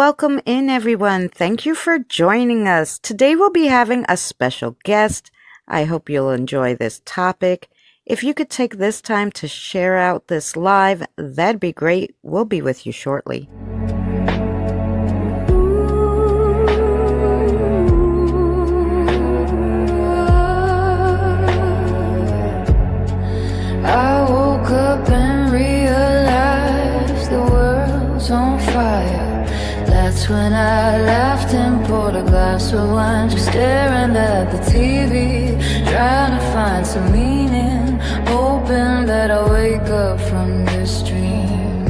welcome in, everyone. Thank you for joining us. Today we'll be having a special guest. I hope you'll enjoy this topic. If you could take this time to share out this live, that'd be great. We'll be with you shortly. I woke up and realized the world's on fire. That's when I laughed and poured a glass of wine, just staring at the TV, trying to find some meaning, hoping that I'll wake up from this dream.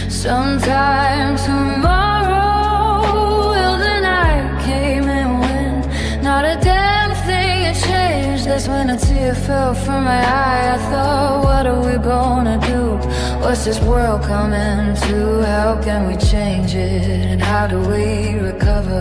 Sometime tomorrow, well, the night came and went, not a damn thing had changed. That's when a tear fell from my eye. I thought, what are we gonna do? What's this world coming to? How can we change it? And how do we recover?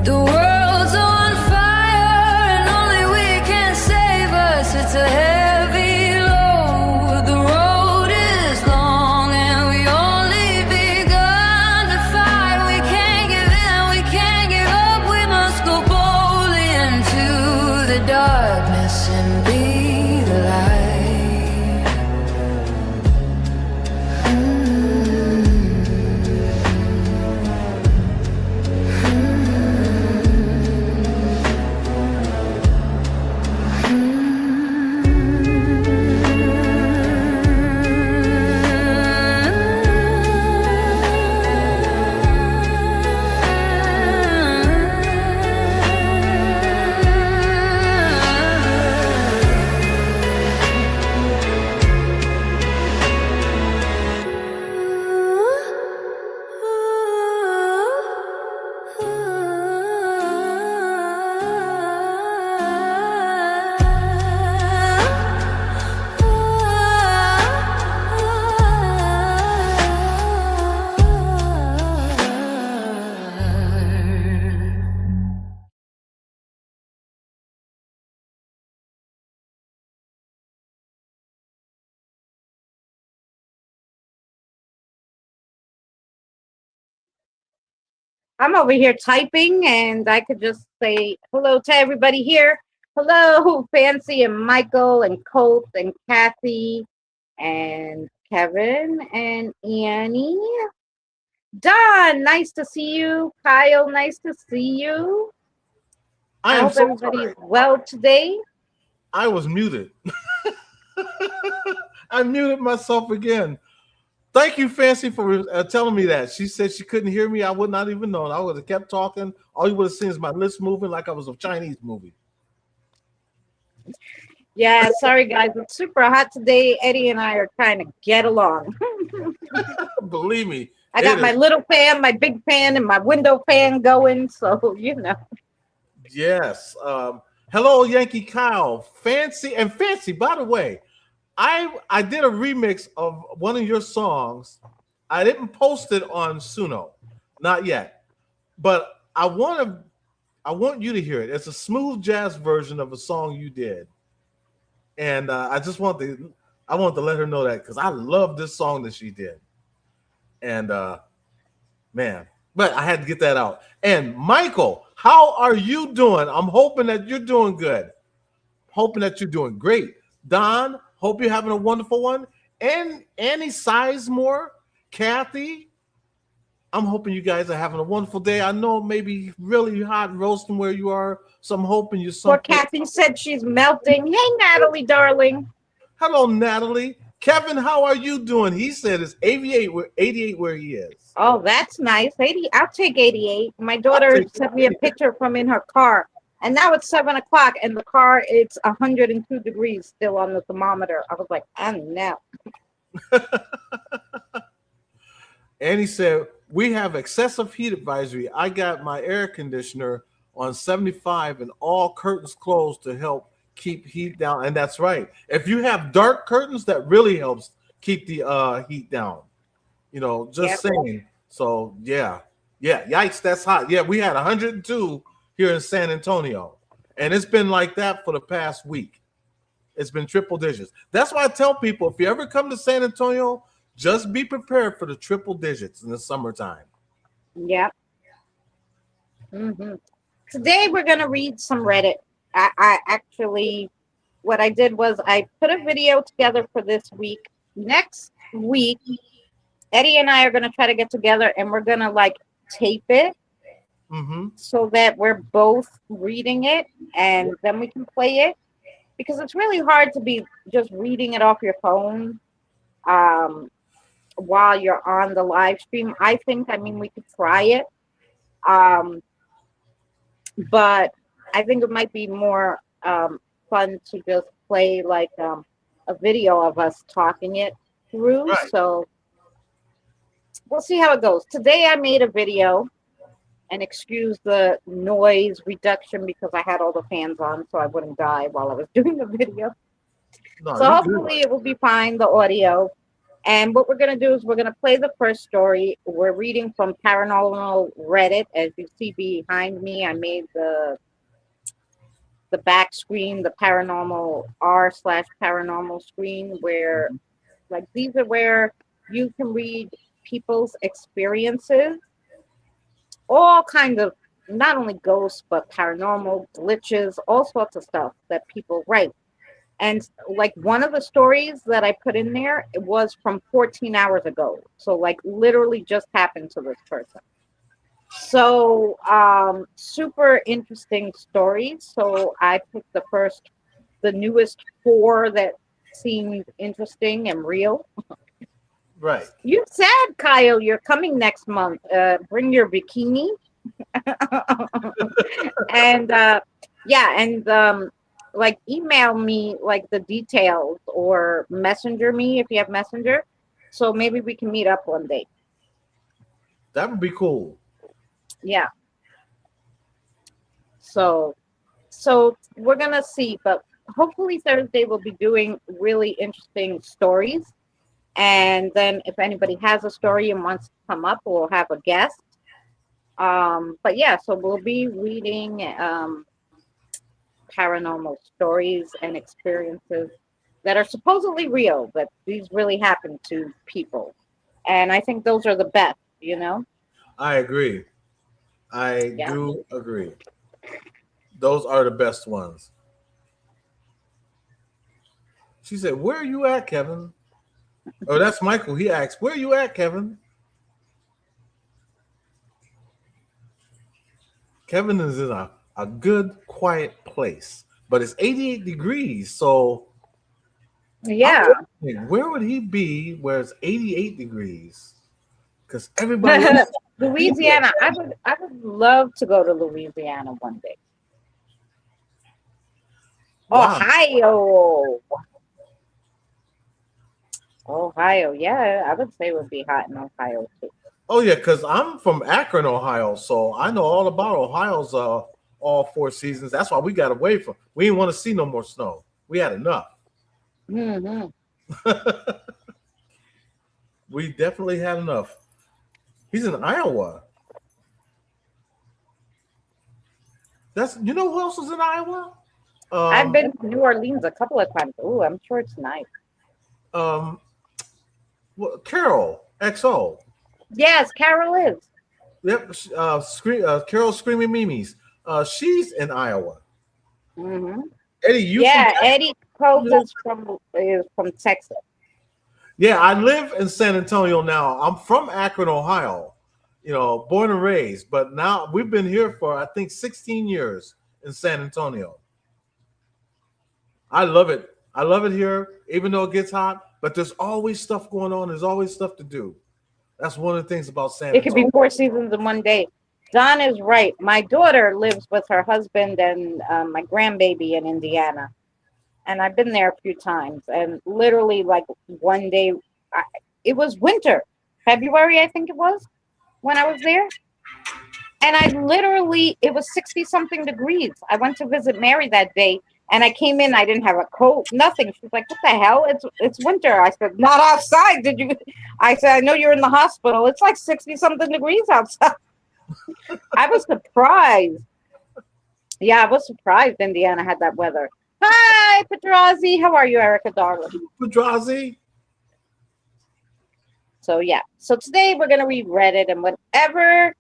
The world's on fire and only we can save us. It's a heavy load. The road is long and we only begun to fight. We can't give in, we can't give up. We must go boldly into the darkness and be the light. I'm over here typing and I could just say hello to everybody here. Hello, Fancy and Michael and Colt and Kathy and Kevin and Annie. Don, nice to see you. Kyle, nice to see you. I hope everybody's well today. I was muted. I muted myself again. Thank you, Fancy, for telling me that. She said she couldn't hear me. I would not even know. I would have kept talking. All you would have seen is my lips moving like I was a Chinese movie. Yeah, sorry, guys. It's super hot today. Eddie and I are trying to get along. Believe me. I got my little fan, my big fan, and my window fan going. So, you know. Yes. Hello, Yankee Kyle. Fancy. And Fancy, by the way, I did a remix of one of your songs. I didn't post it on Suno, not yet, but I want you to hear it. It's a smooth jazz version of a song you did, and I want to let her know that because I love this song that she did, and man, but I had to get that out. And Michael, how are you doing? I'm hoping that you're doing good. Hoping that you're doing great. Don, hope you're having a wonderful one. And Annie Sizemore, Kathy, I'm hoping you guys are having a wonderful day. I know it may be really hot and roasting where you are, so I'm hoping you're Poor Kathy said she's melting. Hey, Natalie, darling. Hello, Natalie. Kevin, how are you doing? He said it's 88 where he is. Oh, that's nice. 80. I'll take 88. My daughter sent me a picture from in her car. And now it's 7 o'clock, and the car, it's 102 degrees still on the thermometer. I was like, I know. And he said, we have excessive heat advisory. I got my air conditioner on 75 and all curtains closed to help keep heat down. And that's right. If you have dark curtains, that really helps keep the heat down. You know, just saying. So, yeah. Yikes, that's hot. Yeah, we had 102 here in San Antonio, and it's been like that for the past week. It's been triple digits. That's why I tell people, if you ever come to San Antonio, just be prepared for the triple digits in the summertime. Yeah. Hmm. Today we're gonna read some Reddit. I actually, what I did was I put a video together for this week. Next week, Eddie and I are gonna try to get together and we're gonna like tape it Mm-hmm. so that we're both reading it and then we can play it because it's really hard to be just reading it off your phone um, while you're on the live stream. I mean, we could try it, um, but I think it might be more fun to just play like a video of us talking it through. Right. So we'll see how it goes. Today I made a video and excuse the noise reduction because I had all the fans on so I wouldn't die while I was doing the video. No, So you hopefully good. it will be fine, the audio. And what we're going to do is we're going to play the first story. We're reading from Paranormal Reddit. As you see behind me, I made the back screen, the paranormal r/paranormal screen, where like these are where you can read people's experiences, all kinds of not only ghosts but paranormal glitches, all sorts of stuff that people write. And like one of the stories that I put in there, it was from 14 hours ago. So like literally just happened to this person. So super interesting stories. So I picked the newest four that seemed interesting and real. Right. You said, Kyle, you're coming next month. Bring your bikini. And yeah, and like email me like the details or messenger me if you have messenger. So maybe we can meet up one day. That would be cool. Yeah. So we're gonna see, but hopefully Thursday we'll be doing really interesting stories. And then if anybody has a story and wants to come up, we'll have a guest. But yeah, so we'll be reading paranormal stories and experiences that are supposedly real, that these really happen to people. And I think those are the best, you know? I agree. I Yeah. do agree. Those are the best ones. She said, "Where are you at, Kevin?" Oh, that's Michael. He asked, "Where are you at, Kevin?" Kevin is in a good, quiet place, but it's 88 degrees. So I'm Yeah. wondering, where would he be where it's 88 degrees? Because everybody else is people. Louisiana. I would love to go to Louisiana one day. Wow. Ohio. Ohio. Yeah, I would say it would be hot in Ohio too. Oh yeah, because I'm from Akron, Ohio, so I know all about Ohio's all 4 seasons. That's why we got away from. We didn't want to see no more snow. We had enough. Hmm. We definitely had enough. He's in Iowa. That's who else is in Iowa? I've Um been to New Orleans a couple of times. Oh, I'm sure it's nice. um Carol XO. Yes, Carol is. Yep. Carol Screaming Mimi's. She's in Iowa. Hmm. Eddie, you from Yeah, Texas? Eddie Coates is from Texas. Yeah, I live in San Antonio now. I'm from Akron, Ohio. Born and raised, but now we've been here for I think 16 years in San Antonio. I love it. I love it here, even though it gets hot. But there's always stuff going on. There's always stuff to do. That's one of the things about San It could be Antonio. 4 seasons in one day. Don is right. My daughter lives with her husband and my grandbaby in Indiana, and I've been there a few times. And literally, like one day, I, it was winter, February, I think it was, when I was there. And it was 60 something degrees. I went to visit Mary that day and I came in, I didn't have a coat, nothing. She's like, what the hell? It's winter. I said, not outside. Did you? I said, I know you're in the hospital. It's like 60 something degrees outside. I was surprised. Yeah, I was surprised Indiana had that weather. Hi, Petrazi. How are you, Erica, darling? Pedrazi. So, yeah. So today we're going to read Reddit and whatever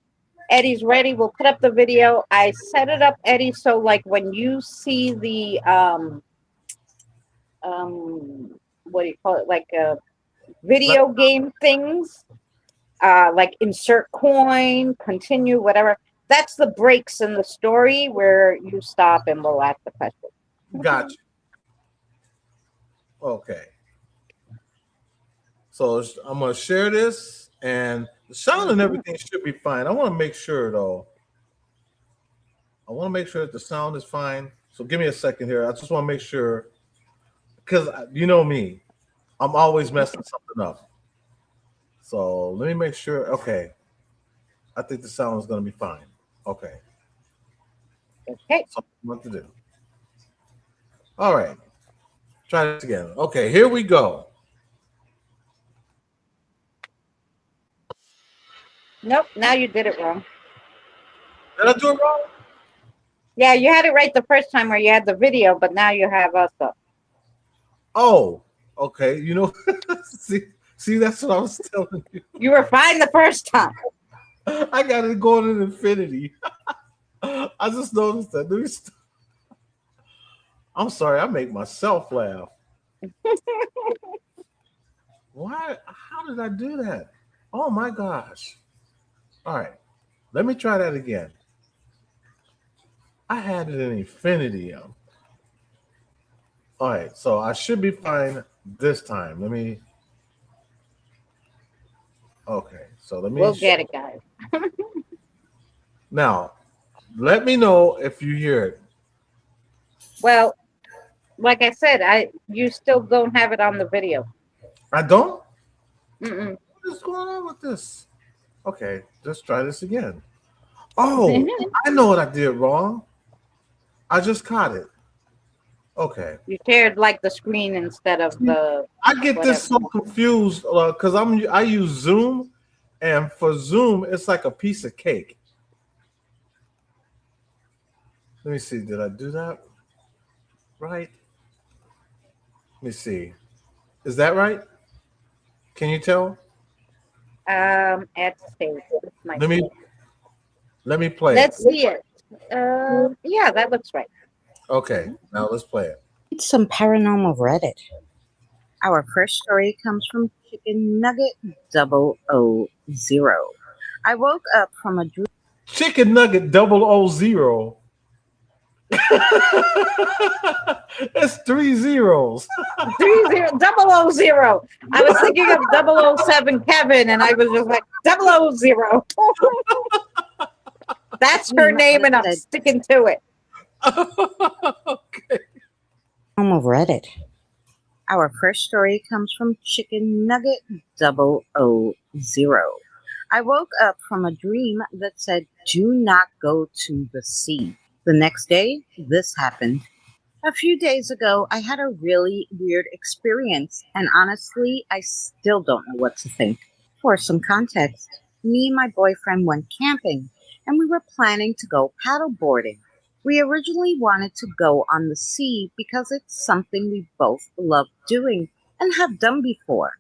Eddie's ready. We'll put up the video. I set it up, Eddie, so like when you see the what do you call it? Like Let- video game things, like insert coin, continue, whatever. That's the breaks in the story where you stop and we'll ask the question. Got you. Okay. So I'm gonna share this, and the sound and everything should be fine. I want to make sure though. I want to make sure that the sound is fine. So give me a second here. I just want to make sure because you know me, I'm always messing something up. So let me make sure. Okay, I think the sound is going to be fine. Okay, Okay. so what to do? All right, try this again. Okay, here we go. Nope. Now you did it wrong. Did I do it wrong? Yeah, you had it right the first time where you had the video, but now you have us up. Oh, okay. You know, see, that's what I was telling you. You were fine the first time. I got it going in infinity. I just noticed that. I'm sorry, I make myself laugh. Why? How did I do that? Oh my gosh. All right, let me try that again. I had it in infinity. All right, so I should be fine this time. Let me. Okay, so let me. We'll get it, guys. Now, let me know if you hear it. Well, like I said, you still don't have it on the video. I don't. Mm-mm. What is going on with this? Okay, let's try this again. Oh, I know what I did wrong. I just caught it. Okay. You shared like the screen instead of the. I get this so confused because I use Zoom, and for Zoom it's like a piece of cake. Let me see. Did I do that right? Let me see. Is that right? Can you tell? At stage. Let me play Let's it. see it. Yeah, that looks right. Okay, now let's play it. It's some paranormal Reddit. Our first story comes from Chicken Nugget 000. I woke up from a dream. Chicken Nugget 000. It's 3 zeros. 000. I was thinking of 007 Kevin, and I was just like 000. That's her name, and I'm sticking to it. Okay. Paranormal Reddit. Our first story comes from Chicken Nugget 000. I woke up from a dream that said, "Do not go to the sea." The next day, this happened. A few days ago, I had a really weird experience, and honestly, I still don't know what to think. For some context, me and my boyfriend went camping, and we were planning to go paddleboarding. We originally wanted to go on the sea because it's something we both love doing and have done before.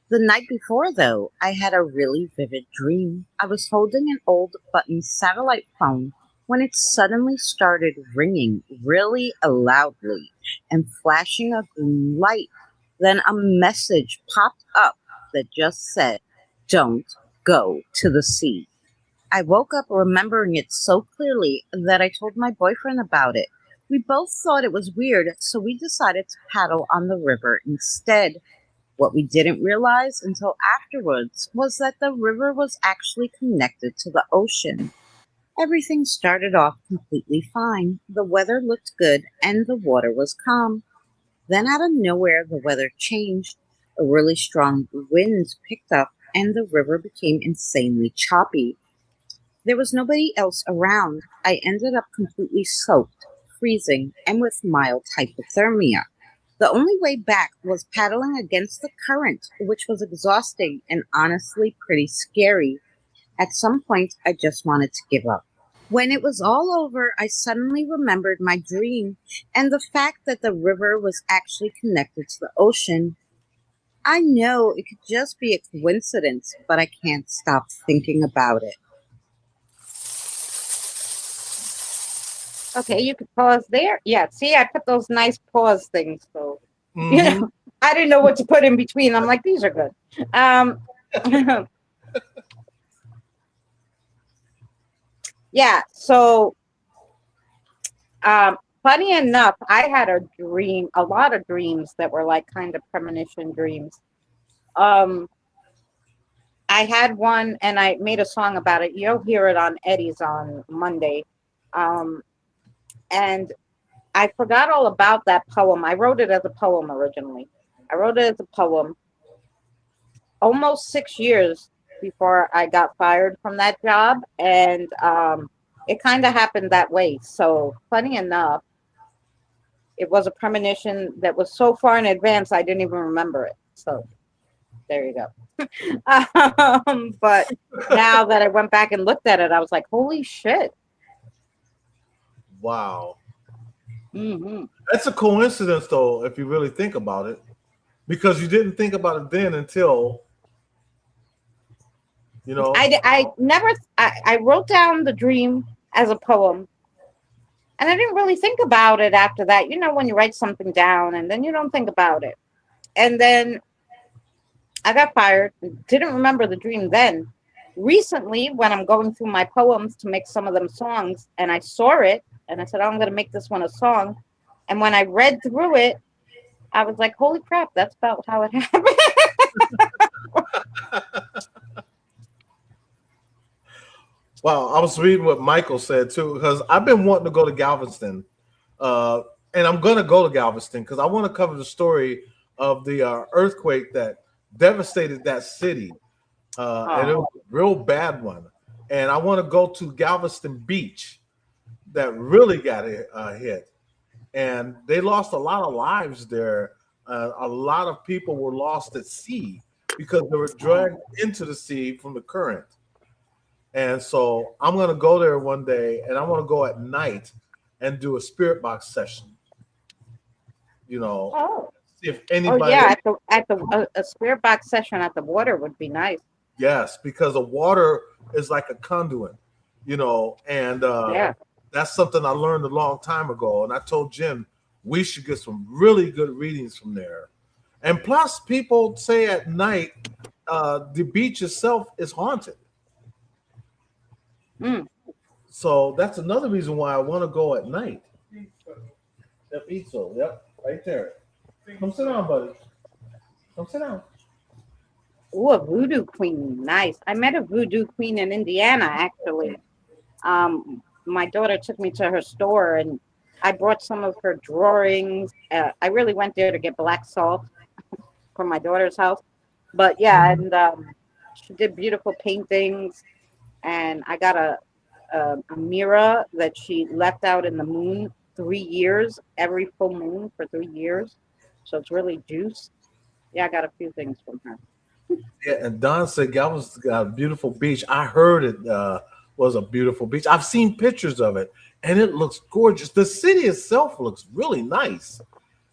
The night before, though, I had a really vivid dream. I was holding an old button satellite phone when it suddenly started ringing really loudly and flashing a green light. Then a message popped up that just said, "Don't go to the sea." I woke up remembering it so clearly that I told my boyfriend about it. We both thought it was weird, so we decided to paddle on the river instead. What we didn't realize until afterwards was that the river was actually connected to the ocean. Everything started off completely fine. The weather looked good and the water was calm. Then, out of nowhere, the weather changed. A really strong wind picked up and the river became insanely choppy. There was nobody else around. I ended up completely soaked, freezing, and with mild hypothermia. The only way back was paddling against the current, which was exhausting and honestly pretty scary. At some point, I just wanted to give up. When it was all over, I suddenly remembered my dream and the fact that the river was actually connected to the ocean. I know it could just be a coincidence, but I can't stop thinking about it. Okay, you could pause there. Yeah, see, I put those nice pause things. So, you Mm-hmm. know, I didn't know what to put in between. I'm like, these are good. Um, yeah. So, funny enough, I had a dream, a lot of dreams that were like kind of premonition dreams. Um, I had one, and I made a song about it. You'll hear it on Eddie's on Monday. Um, and I forgot all about that poem. I wrote it as a poem originally. I wrote it as a poem almost 6 years before I got fired from that job. And it kind of happened that way. So, funny enough, it was a premonition that was so far in advance, I didn't even remember it. So, there you go. But now that I went back and looked at it, I was like, holy shit. Wow. Hmm. That's a coincidence, though, if you really think about it, because you didn't think about it then until, you know. I never, I wrote down the dream as a poem. And I didn't really think about it after that. You know, when you write something down and then you don't think about it. And then I got fired, didn't remember the dream then. Recently, when I'm going through my poems to make some of them songs, and I saw it, and I said, oh, I'm going to make this one a song. And when I read through it, I was like, holy crap, that's about how it happened. Wow, I was reading what Michael said too, because I've been wanting to go to Galveston, uh, and I'm gonna go to Galveston because I want to cover the story of the earthquake that devastated that city, and it Oh, was a real bad one. And I want to go to Galveston Beach that really got hit, and they lost a lot of lives there. A lot of people were lost at sea because they were dragged into the sea from the current. And so I'm gonna go there one day, and I want to go at night and do a spirit box session. You know, oh, see if oh, anybody. yeah. At the a spirit box session at the water would be nice. Yes, because the water is like a conduit. And Yeah. that's something I learned a long time ago. And I told Jim we should get some really good readings from there. And plus, people say at night the beach itself is haunted. Mm. So that's another reason why I want to go at night. Yep, Ezo. Yep, right there. Come sit down, buddy. Come sit down. Ooh, a voodoo queen. Nice. I met a voodoo queen in Indiana, actually. My daughter took me to her store and I brought some of her drawings. I really went there to get black salt for my daughter's house. But yeah, Mhm. and she did beautiful paintings. And I got a mirror that she left out in the moon 3 years, every full moon for 3 years. So it's really juice. Yeah, I got a few things from her. Yeah, and Don said that was a beautiful beach. I heard it was a beautiful beach. I've seen pictures of it, and it looks gorgeous. The city itself looks really nice,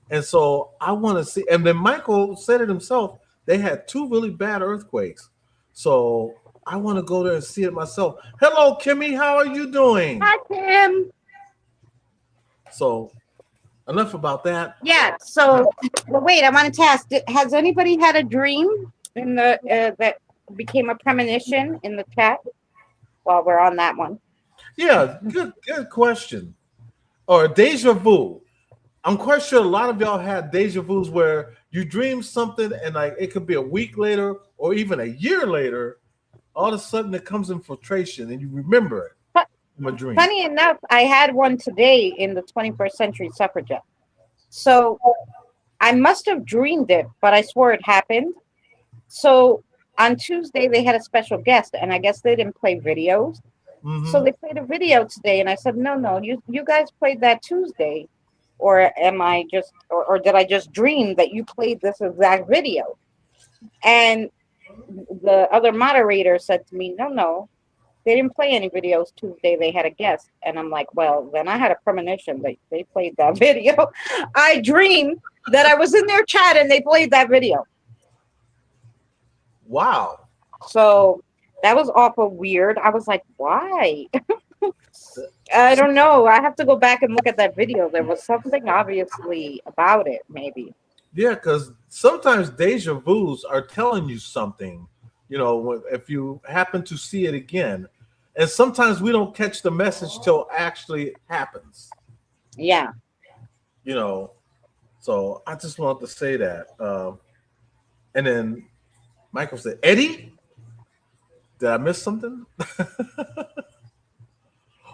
and so I want to see. And then Michael said it himself. They had two really bad earthquakes, so I want to go there and see it myself. Hello, Kimmy. How are you doing? Hi, Tim. So enough about that. Yeah. So, well, wait. I wanted to ask: has anybody had a dream in the that became a premonition in the chat? While we're on that one. Yeah, good question. Or deja vu. I'm quite sure a lot of y'all had deja vus where you dream something and like it could be a week later or even a year later, all of a sudden it comes in filtration and you remember it But from a dream. funny enough, I had one today in the 21st century suffragette. So I must have dreamed it, but I swore it happened. So on Tuesday they had a special guest, and I guess they didn't play videos. So Hmm. they played a video today, and I said, no, you guys played that Tuesday, or am I just, or did I just dream that you played this exact video? And the other moderator said to me, no, they didn't play any videos Tuesday. They had a guest. And I'm like, well, then I had a premonition that they played that video. I dreamed that I was in their chat and they played that video. Wow. So that was awful weird. I was like, why? I don't know. I have to go back and look at that video. There was something obviously about it, maybe. Yeah, because sometimes deja vus are telling you something, if you happen to see it again. And sometimes we don't catch the message till actually happens, Yeah. you know. So I just wanted to say that. And then Michael said, Eddie, did I miss something?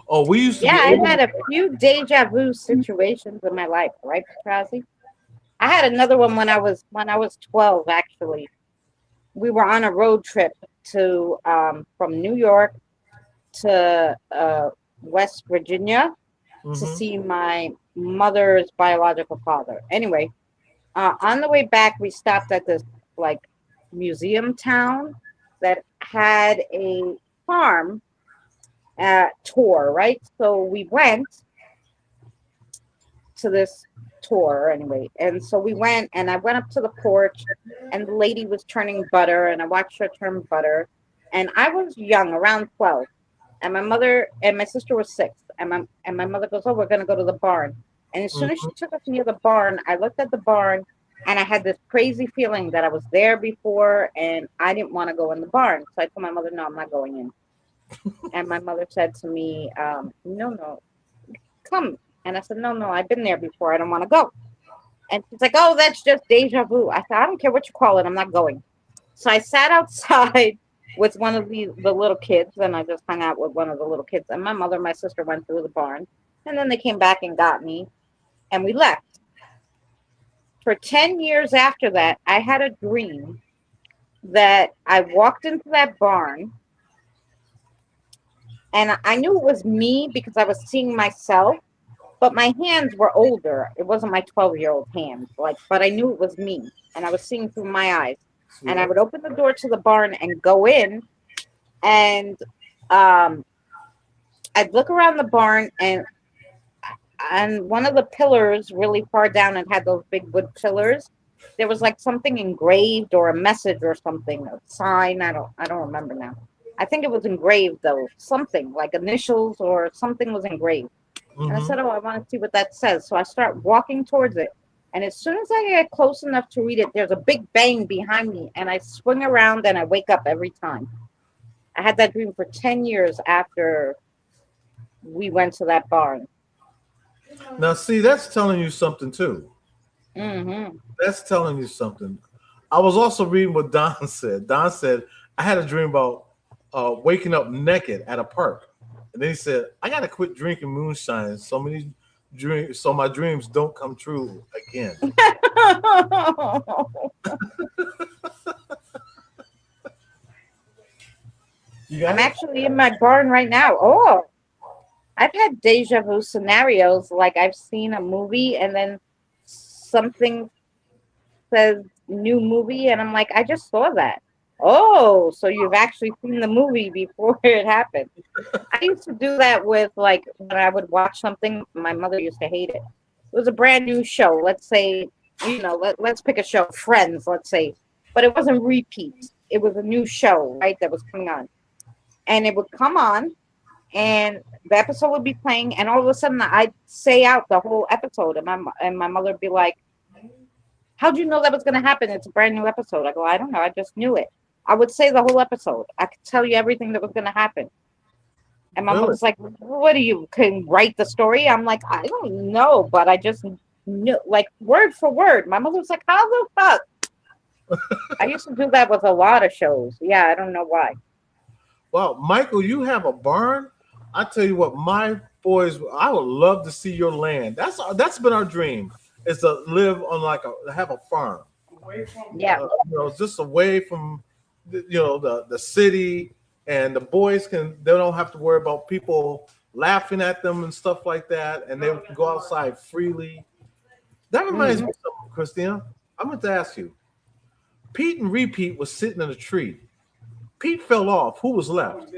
Oh, we used to Yeah, be I able had to. a few deja vu situations in my life, right, Petrazi? I had another one when I was 12 actually. We were on a road trip to from New York to West Virginia to Mhm. see my mother's biological father. Anyway, on the way back, we stopped at this like museum town that had a farm tour, right? So we went to this tour anyway, and so we went, and I went up to the porch, and the lady was turning butter, and I watched her turn butter, and I was young, around 12, and my mother and my sister were 6, and my mother goes, "Oh, we're gonna go to the barn." And as soon as she Mhm. took us near the barn, I looked at the barn, and I had this crazy feeling that I was there before, and I didn't want to go in the barn. So I told my mother, "No, I'm not going in." And my mother said to me, "No, no, come." And I said, "No, no, I've been there before. I don't want to go." And she's like, "Oh, that's just deja vu." I said, "I don't care what you call it. I'm not going." So I sat outside with one of the little kids, and I just hung out with one of the little kids. And my mother and my sister went through the barn, and then they came back and got me, and we left. For 10 years after that, I had a dream that I walked into that barn, and I knew it was me because I was seeing myself, but my hands were older. It wasn't my 12-year-old hands, like, but I knew it was me, and I was seeing through my eyes. And I Sweetheart. would open the door to the barn and go in, and um, I'd look around the barn, and one of the pillars really far down, and had those big wood pillars. There was like something engraved or a message or something, a sign. I don't remember now. I think it was engraved though, something like initials or something was engraved. And I Mhm. said, "Oh, I want to see what that says." So I start walking towards it. And as soon as I get close enough to read it, there's a big bang behind me. And I swing around and I wake up every time. I had that dream for 10 years after we went to that barn. Now, see, that's telling you something too. Hmm. That's telling you something. I was also reading what Don said. Don said, I had a dream about waking up naked at a park. And then he said, I got to quit drinking moonshine so my dreams don't come true again. You I'm got it? actually in my barn right now. Oh, I've had deja vu scenarios. Like I've seen a movie and then something says new movie, and I'm like, I just saw that. Oh, so you've actually seen the movie before it happened. I used to do that with like when I would watch something. My mother used to hate it. It was a brand new show. Let's say, let's pick a show, Friends, let's say, but it wasn't repeat. It was a new show, right, that was coming on, and it would come on, and the episode would be playing, and all of a sudden I'd say out the whole episode, and my mother would be like, "How'd you know that was going to happen? It's a brand new episode." I go, "I don't know. I just knew it." I would say the whole episode. I could tell you everything that was going to happen. And my Really? mother's like, "What do you can write the story?" I'm like, "I don't know, but I just knew, like word for word." My mother was like, "How the fuck?" I used to do that with a lot of shows. Yeah, I don't know why. Wow, Michael, you have a barn? I tell you what, my boys, I would love to see your land. That's been our dream, is to live on have a farm. Yeah. Just away from the city, and the boys they don't have to worry about people laughing at them and stuff like that, and they can go outside freely. That reminds me Hmm. of something, Christina. I'm going to ask you. Pete and Repeat was sitting in a tree. Pete fell off. Who was left?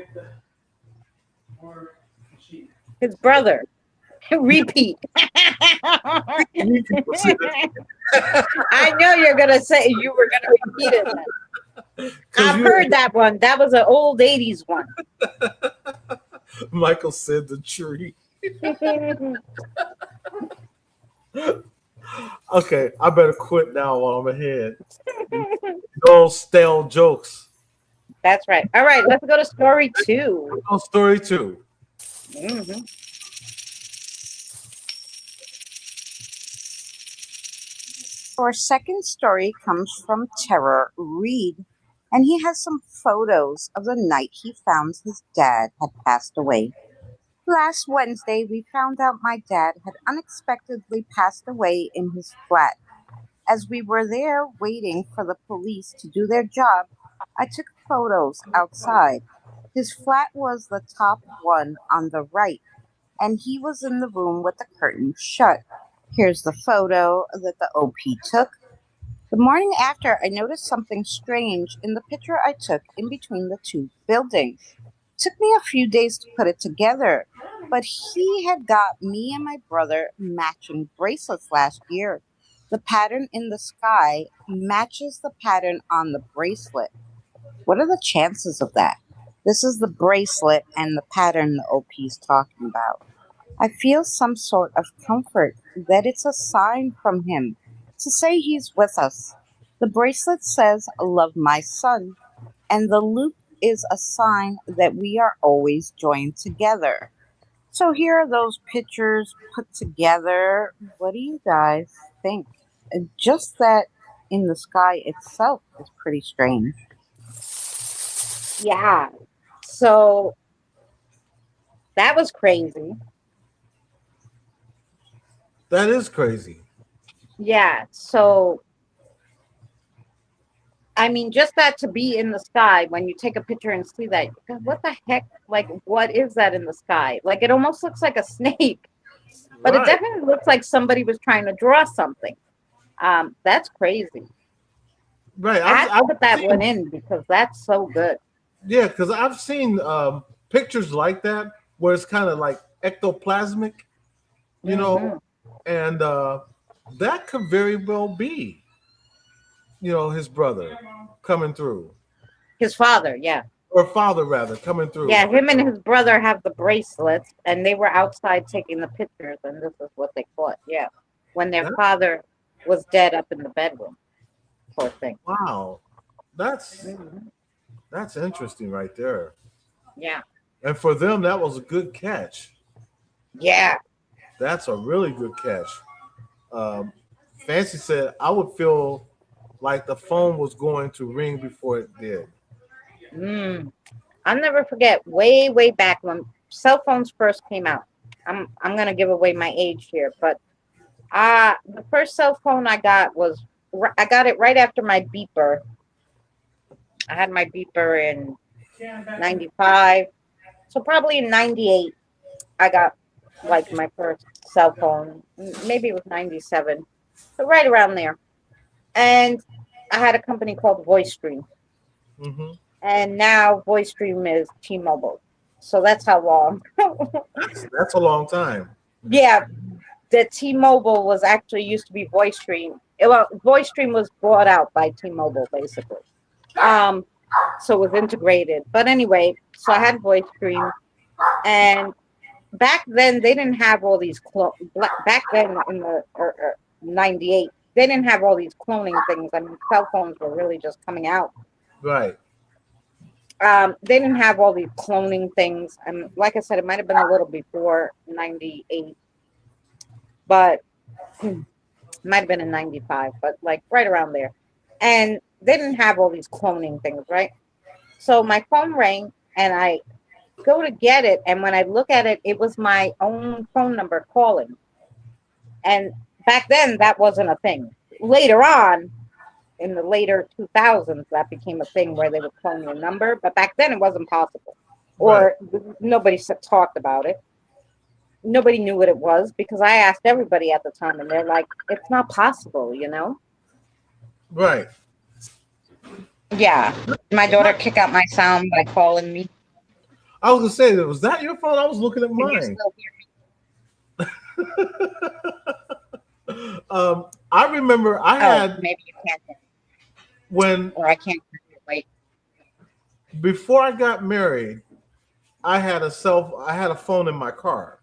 His brother. Repeat. Repeat was sitting I know you're gonna say you were gonna repeat it. because I've you. heard that one. That was an old '80s one. Michael said the tree. Okay, I better quit now while I'm ahead. Those stale jokes. That's right. All right, let's go to story two. On story two. Mhm. Our second story comes from Terror Reed, and he has some photos of the night he found his dad had passed away. Last Wednesday, we found out my dad had unexpectedly passed away in his flat. As we were there waiting for the police to do their job, I took photos outside. His flat was the top one on the right, and he was in the room with the curtain shut. Here's the photo that the OP took. The morning after, I noticed something strange in the picture I took in between the two buildings. It took me a few days to put it together, but he had got me and my brother matching bracelets last year. The pattern in the sky matches the pattern on the bracelet. What are the chances of that? This is the bracelet and the pattern the OP is talking about. I feel some sort of comfort that it's a sign from him to say he's with us. The bracelet says, Love my son, and the loop is a sign that we are always joined together. So here are those pictures put together. What do you guys think? Just that in the sky itself is pretty strange. Yeah. So that was crazy. That is crazy. Yeah. So I mean, just that to be in the sky when you take a picture and see that, God, what the heck? Like, what is that in the sky? Like, it almost looks like a snake, but it Right. definitely looks like somebody was trying to draw something. That's crazy. Right. I had to I've put that one seen, in because that's so good. yeah, because I've seen pictures like that where it's kind of like ectoplasmic, you know, Hmm. and that could very well be, his brother coming through, His father, yeah. or father rather coming through. Yeah, him and his brother have the bracelets, and they were outside taking the pictures, and this is what they caught. Yeah, when their That, father was dead up in the bedroom. Poor thing. wow, that's Hmm. that's interesting right there. Yeah, And for them, that was a good catch. yeah. That's a really good catch. Um, Fancy said, I would feel like the phone was going to ring before it did. Mm. I'll never forget. Way, way back when cell phones first came out. I'm gonna give away my age here, but the first cell phone I got was I got it right after my beeper. I had my beeper in '95, so probably in '98 I got like my first cell phone. Maybe it was '97, but right around there. And I had a company called VoiceStream, Hmm. and now VoiceStream is T-Mobile. So that's how long. That's a long time. Yeah, the T-Mobile was actually used to be VoiceStream. Well, VoiceStream was bought out by T-Mobile basically. Um, so it was integrated. But anyway, so I had VoiceStream, and back then they didn't have all these back then in the '98 they didn't have all these cloning things. I mean, cell phones were really just coming out. Right. They didn't have all these cloning things, and like I said, it might have been a little before '98, but might have been in '95, but like right around there. And they didn't have all these cloning things, right? So my phone rang, and I go to get it, and when I look at it, it was my own phone number calling. And back then, that wasn't a thing. Later on, in the later 2000s, that became a thing where they would clone your number. But back then, it wasn't possible, Right. or nobody talked about it. Nobody knew what it was because I asked everybody at the time, and they're like, "It's not possible," you know. Right. Yeah, my daughter kicked out my sound by calling me. I was gonna say, was that your phone? I was looking at Can you mine. still hear I remember I me? Oh, had maybe you can't, when or I can't. Wait. before I got married, I had a phone in my car,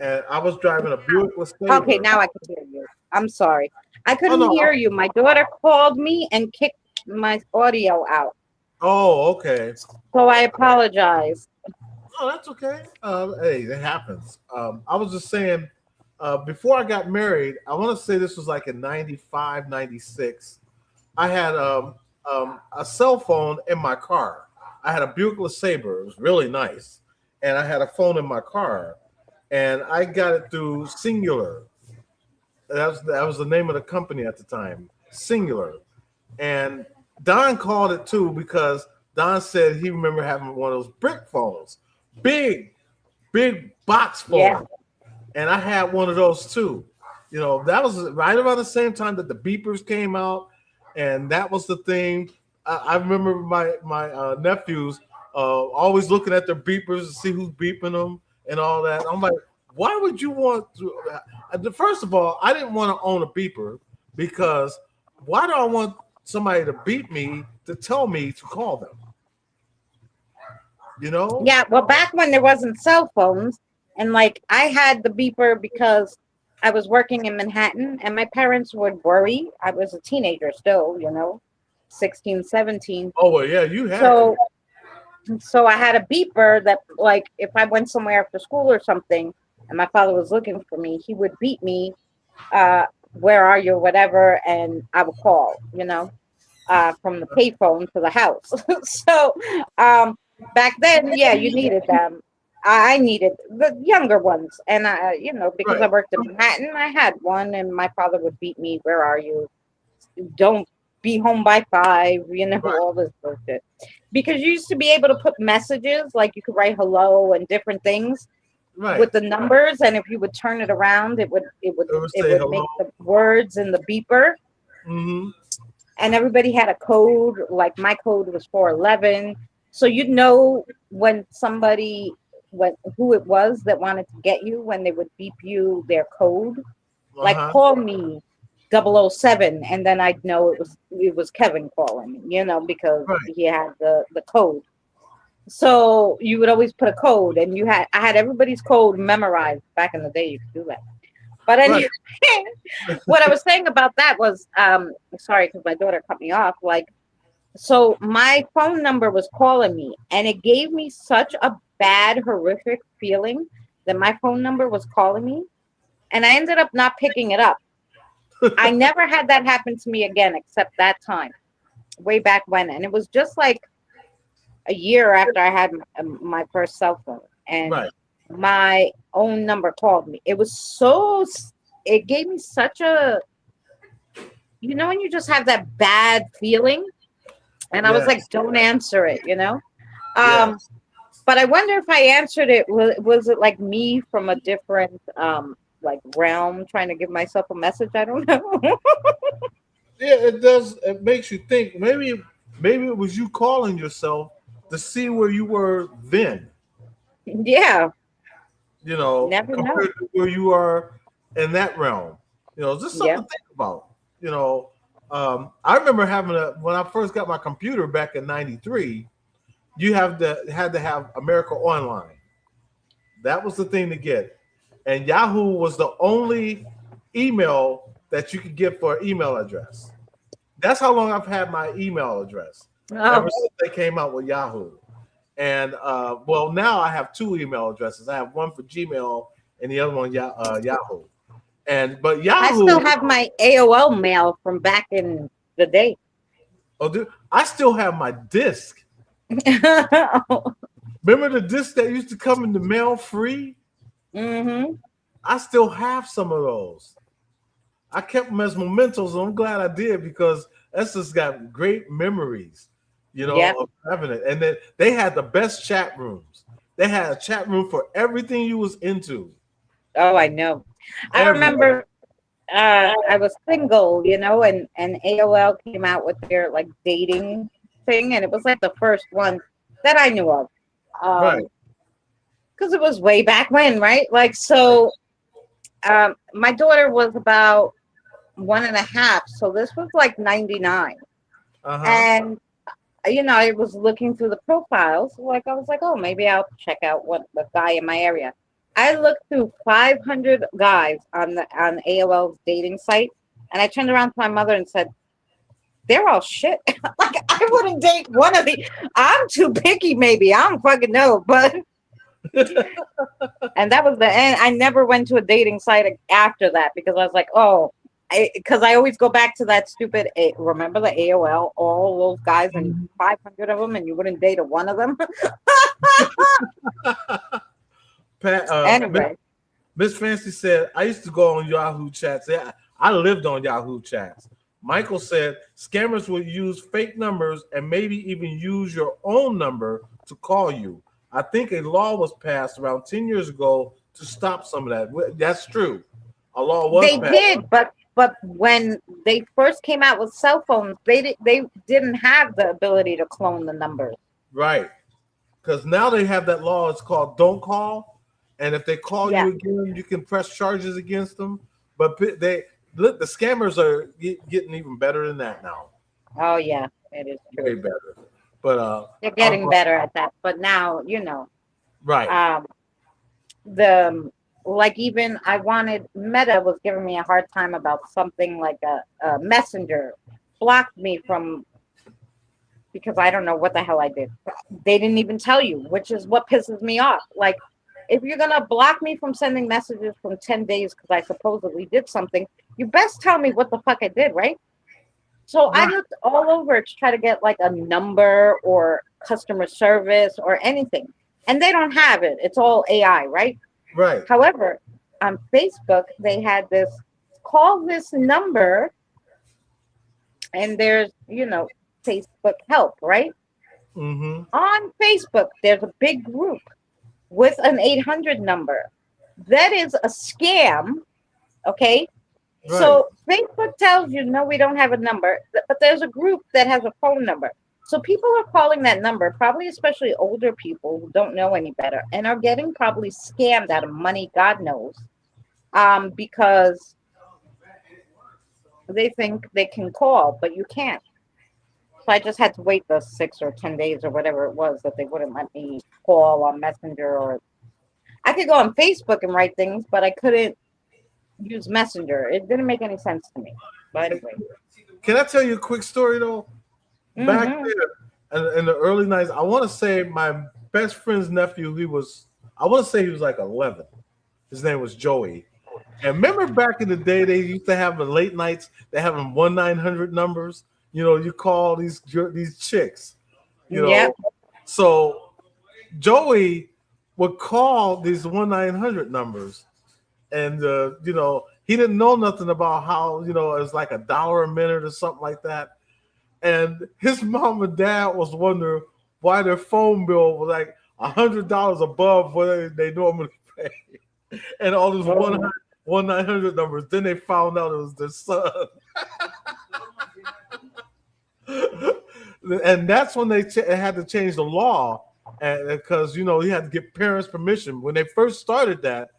and I was driving a Buick Okay, LeSabre. now I can hear you. I'm sorry. I Oh couldn't no! hear you. My daughter called me and kicked my audio out. Oh, okay. So I apologize. Oh, that's okay. Hey, that happens. I was just saying, before I got married, I want to say this was like in 95, 96. I had a cell phone in my car. I had a Buick LeSabre. It was really nice. And I had a phone in my car. And I got it through Singular. That was the name of the company at the time, Singular. And Don called it too because Don said he remember having one of those brick phones, big, big box Yeah. phone, and I had one of those too. You know, that was right around the same time that the beepers came out, and that was the thing. I remember my nephews always looking at their beepers to see who's beeping them and all that. I'm like, why would you want to? First of all, I didn't want to own a beeper because why do I want somebody to beat me to tell me to call them? You know? Yeah, well, back when there wasn't cell phones, and like I had the beeper because I was working in Manhattan, and my parents would worry. I was a teenager still, 16, 17. Oh well, yeah, you had to. So, so I had a beeper that, like, if I went somewhere after school or something, and my father was looking for me, he would beat me, where are you, whatever, and I would call, from the payphone to the house. So, back then, yeah, you needed them. I needed the younger ones, and because I Right, worked in Manhattan, I had one, and my father would beat me. Where are you? Don't be home by 5. right, All this bullshit. Because you used to be able to put messages, like you could write hello and different things right. with the numbers, and if you would turn it around, it would it would It would it say would hello. make the words in the beeper, Mm-hmm. and everybody had a code. Like my code was 411, so you'd know when somebody, who it was that wanted to get you when they would beep you their code. Like, Uh-huh. call me 007, and then I'd know it was Kevin calling, because Right, he had the code. So you would always put a code, and I had everybody's code memorized. Back in the day, you could do that. But right. anyway, what I was saying about that was, sorry, because my daughter cut me off. Like, so my phone number was calling me, and it gave me such a bad, horrific feeling that my phone number was calling me, and I ended up not picking it up. I never had that happen to me again, except that time, way back when, and it was just like a year after I had my first cell phone, and Right. my own number called me. It gave me such a, when you just have that bad feeling, and I was like, Yes. don't answer it, Um, Yes. but I wonder if I answered it, was it like me from a different like realm trying to give myself a message? I don't know. Yeah, it does. It makes you think. Maybe it was you calling yourself to see where you were then. Yeah, You know, never know. compared to where you are in that realm. You know, just something Yeah. to think about. You know, I remember having when I first got my computer back in '93. You had to have America Online. That was the thing to get, and Yahoo was the only email that you could get for an email address. That's how long I've had my email address ever Oh, since they came out with Yahoo. And well, now I have two email addresses. I have one for Gmail and the other one Yahoo. And but I Yahoo, still have my AOL mail from back in the day. oh, dude, I still have my disc. Remember the disc that used to come in the mail free? Hmm. I still have some of those. I kept them as mementos, and I'm glad I did because that's just got great memories, Yep. of having it. And then they had the best chat rooms. They had a chat room for everything you was into. Oh, I know. I Everything. remember I was single, and AOL came out with their like dating thing, and it was like the first one that I knew of. Right. Because it was way back when, right? Like, so my daughter was about 1.5, so this was like 99. Uh-huh. And I was looking through the profiles, like I was like, oh, maybe I'll check out what the guy in my area. I looked through 500 guys on AOL's dating site, and I turned around to my mother and said, "They're all shit. Like I wouldn't date one of these. I'm too picky, maybe. I don't fucking know." But and that was the end. I never went to a dating site after that because I was like, oh, because I always go back to that stupid. Remember the AOL? All those guys and 500 of them, and you wouldn't date a one of them. Pat, Anyway, Miss Fancy said, I used to go on Yahoo chats. Yeah, I lived on Yahoo chats. Michael said scammers would use fake numbers and maybe even use your own number to call you. I think a law was passed around 10 years ago to stop some of that. That's true. A law was they passed. did, but when they first came out with cell phones, they didn't have the ability to clone the numbers. Right. Because now they have that law. It's called don't call. And if they call Yeah. you again, you can press charges against them. But the scammers are getting even better than that now. Oh yeah, it is true. Way better. But They're getting better at that. But now, right. The like even I wanted Meta was giving me a hard time about something like a messenger blocked me from because I don't know what the hell I did. They didn't even tell you, which is what pisses me off. Like if you're gonna block me from sending messages from 10 days because I supposedly did something, you best tell me what the fuck I did, right? So I looked all over to try to get like a number or customer service or anything. And they don't have it. It's all AI, right? Right. However, on Facebook, they had this call this number and there's, Facebook help, right? Mm-hmm. On Facebook, there's a big group with an 800 number. That is a scam, okay? Right. So Facebook tells you, no, we don't have a number, but there's a group that has a phone number. So people are calling that number, probably especially older people who don't know any better and are getting probably scammed out of money, God knows, because they think they can call, but you can't. So I just had to wait the 6 or 10 days or whatever it was that they wouldn't let me call on Messenger, or I could go on Facebook and write things, but I couldn't use Messenger. It didn't make any sense to me. But anyway. Can I tell you a quick story though? Back there in the early 90s, I want to say my best friend's nephew, he was like 11. His name was Joey. And remember back in the day, they used to have the late nights, they have them 1-900 numbers. You call these chicks, Yep. So Joey would call these 1-900 numbers, and he didn't know nothing about how it was like $1 a minute or something like that. And his mom and dad was wondering why their phone bill was like $100 above what they normally pay, and all those 1-900 numbers. Then they found out it was their son. And that's when they had to change the law, because you had to get parents' permission. When they first started that,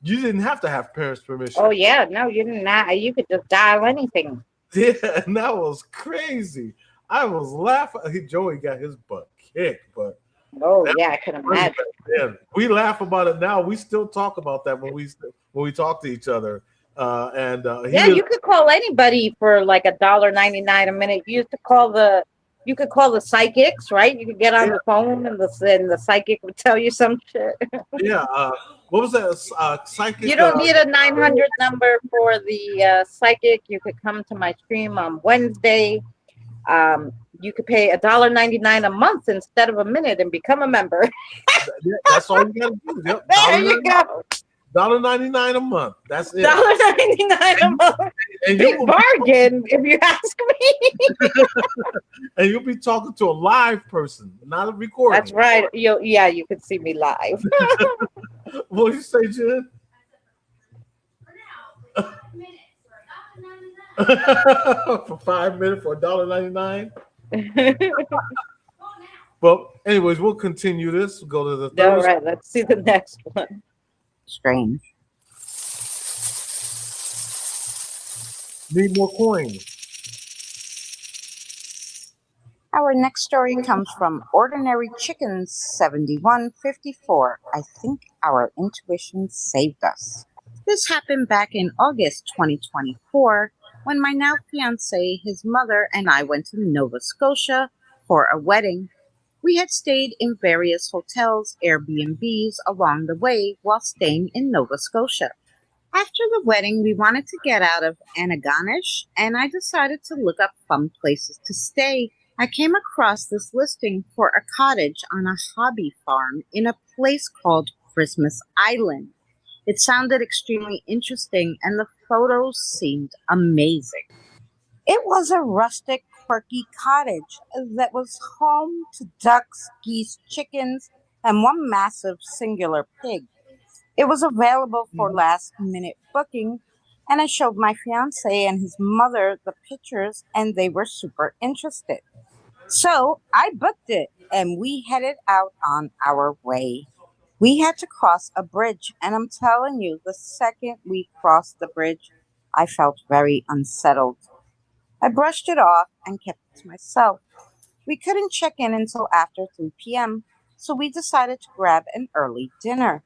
you didn't have to have parents' permission. Oh yeah, no, you didn't. You could just dial anything. Yeah, and that was crazy. I was laughing. Joey got his butt kicked, but yeah, I can imagine. Yeah, we laugh about it now. We still talk about that when we talk to each other. You could call anybody for like $1.99 a minute. You could call the psychics, right? You could get on the phone and the psychic would tell you some shit. Yeah. What was that? Psychic. You don't need a 900 number for the psychic. You could come to my stream on Wednesday. You could pay $1.99 a month instead of a minute and become a member. That's all you gotta do. Yep. There you go. $1.99 a month. That's it. $1.99 a month. And big bargain, if you ask me. And you'll be talking to a live person, not a recording. That's right. You could see me live. What did you say, Jen? For 5 minutes for $1.99. Well, anyways, we'll continue this. We'll go to the third. All right, let's see the next one. Strange. Need more coins. Our next story comes from Ordinary Chickens 7154. I think our intuition saved us. This happened back in August 2024 when my now fiance, his mother, and I went to Nova Scotia for a wedding. We had stayed in various hotels, Airbnbs along the way while staying in Nova Scotia. After the wedding, we wanted to get out of Antigonish, and I decided to look up fun places to stay. I came across this listing for a cottage on a hobby farm in a place called Christmas Island. It sounded extremely interesting, and the photos seemed amazing. It was a rustic, quirky cottage that was home to ducks, geese, chickens, and one massive singular pig. It was available for Mhm. last minute booking, and I showed my fiance and his mother the pictures, and they were super interested. So I booked it, and we headed out on our way. We had to cross a bridge, and I'm telling you, the second we crossed the bridge, I felt very unsettled. I brushed it off and kept it to myself. We couldn't check in until after 3 p.m., so we decided to grab an early dinner.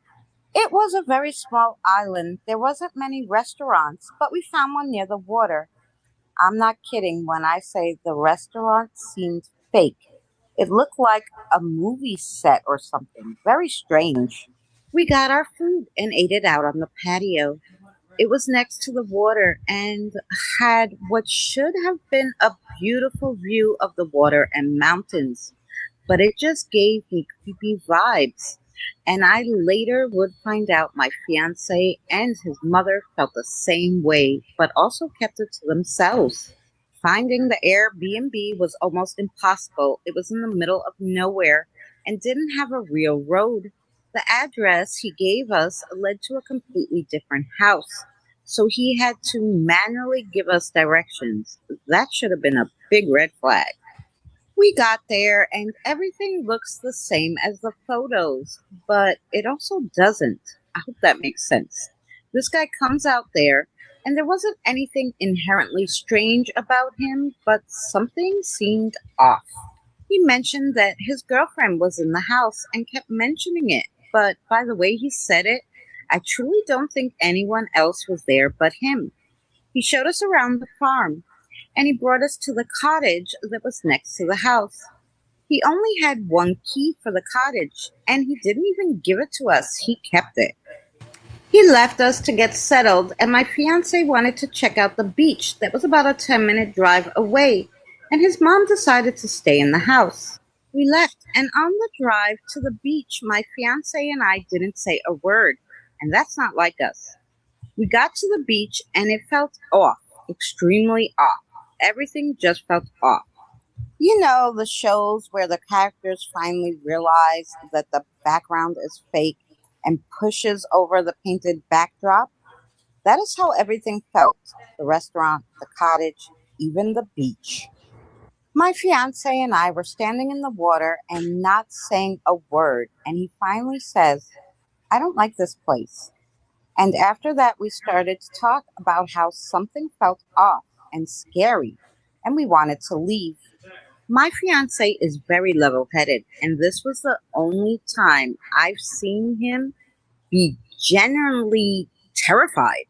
It was a very small island. There wasn't many restaurants, but we found one near the water. I'm not kidding when I say the restaurant seemed fake. It looked like a movie set or something. Very strange. We got our food and ate it out on the patio. It was next to the water and had what should have been a beautiful view of the water and mountains, but it just gave me creepy vibes. And I later would find out my fiance and his mother felt the same way, but also kept it to themselves. Finding the Airbnb was almost impossible. It was in the middle of nowhere and didn't have a real road. The address he gave us led to a completely different house. So he had to manually give us directions. That should have been a big red flag. We got there and everything looks the same as the photos, but it also doesn't. I hope that makes sense. This guy comes out there, and there wasn't anything inherently strange about him, but something seemed off. He mentioned that his girlfriend was in the house and kept mentioning it, but by the way he said it, I truly don't think anyone else was there but him. He showed us around the farm, and he brought us to the cottage that was next to the house. He only had one key for the cottage, and he didn't even give it to us. He kept it. He left us to get settled, and my fiance wanted to check out the beach that was about a 10-minute drive away, and his mom decided to stay in the house. We left, and on the drive to the beach, my fiance and I didn't say a word, and that's not like us. We got to the beach, and it felt off, extremely off. Everything just felt off. You know, the shows where the characters finally realize that the background is fake and pushes over the painted backdrop? That is how everything felt: the restaurant, the cottage, even the beach. My fiance and I were standing in the water and not saying a word, and he finally says, I don't like this place. And after that, we started to talk about how something felt off and scary, and we wanted to leave. My fiance is very level headed, and this was the only time I've seen him be genuinely terrified.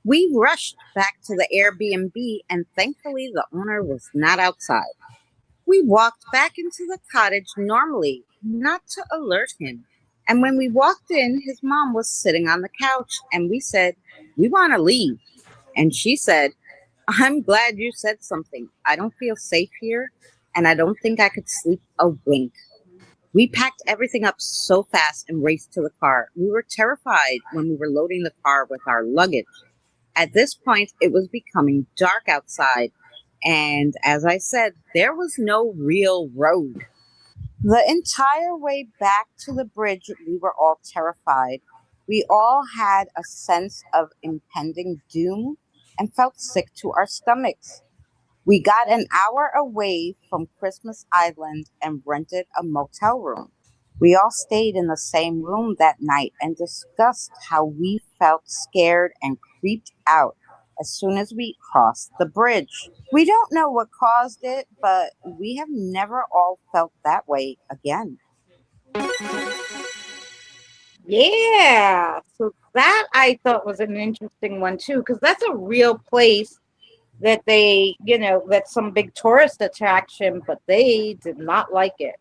We rushed back to the Airbnb, and thankfully, the owner was not outside. We walked back into the cottage normally, not to alert him. And when we walked in, his mom was sitting on the couch, and we said, we want to leave. And she said, I'm glad you said something. I don't feel safe here, and I don't think I could sleep a wink. We packed everything up so fast and raced to the car. We were terrified when we were loading the car with our luggage. At this point, it was becoming dark outside, and as I said, there was no real road. The entire way back to the bridge, we were all terrified. We all had a sense of impending doom and felt sick to our stomachs. We got an hour away from Christmas Island and rented a motel room. We all stayed in the same room that night and discussed how we felt scared and creeped out as soon as we crossed the bridge. We don't know what caused it, but we have never all felt that way again. Yeah. So that I thought was an interesting one too, because that's a real place that they, that's some big tourist attraction, but they did not like it.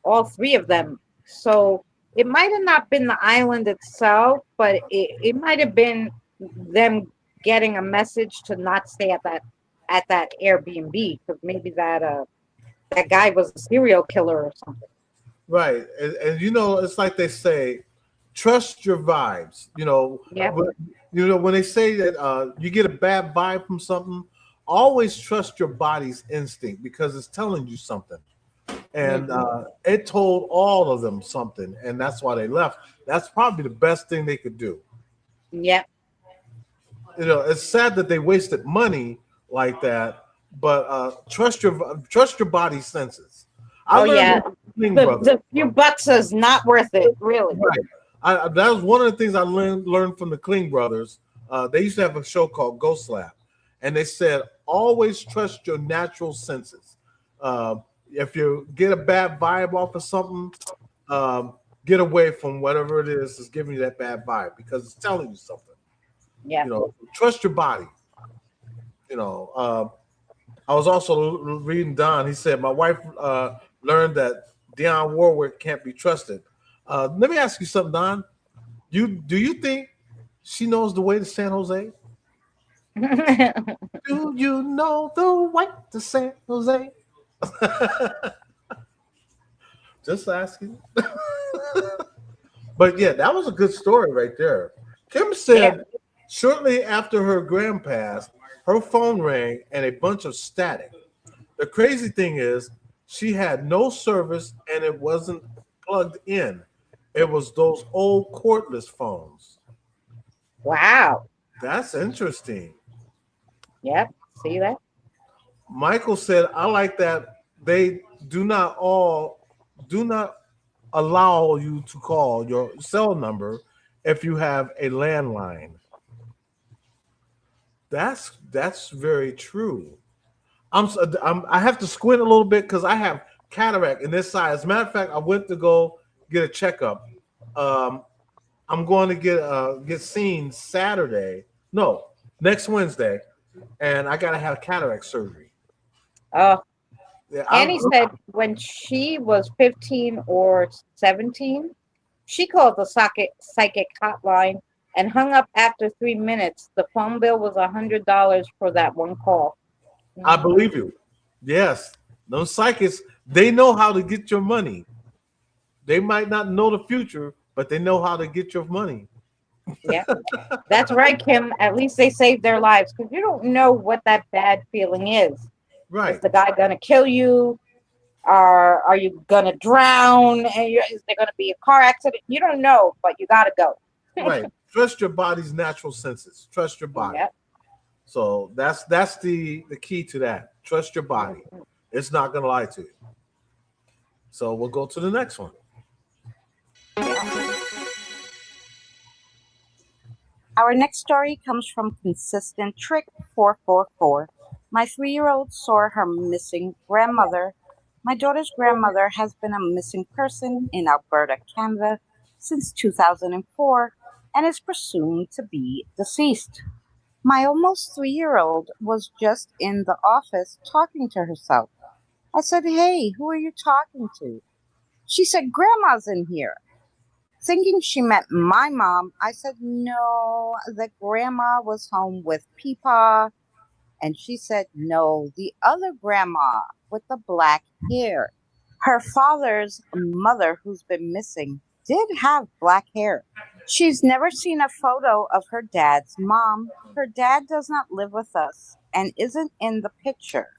All three of them. So it might have not been the island itself, but it might have been them getting a message to not stay at that Airbnb, because maybe that guy was a serial killer or something. Right. And it's like they say, trust your vibes. Yep. When they say that you get a bad vibe from something, always trust your body's instinct because it's telling you something. And Hmm. it told all of them something, and that's why they left. That's probably the best thing they could do. Yep. It's sad that they wasted money like that, but trust your body senses. I Oh learned yeah. with the Bling brothers. The few bucks is not worth it, really. Right. That was one of the things I learned from the Kling brothers. They used to have a show called Ghost Lab, and they said always trust your natural senses. Uh, if you get a bad vibe off of something, get away from whatever it is that's giving you that bad vibe because it's telling you something. Yeah. Trust your body. You know, uh, I was also reading Don. He said my wife learned that Dionne Warwick can't be trusted. Let me ask you something, Don. Do you think she knows the way to San Jose? Do you know the way to San Jose? Just asking. But yeah, that was a good story right there. Kim Yeah. said shortly after her gram passed, her phone rang and a bunch of static. The crazy thing is, she had no service and it wasn't plugged in. It was those old cordless phones. Wow. That's interesting. Yep. See that? Michael said, I like that they do not allow you to call your cell number if you have a landline. That's very true. I have to squint a little bit because I have cataract in this side. As a matter of fact, I went to go get a checkup. Um, I'm going to get seen Saturday. No, next Wednesday, and I got to have cataract surgery. Oh, Yeah, Annie said when she was 15 or 17, she called the psychic hotline and hung up after 3 minutes. The phone bill was $100 for that one call. I Mhm. believe you. Yes, those psychics, they know how to get your money. They might not know the future, but they know how to get your money. Yeah, that's right, Kim. At least they saved their lives, because you don't know what that bad feeling is. Is Right, the guy gonna kill you? Are you gonna drown? And is there gonna be a car accident? You don't know, but you gotta go. right. Trust your body's natural senses. Trust your body. Yep. So that's the key to that. Trust your body. It's not gonna lie to you. So we'll go to the next one. Our next story comes from Consistent Trick 444. My 3-year-old saw her missing grandmother. My daughter's grandmother has been a missing person in Alberta, Canada since 2004 and is presumed to be deceased. My almost 3-year-old was just in the office talking to herself. I said, "Hey, who are you talking to?" She said, "Grandma's in here." Thinking she meant my mom, I said, "No, the grandma was home with Peepaw." And she said, "No, the other grandma with the black hair." Her father's mother, who's been missing, did have black hair. She's never seen a photo of her dad's mom. Her dad does not live with us and isn't in the picture.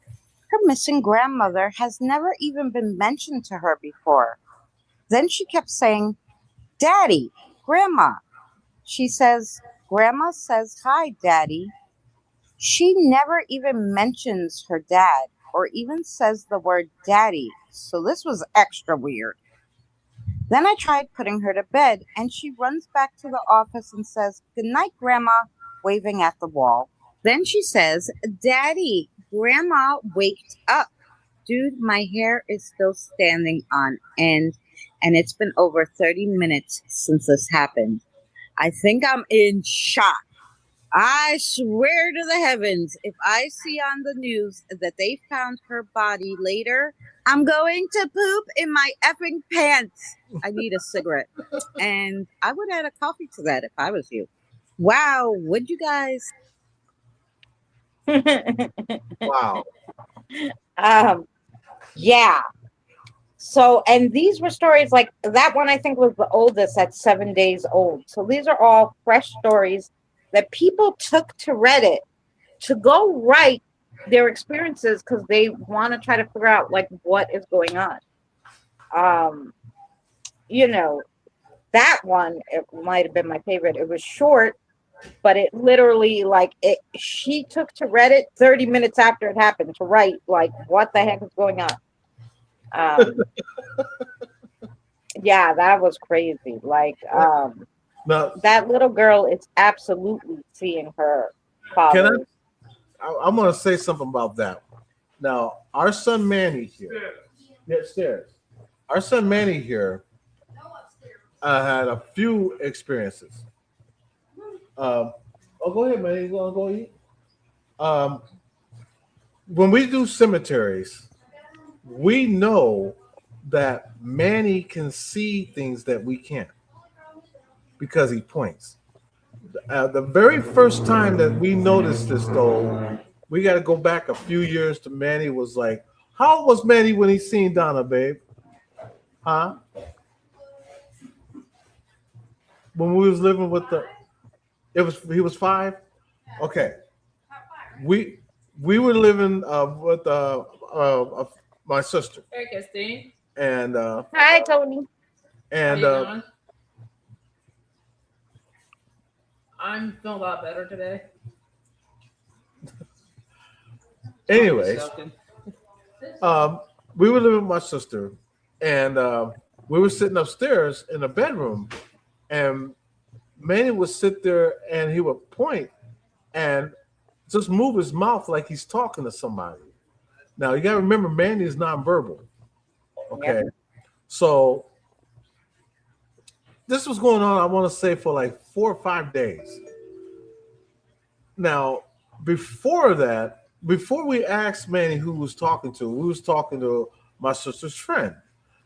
Her missing grandmother has never even been mentioned to her before. Then she kept saying, "Daddy, Grandma." She says, "Grandma says hi, Daddy." She never even mentions her dad or even says the word daddy. So this was extra weird. Then I tried putting her to bed and she runs back to the office and says, "Good night, Grandma." waving at the wall. Then she says, Daddy, Grandma waked up. Dude, my hair is still standing on end, and it's been over 30 minutes since this happened. I think I'm in shock. I swear to the heavens, if I see on the news that they found her body later, I'm going to poop in my effing pants. I need a cigarette. And I would add a coffee to that if I was you. Wow, would you guys? Wow. um, yeah. So, and these were stories like that one, I think was the oldest at 7 days old. So these are all fresh stories that people took to Reddit to go write their experiences because they want to try to figure out like what is going on. Um, you know, that one, it might have been my favorite. It was short, but it literally like it she took to Reddit 30 minutes after it happened to write like what the heck is going on. Um, yeah, that was crazy. Like Now, that little girl is absolutely seeing her can father. I'm going to say something about that. Now, our son Manny here, yeah, upstairs. Our son Manny here had a few experiences. Oh, go ahead, man. You want to go eat? Um, when we do cemeteries, we know that Manny can see things that we can't because he points. The very first time that we noticed this, though, we got to go back a few years to Manny was like, how old was Manny when he seen Donna, babe? Huh? When we was living with the, it was he was 5. Okay, we we were living with my sister Hey, Christine. and Hi, Tony. How and you doing? I'm feeling a lot better today. I'm just anyways, joking. um, we were living with my sister, and we were sitting upstairs in the bedroom, and Manny would sit there and he would point and just move his mouth like he's talking to somebody. Now you got to remember, Manny is nonverbal. Yep. Okay, so this was going on. I want to say for like 4 or 5 days. Now, before that, before we asked Manny who was talking to, we was talking to my sister's friend,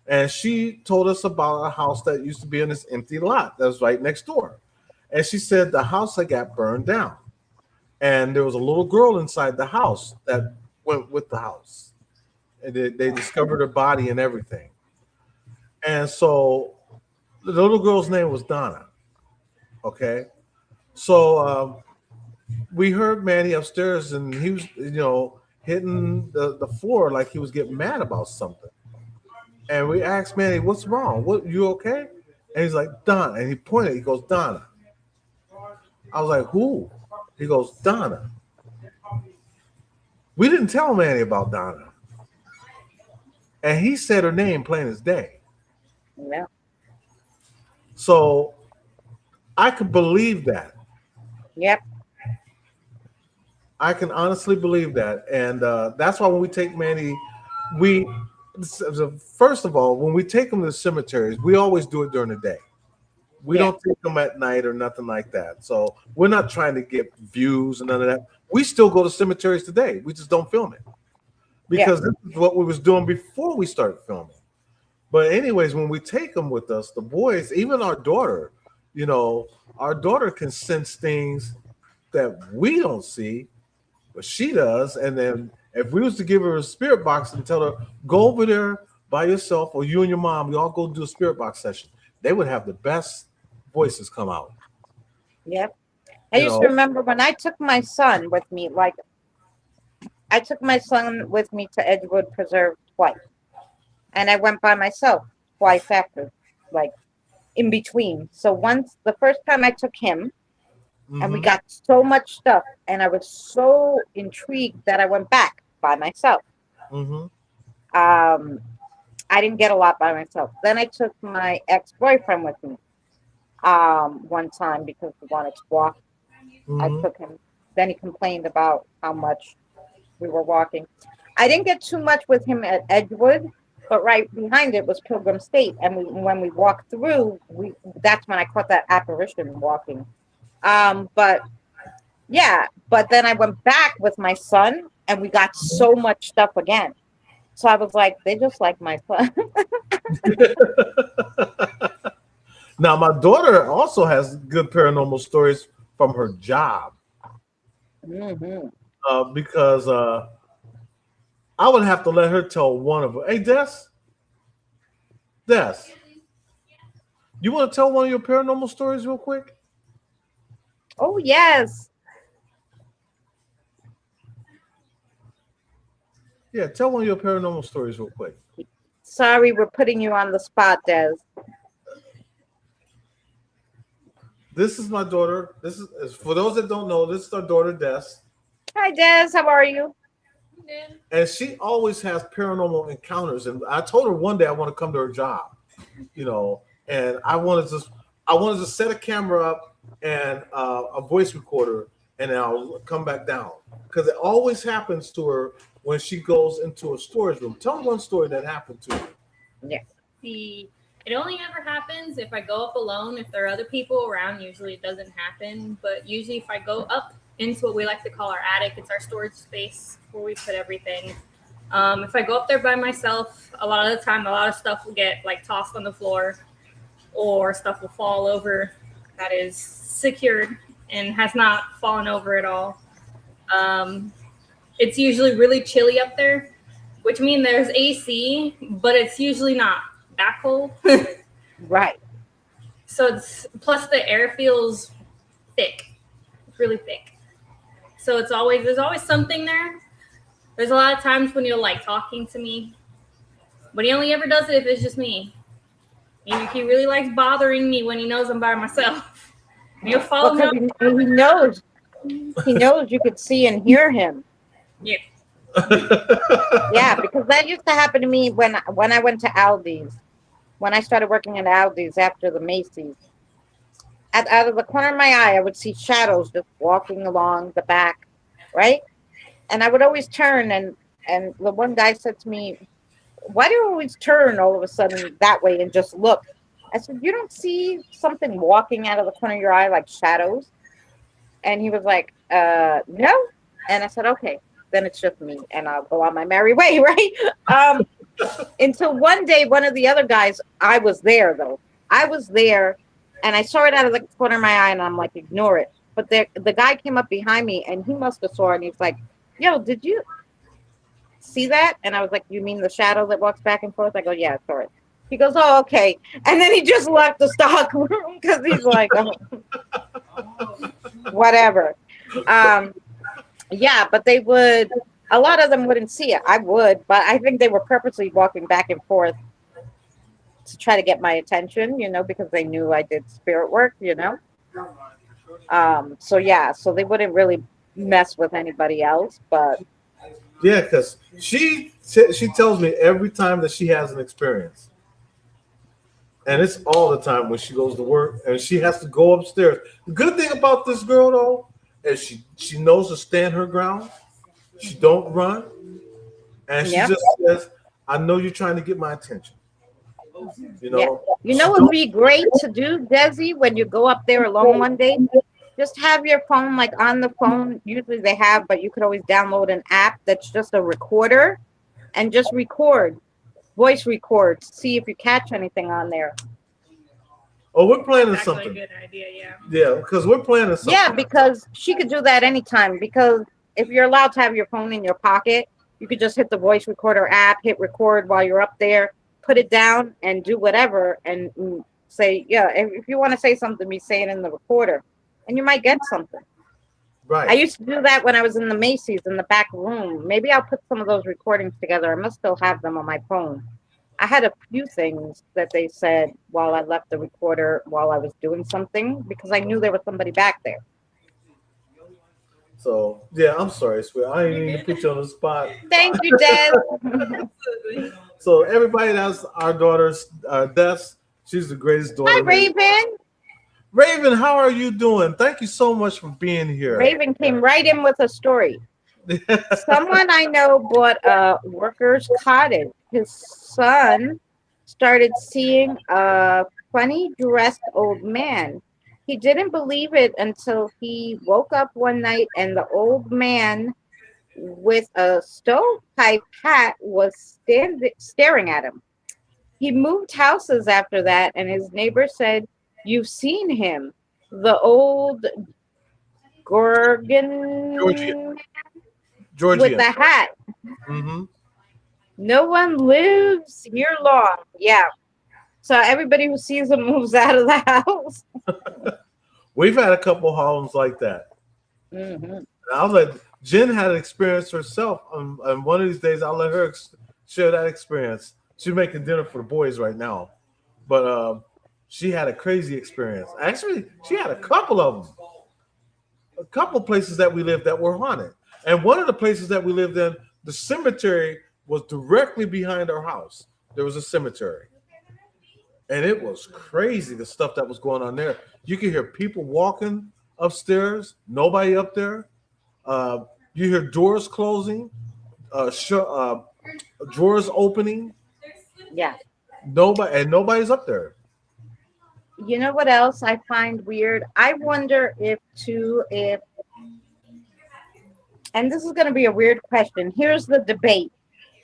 and she told us about a house that used to be in this empty lot that was right next door. And she said the house had got burned down, and there was a little girl inside the house that went with the house, and they discovered her body and everything. And so the little girl's name was Donna. Okay, so we heard Manny upstairs, and he was, hitting the floor like he was getting mad about something. And we asked Manny, "What's wrong? What you okay?" And he's like, "Donna," and he pointed. He goes, "Donna." I was like, "Who?" He goes, "Donna." We didn't tell Manny about Donna, and he said her name plain as day. Yeah. So I could believe that. Yep. I can honestly believe that, and that's why when we take Manny, we first of all, when we take him to the cemeteries, we always do it during the day. We Yeah. don't take them at night or nothing like that. So we're not trying to get views and none of that. We still go to cemeteries today. We just don't film it Yeah. because this is what we was doing before we started filming. But anyways, when we take them with us, the boys, even you know, our daughter can sense things that we don't see, but she does. And then if we was to give her a spirit box and tell her, go over there by yourself or you and your mom, you all go do a spirit box session, they would have the best voices come out. Yep. I You used to know, remember when I took my son with me, like I took my son with me to Edgewood Preserve twice. And I went by myself twice after, like in between. So once the first time I took him and we hmm got so much stuff and I was so intrigued that I went back by myself. hmm Um I didn't get a lot by myself. Then I took my ex-boyfriend with me one time because we wanted to walk. I Mhm. took him. Then he complained about how much we were walking. I didn't get too much with him at Edgewood, but right behind it was Pilgrim State, and when we walked through, we that's when I caught that apparition walking. But yeah, but then I went back with my son, and we got so much stuff again. So I was like, they just like my son. Now, my daughter also has good paranormal stories from her job Hmm. because I would have to let her tell one of them. Hey, Des, you want to tell one of your paranormal stories real quick? Oh yes. Yeah, tell one of your paranormal stories real quick. Sorry, we're putting you on the spot, Des. This is my daughter. This is for those that don't know. This is our daughter, Des, Hi, Des. How are you? and she always has paranormal encounters. And I told her one day I want to come to her job, and I wanted to set a camera up and a voice recorder, and then I'll come back down because it always happens to her when she goes into a storage room. Tell me one story that happened to you. Yeah. It only ever happens if I go up alone. If there are other people around, usually it doesn't happen. But usually, if I go up into what we like to call our attic, it's our storage space where we put everything. If I go up there by myself, a lot of the time, a lot of stuff will get like tossed on the floor, or stuff will fall over that is secured and has not fallen over at all. Um, it's usually really chilly up there, which means there's AC, but it's usually not that cold. Right. So it's plus the air feels thick. It's really thick. So there's always something there. There's a lot of times when you're like talking to me, but he only ever does it if it's just me. He really likes bothering me when he knows I'm by myself. And he'll follow Well, me. 'cause he knows. He knows you could see and hear him. Yeah. Yeah, because that used to happen to me when I went to Aldi's. When I started working at Aldi's after the Macy's. Out of the corner of my eye, I would see shadows just walking along the back, right? And I would always turn, and the one guy said to me, "Why do you always turn all of a sudden that way and just look?" I said, "You don't see something walking out of the corner of your eye like shadows?" And he was like, no. And I said, "Okay, then it's just me, and I'll go on my merry way," right? Um, until one day, one of the other guys, I was there though. I was there, and I saw it out of the corner of my eye, and I'm like, ignore it. But the guy came up behind me, and he must have saw it, and he's like, "Yo, did you see that?" And I was like, "You mean the shadow that walks back and forth?" I go, "Yeah, I saw it." He goes, "Oh, okay." And then he just left the stock room because he's like, "Oh, whatever." Um, yeah, but they would. A lot of them wouldn't see it. I would, but I think they were purposely walking back and forth to try to get my attention, because they knew I did spirit work. So yeah, so they wouldn't really mess with anybody else, but Yeah, because she tells me every time that she has an experience, and it's all the time when she goes to work and she has to go upstairs. The good thing about this girl though is she knows to stand her ground. She don't run, and she yeah, just says, "I know you're trying to get my attention." You yeah. know, You she know what would don't. be great to do, Desi, when you go up there alone one day? Just have your phone like on the phone. Usually they have, but you could always download an app that's just a recorder and just record, voice record, see if you catch anything on there. Oh, we're planning That's actually a something. good idea, yeah. Yeah, because we're planning something. Yeah, because she could do that anytime. Because if you're allowed to have your phone in your pocket, you could just hit the voice recorder app, hit record while you're up there, put it down, and do whatever, and say, yeah. If you want to say something, be saying in the recorder, and you might get something. I Right. used to do that when I was in the Macy's in the back room. Maybe I'll put some of those recordings together. I must still have them on my phone. I had a few things that they said while I left the recorder while I was doing something because I knew there was somebody back there. So yeah, I'm sorry, swear. I didn't mean to put you on the spot. Thank you, Des. Absolutely. So everybody, that's our daughter's Des. She's the greatest Hi, daughter. Raven. Raven, how are you doing? Thank you so much for being here. Raven came right in with a story. Someone I know bought a worker's cottage. His son started seeing a funny dressed old man. He didn't believe it until he woke up one night and the old man with a stovepipe hat was staring at him. He moved houses after that, and his neighbor said, "You've seen him. The old Georgian. Gorgon with Georgian. the hat. Hmm. No one lives here long." Yeah. So everybody who sees him moves out of the house. We've had a couple homes like that. Hmm. I'll let Jen had an experience herself. On one of these days, I'll let her share that experience. She's making dinner for the boys right now, but she had a crazy experience. Actually, she had a couple of them. A couple places that we lived that were haunted, and one of the places that we lived in, the cemetery was directly behind our house. There was a cemetery, and it was crazy the stuff that was going on there. You could hear people walking upstairs, nobody up there. Uh, you hear doors closing, drawers opening. Yeah. Nobody's up there. You know what else I find weird? I wonder if too, if, and this is going to be a weird question. Here's the debate,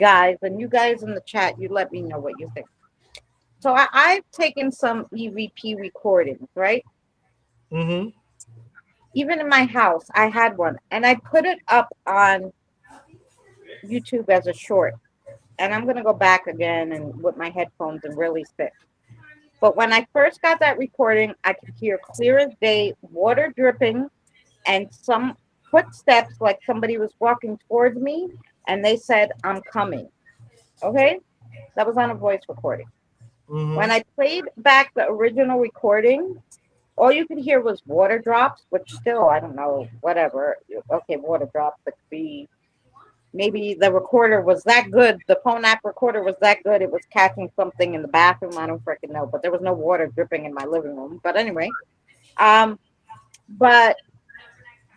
guys, and you guys in the chat, you let me know what you think. So I've taken some EVP recordings, right? Mm-hmm. Even in my house, I had one, and I put it up on YouTube as a short. And I'm going to go back again and with my headphones and really sit. But when I first got that recording, I could hear clear as day, water dripping, and some footsteps like somebody was walking towards me, and they said, "I'm coming." Okay? That was on a voice recording. Mm-hmm. When I played back the original recording, all you could hear was water drops, which still, I don't know, whatever. Okay, water drops, it could be. Maybe the recorder was that good. The phone app recorder was that good. It was catching something in the bathroom. I don't freaking know. But there was no water dripping in my living room. But anyway, but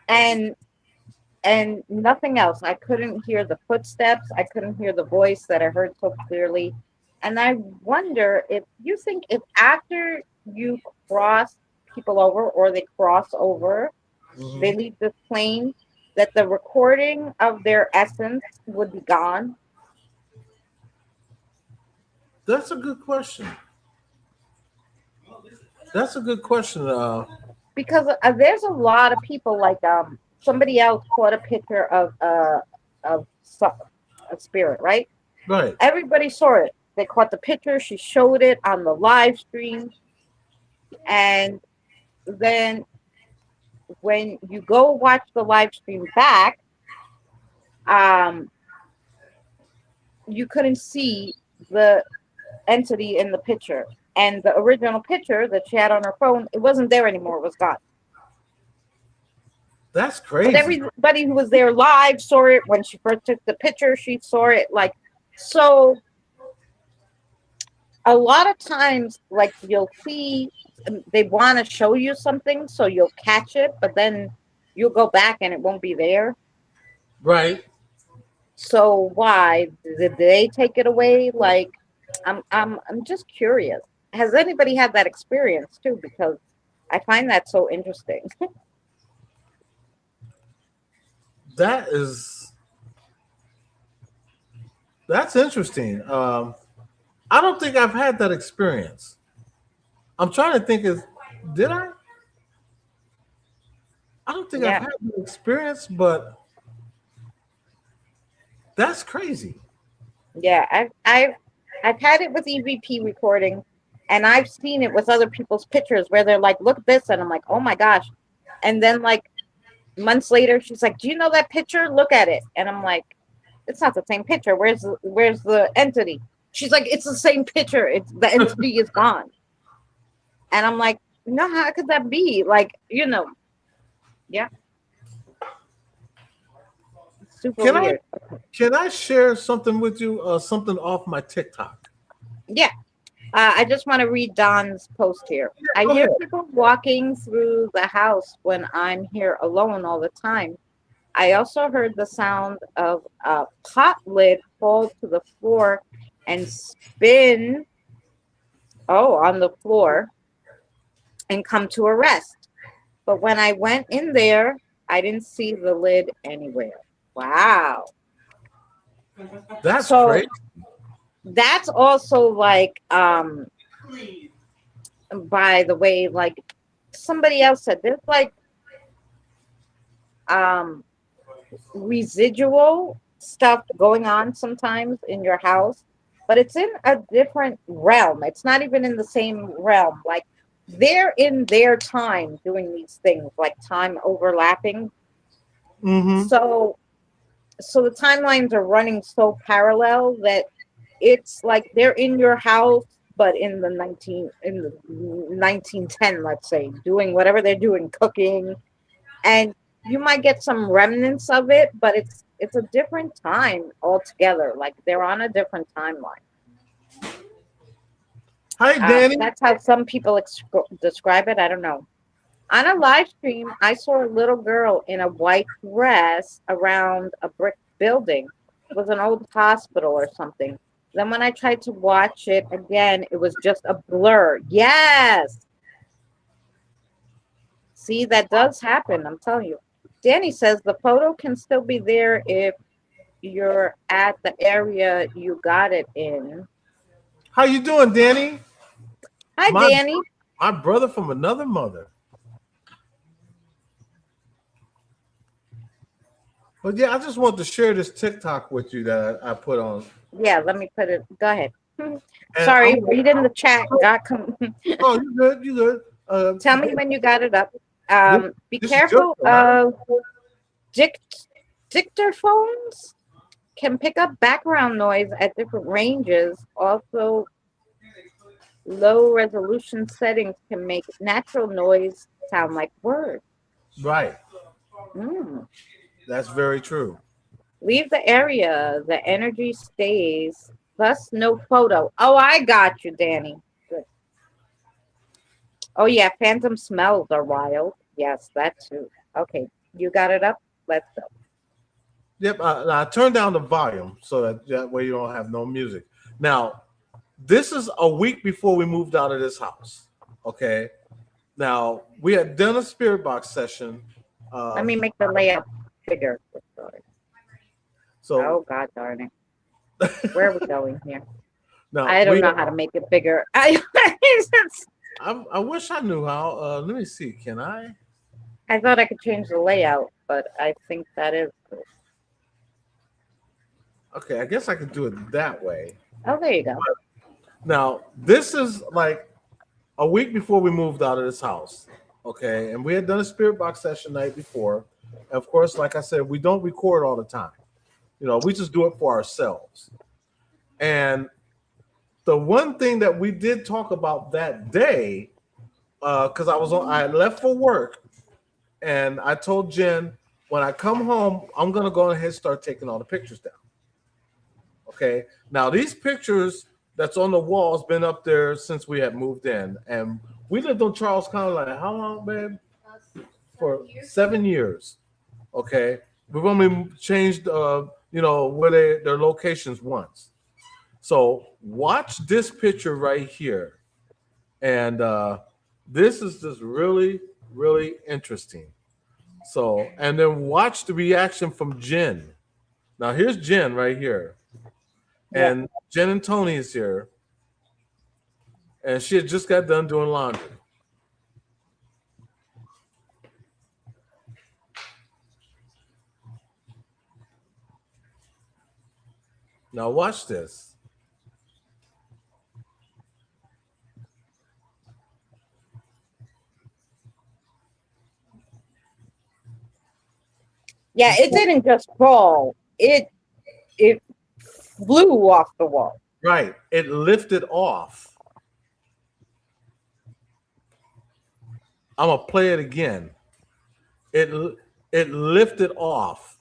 and nothing else. I couldn't hear the footsteps. I couldn't hear the voice that I heard so clearly. And I wonder if you think if after you cross people over or they cross over, Mm-hmm. they leave this plane, that the recording of their essence would be gone. That's a good question. That's a good question. Because there's a lot of people like somebody else caught a picture of a spirit, right? Right. Everybody saw it. They caught the picture. She showed it on the live stream, and then when you go watch the live stream back, you couldn't see the entity in the picture. And the original picture that she had on her phone, it wasn't there anymore. It was gone. That's crazy. But everybody who was there live saw it. When she first took the picture, she saw it. Like, so a lot of times, like, you'll see they want to show you something, so you'll catch it, but then you'll go back and it won't be there. Right. So why did they take it away? Like, I'm just curious. Has anybody had that experience too? Because I find that so interesting. That's interesting. I don't think I've had that experience. I'm trying to think did I? I don't think I've had that experience, but that's crazy. Yeah, I've had it with EVP recording, and I've seen it with other people's pictures where they're like, "Look at this," and I'm like, "Oh my gosh!" And then like months later, she's like, "Do you know that picture? Look at it." And I'm like, "It's not the same picture. Where's the entity?" She's like, "It's the same picture. It's the entity is gone." And I'm like, "No, how could that be?" Like, yeah. Super weird. Can I share something with you? Something off my TikTok. Yeah. I just want to read Don's post here. I Go hear ahead. people walking through the house when I'm here alone all the time. I also heard the sound of a pot lid fall to the floor and spin, on the floor and come to a rest. But when I went in there, I didn't see the lid anywhere. Wow. That's So crazy. that's also like, by the way, like somebody else said, there's like um residual stuff going on sometimes in your house, but it's in a different realm. It's not even in the same realm. Like they're in their time doing these things, like time overlapping. Mm-hmm. So the timelines are running so parallel that it's like they're in your house but in the 1910, let's say, doing whatever they're doing, cooking, and you might get some remnants of it, but it's a different time altogether. Like they're on a different timeline. Hi, Danny. That's how some people describe it. I don't know. On a live stream, I saw a little girl in a white dress around a brick building. It was an old hospital or something. Then when I tried to watch it again, it was just a blur. Yes. See, that does happen. I'm telling you. Danny says the photo can still be there if you're at the area you got it in. How you doing, Danny? Hi, My Danny. my brother from another mother. But yeah, I just want to share this TikTok with you that I put on. Yeah, let me put it. Go ahead. And I'm Sorry, read in the chat. oh, you good, you good. Tell me when you got it up. this, Be this is your careful phone, not of dictaphones can pick up background noise at different ranges. Also, low resolution settings can make natural noise sound like words. right. Mm. That's very true. Leave the area. The energy stays. Thus, no photo. Oh, I got you, Danny. Good. Oh, yeah. Phantom smells are wild. Yes, that too. Okay. You got it up? Let's go. Yep. I turned down the volume so that way you don't have no music. Now, this is a week before we moved out of this house. Okay. Now we had done a spirit box session. Let Uh, me make the layout bigger. so Oh, God darn it. Where are we going here? now I don't we. know how to make it bigger. I wish I knew how. Let me see. Can I? I thought I could change the layout, but I think that is good. Okay, I guess I could do it that way. Oh, there you go. Now this is like a week before we moved out of this house. Okay, and we had done a spirit box session night before. Of course, like I said, we don't record all the time. You know, we just do it for ourselves. And the one thing that we did talk about that day, because I had left for work, and I told Jen when I come home, I'm gonna go ahead and start taking all the pictures down. Okay. Now these pictures that's on the wall's been up there since we had moved in, and we lived on Charles County like how long, babe? For 7 years. Okay. We've only changed, where their locations once. So watch this picture right here, and this is just really, really interesting. So, and then watch the reaction from Jen. Now here's Jen right here, Yeah. and Jen and Tony is here, and she had just got done doing laundry. Now watch this. Yeah, it didn't just fall. It flew off the wall. Right, it lifted off. I'm gonna play it again. It it lifted off.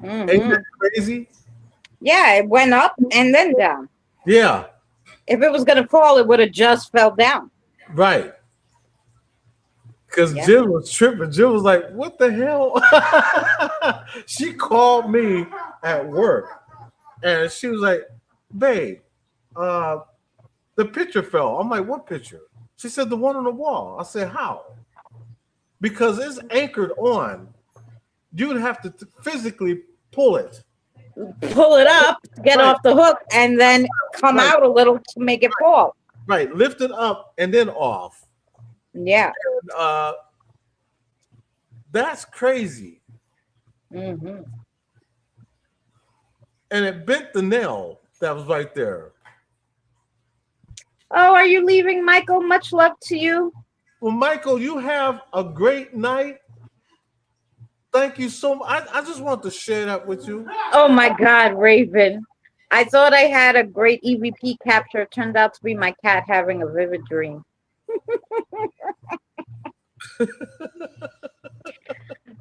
Ain't Hmm. that crazy? Yeah, it went up and then down. Yeah, If it was gonna fall, it would have just fell down. right. Because Yeah. Jill was tripping. Jill was like, "What the hell?" She called me at work, and she was like, "Babe, uh, the picture fell." I'm like, "What picture?" She said, "The one on the wall." I said, "How?" Because it's anchored on. You would have to physically pull it. Pull it up, get Right, off the hook, and then come right, out a little to make it fall. right. Lift it up and then off. Yeah. Uh, that's crazy. Hmm. And it bent the nail that was right there. Oh, are you leaving, Michael? Much love to you. Well, Michael, you have a great night. Thank you so much. I just want to share that with you. Oh my God, Raven. I thought I had a great EVP capture. It turned out to be my cat having a vivid dream.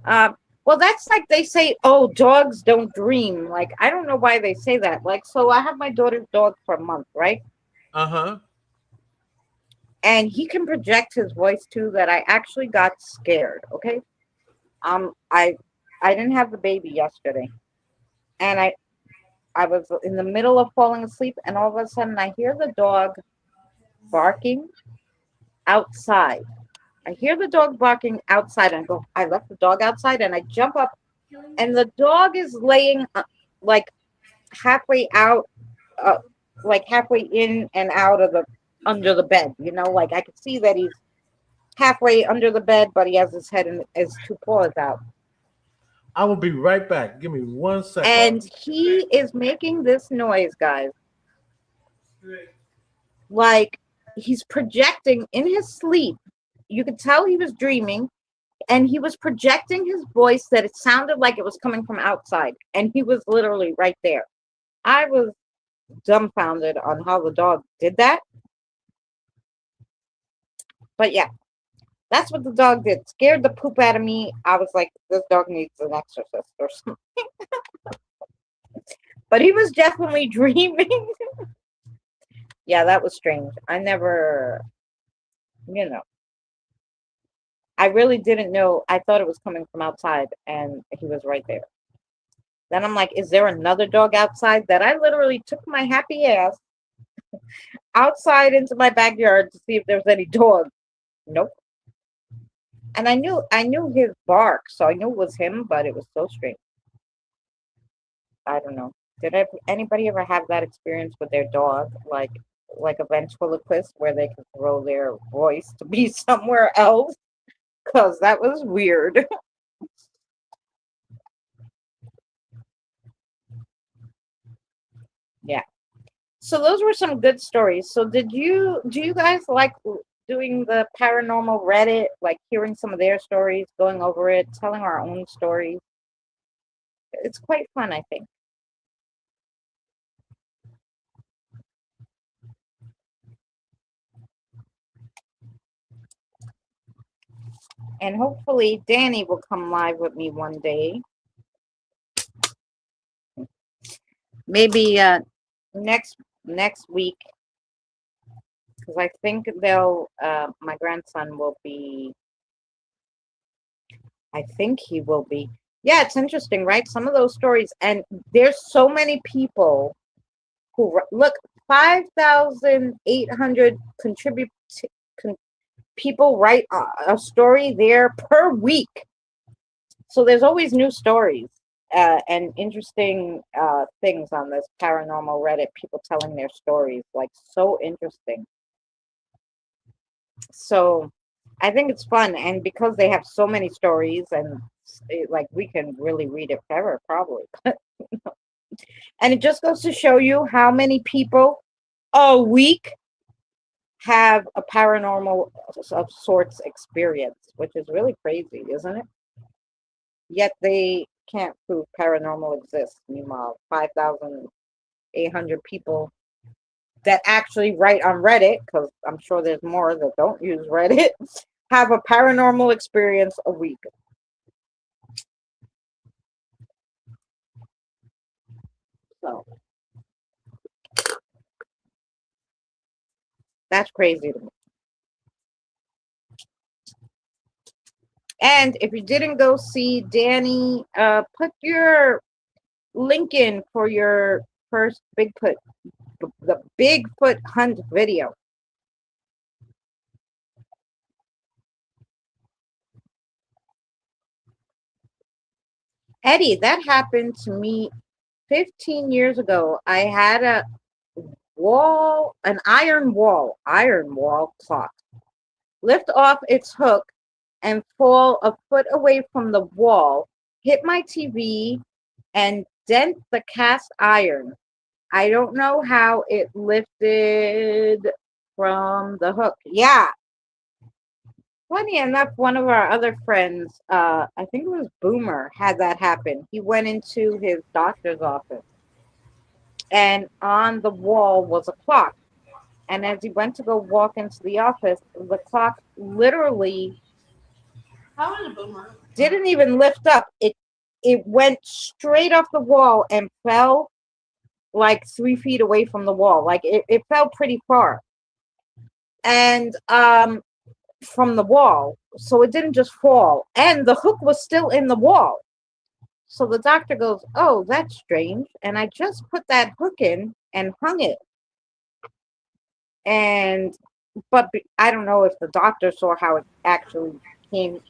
Uh, well, that's like they say, oh, dogs don't dream. Like, I don't know why they say that. Like, so I have my daughter's dog for a month, right? Uh huh. And he can project his voice too that I actually got scared. Okay. Um, I I didn't have the baby yesterday. And I was in the middle of falling asleep, and all of a sudden I hear the dog barking outside. I hear the dog barking outside, and I go, I left the dog outside, and I jump up, and the dog is laying like halfway out, uh, like halfway in and out of the under the bed. You know, like I could see that he's halfway under the bed, but he has his head and his two paws out, I will be right back. Give me 1 second. and he is making this noise, guys, like he's projecting in his sleep. You could tell he was dreaming, and he was projecting his voice that it sounded like it was coming from outside, and he was literally right there. I was dumbfounded on how the dog did that, but yeah, that's what the dog did. Scared the poop out of me. I was like, this dog needs an exorcist or something. But he was definitely dreaming. Yeah, that was strange. I never, you know, I really didn't know. I thought it was coming from outside, and he was right there. Then I'm like, is there another dog outside? That I literally took my happy ass outside into my backyard to see if there's any dog. Nope. And I knew his bark, so I knew it was him, but it was so strange. I don't know. Anybody ever have that experience with their dog, like a ventriloquist, where they can throw their voice to be somewhere else? Cause that was weird. Yeah. So those were some good stories. So do you guys like doing the paranormal Reddit, like hearing some of their stories, going over it, telling our own stories? It's quite fun, I think. And hopefully Danny will come live with me one day. Maybe next week, because I think they'll my grandson will be, I think he will be. Yeah, it's interesting, right? Some of those stories, and there's so many people who look, 5,800 people write a story there per week. So there's always new stories and interesting things on this paranormal Reddit. People telling their stories, like so interesting. So I think it's fun, and because they have so many stories, and like we can really read it forever, probably. And it just goes to show you how many people a week have a paranormal of sorts experience, which is really crazy, isn't it? Yet they can't prove paranormal exists. Meanwhile, 5,800 people that actually write on Reddit, because I'm sure there's more that don't use Reddit, have a paranormal experience a week. So that's crazy to me. And if you didn't go see Danny, put your link in for your first Bigfoot, the Bigfoot hunt video. Eddie, that happened to me 15 years ago. I had a wall, an iron wall clock lift off its hook and fall a foot away from the wall, hit my TV, and dent the cast iron. I don't know how it lifted from the hook. Yeah. Funny enough, one of our other friends, I think it was Boomer, had that happen. He went into his doctor's office, and on the wall was a clock. And as he went to go walk into the office, the clock literally How is a boomer? didn't even lift up. It went straight off the wall and fell like 3 feet away from the wall. Like it fell pretty far. And from the wall. So it didn't just fall. And the hook was still in the wall. So the doctor goes, "Oh, that's strange." And I just put that hook in and hung it. And I don't know if the doctor saw how it actually came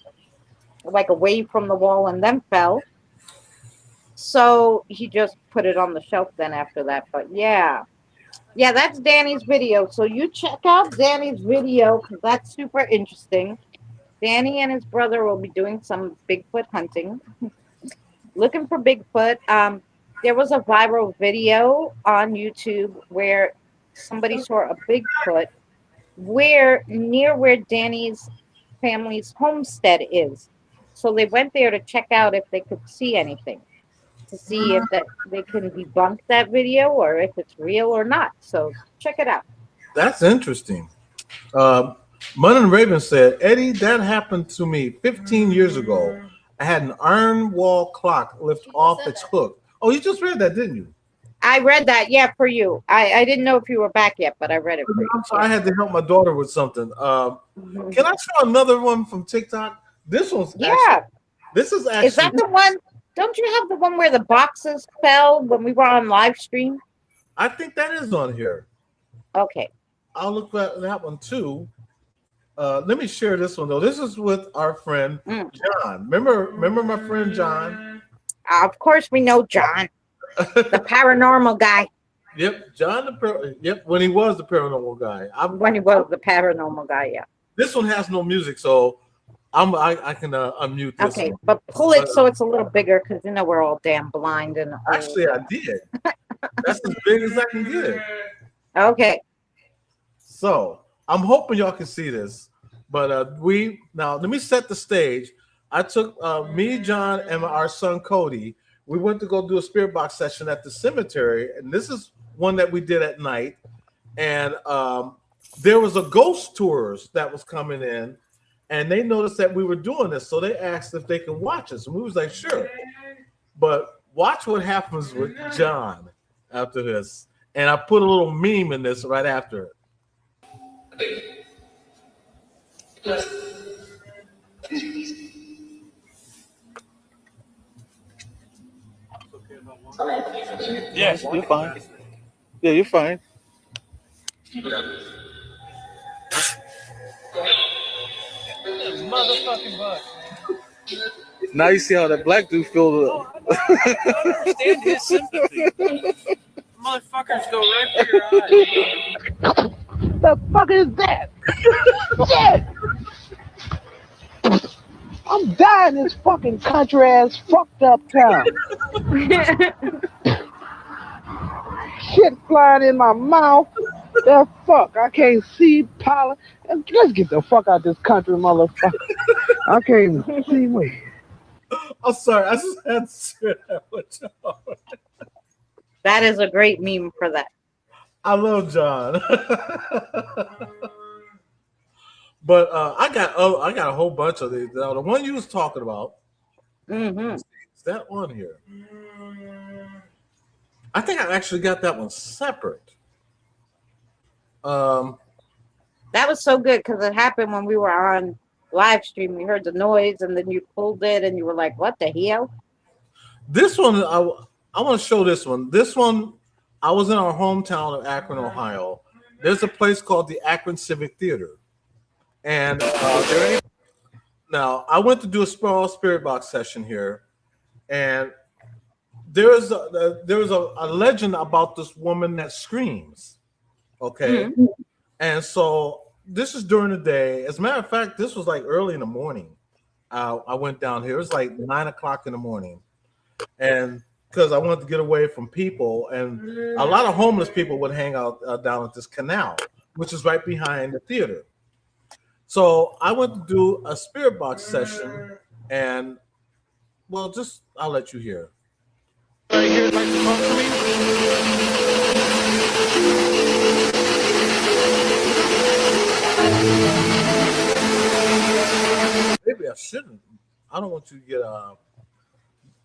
like away from the wall and then fell. So he just put it on the shelf then after that. But yeah, that's Danny's video. So you check out Danny's video because that's super interesting. Danny and his brother will be doing some Bigfoot hunting, looking for Bigfoot. There was a viral video on YouTube where somebody saw a Bigfoot near where Danny's family's homestead is. So they went there to check out if they could see anything, to see if they can debunk that video or if it's real or not. So check it out. That's interesting. Mun and Raven said, Eddie, that happened to me 15 years ago. I had an iron wall clock lift off its hook. Oh, you just read that, didn't you? I read that, yeah, for you. I didn't know if you were back yet, but I read it for you. I had to help my daughter with something. Can I show another one from TikTok? This one's this is actually. Is that the one? Don't you have the one where the boxes fell when we were on live stream? I think that is on here. Okay. I'll look at that one too. Let me share this one though. This is with our friend John. Remember my friend John? Of course we know John, the paranormal guy. Yep, John. When he was the paranormal guy. When he was the paranormal guy, yeah. This one has no music, so I can unmute this. Okay, one. but pull it so it's a little bigger because you know we're all damn blind and. Actually, I did. That's as big as I can get it. Okay. So I'm hoping y'all can see this, but now let me set the stage. I took me, John, and our son Cody. We went to go do a spirit box session at the cemetery, and this is one that we did at night. And there was a ghost tours that was coming in, and they noticed that we were doing this, so they asked if they can watch us, and we was like, sure. But watch what happens with John after this, and I put a little meme in this right after it. Yes, you're fine. Yeah, you're fine. Motherfucking butt. Now you see how that black dude feels. I understand his sympathy. Motherfuckers go right for your eyes. The fuck is that? Shit! I'm dying in this fucking country ass fucked up town. Shit flying in my mouth. The fuck, I can't see pollen. Let's get the fuck out this country, motherfucker. I can't even see me. I'm sorry, I just had to share that with y'all. That is a great meme for that. I love John. But I got a whole bunch of these. Now, the one you was talking about, is that one here. I think I actually got that one separate. Um, That was so good because it happened when we were on live stream. We heard the noise and then you pulled it and you were like, what the hell? this one, I want to show this one. This one, I was in our hometown of Akron, Ohio. There's a place called the Akron Civic Theater. And now I went to do a small spirit box session here. And there's a legend about this woman that screams. Okay. Mm-hmm. And so this is during the day. As a matter of fact, this was like early in the morning. I went down here. It was like 9 o'clock in the morning. And because I wanted to get away from people, and a lot of homeless people would hang out down at this canal, which is right behind the theater. So I went to do a spirit box session, and well, just I'll let you hear. Right here, like to talk to me. Maybe I shouldn't. I don't want you to get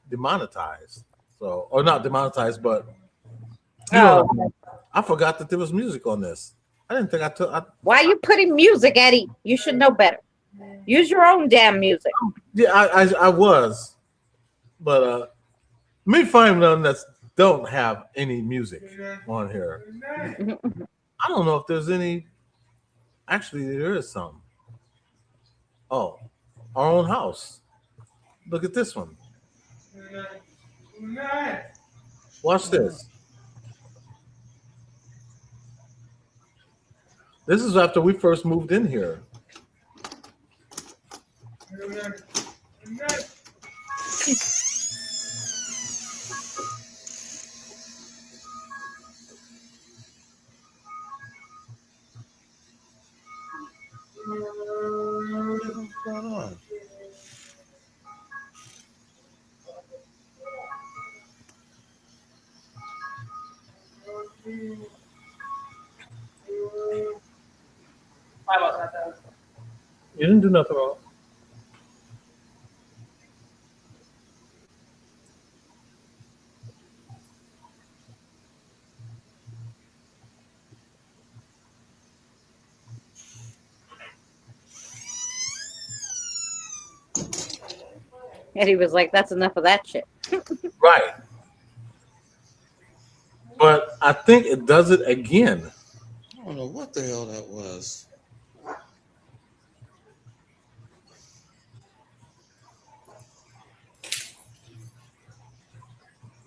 demonetized. So, or not demonetized, but you know what I mean. I forgot that there was music on this. I didn't think I took. Why are you putting music, Eddie? You should know better. Use your own damn music. Yeah, I was, but let me find one that don't have any music on here. I don't know if there's any. Actually, there is some. Oh, our own house. Look at this one. Watch this. This is after we first moved in here. What's going on? You didn't do nothing wrong. Eddie was like, that's enough of that shit. Right. But I think it does it again. I don't know what the hell that was.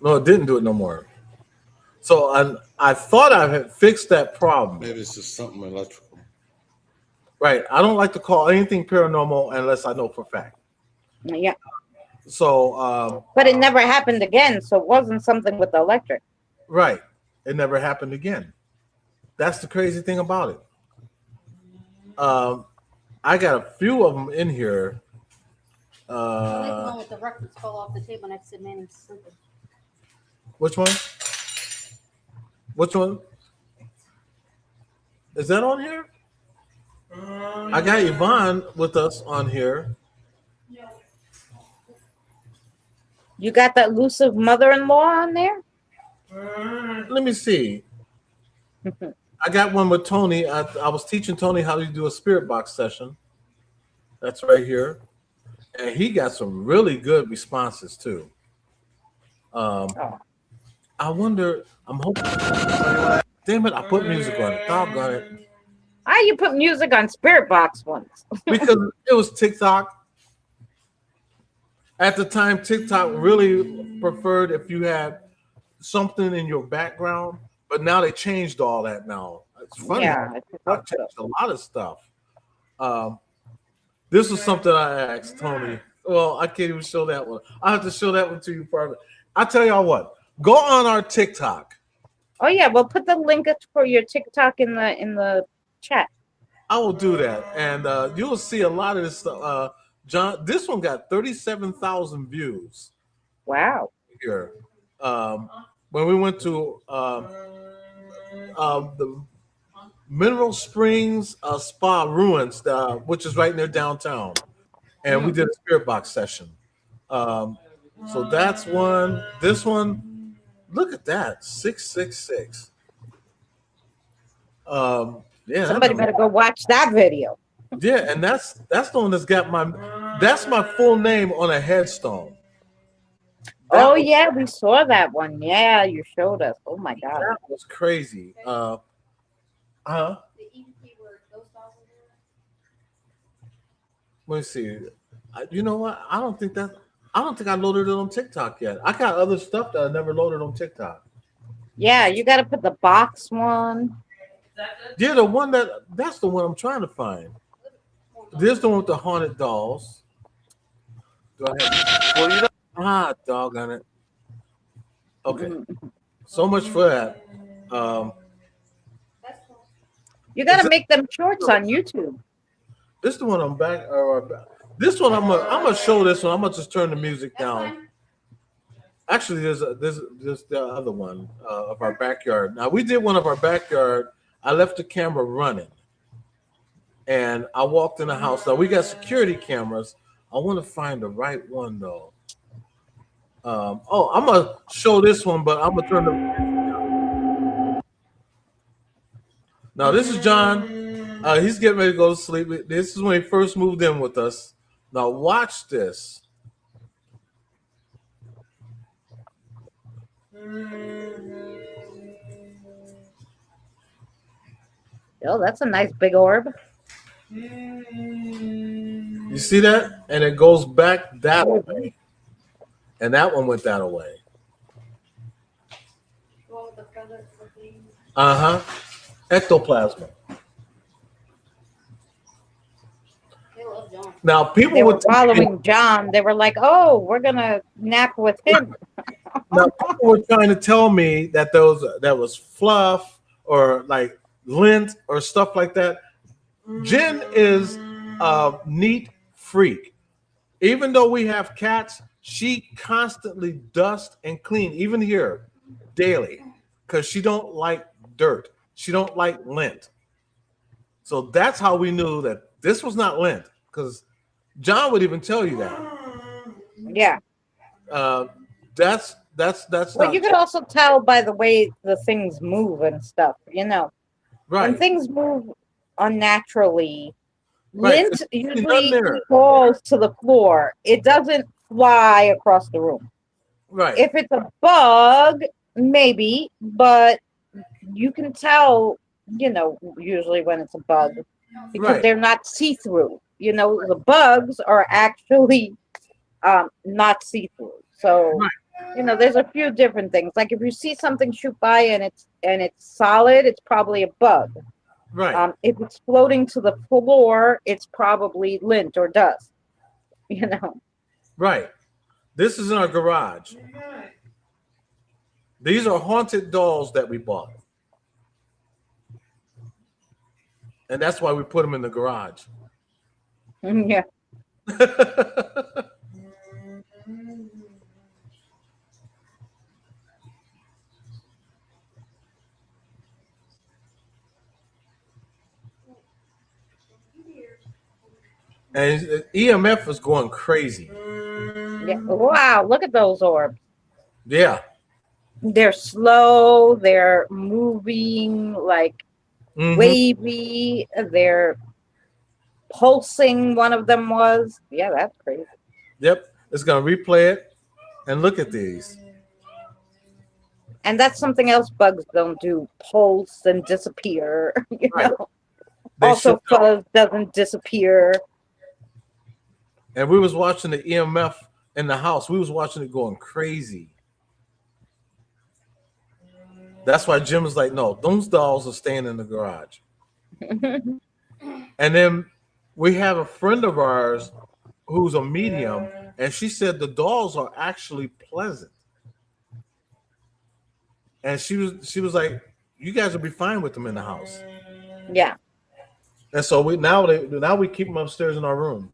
No, it didn't do it no more. So I thought I had fixed that problem. Maybe it's just something electrical. Right. I don't like to call anything paranormal unless I know for a fact. Yeah. So but it never happened again, so it wasn't something with the electric. Right. It never happened again. That's the crazy thing about it. I got a few of them in here. I like the one with the records fall off the table next to Manny's sleeping. Which one? Which one? Is that on here? I got Yvonne with us on here. You got that elusive mother-in-law on there? Let me see. I got one with Tony. I was teaching Tony how to do a spirit box session. That's right here. And he got some really good responses too. I wonder, I'm hoping. Damn it, I put music on it. Doggone it. Why you put music on spirit box ones? Because it was TikTok. At the time, TikTok really preferred if you had something in your background, but now they changed all that now. It's funny. Yeah, I changed a lot of stuff. This was something I asked Tony. Well, I can't even show that one. I have to show that one to you private. I tell y'all what, go on our TikTok. Oh yeah, well put the link for your TikTok in the chat. I will do that, and you'll see a lot of this stuff. John, this one got 37,000 views. Wow. Here, when we went to the Mineral Springs Spa Ruins, which is right near downtown, and we did a spirit box session. So that's one. This one, Look at that, 666. Yeah, that Somebody number. better go watch that video. Yeah, and that's the one that's got that's my full name on a headstone. That Oh was yeah, we saw that one. Yeah, you showed us. Oh my god. that was crazy. Huh? Let me see. You know what? I don't think I loaded it on TikTok yet. I got other stuff that I never loaded on TikTok. Yeah, you got to put the box one. Yeah, that's the one I'm trying to find. This the one with the haunted dolls. Do I have? Well, you know, Doggone it. Okay, Mm-hmm. so much for that. Um, You got is to it- make them shorts on YouTube. this the one I'm back. This one I'm gonna show this one. I'm gonna just turn the music down. Actually, there's the other one of our backyard. Now we did one of our backyard. I left the camera running, and I walked in the house. Now we got security cameras. I want to find the right one though. I'm gonna show this one, but I'm gonna turn the. Now this is John. He's getting ready to go to sleep. This is when he first moved in with us. Now watch this. Oh, that's a nice big orb. You see that? And it goes back that way. And that one went that way. Uh-huh. Ectoplasm. Now people They were would following John. They were like, "Oh, we're gonna nap with him." now people were trying to tell me that that was fluff or like lint or stuff like that. Jen is a neat freak. Even though we have cats, she constantly dusts and clean, even here, daily, because she don't like dirt. She don't like lint. So that's how we knew that this was not lint, because John would even tell you that. Yeah. That's Well, not you could also tell by the way the things move and stuff. You know, right. when things move unnaturally, Right. lint It's usually none there. falls to the floor. It doesn't fly across the room. Right. If it's a bug, maybe, but you can tell, usually when it's a bug because Right. they're not see-through. The bugs are actually not see-through. So, Right. there's a few different things. Like if you see something shoot by and it's solid, it's probably a bug. Right. If it's floating to the floor, it's probably lint or dust. Right. This is in our garage. These are haunted dolls that we bought. And that's why we put them in the garage. Yeah. And EMF is going crazy. Yeah. Wow, look at those orbs. Yeah. They're slow, they're moving like Mhm. wavy, they're pulsing. One of them was. Yeah, that's crazy. Yep. It's going to replay it. And look at these. And that's something else bugs don't do, pulse and disappear. Right. They Also, should know. fuzz doesn't disappear. And we was watching the EMF in the house. We was watching it going crazy. That's why Jim was like, no, those dolls are staying in the garage. And then we have a friend of ours who's a medium, and she said the dolls are actually pleasant. And she was like, you guys will be fine with them in the house. Yeah. And so now we keep them upstairs in our room.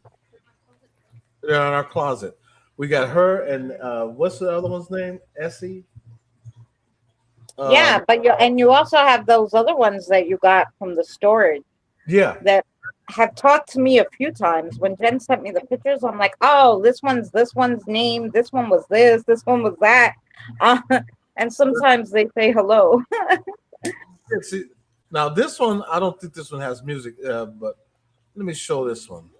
They're in our closet. We got her and what's the other one's name? Essie. Yeah, but you also have those other ones that you got from the storage Yeah. that have talked to me a few times. When Jen sent me the pictures, I'm like, oh, this one's name, this one was this one was that. And sometimes they say hello. Yeah, see, now this one, I don't think this one has music, but let me show this one.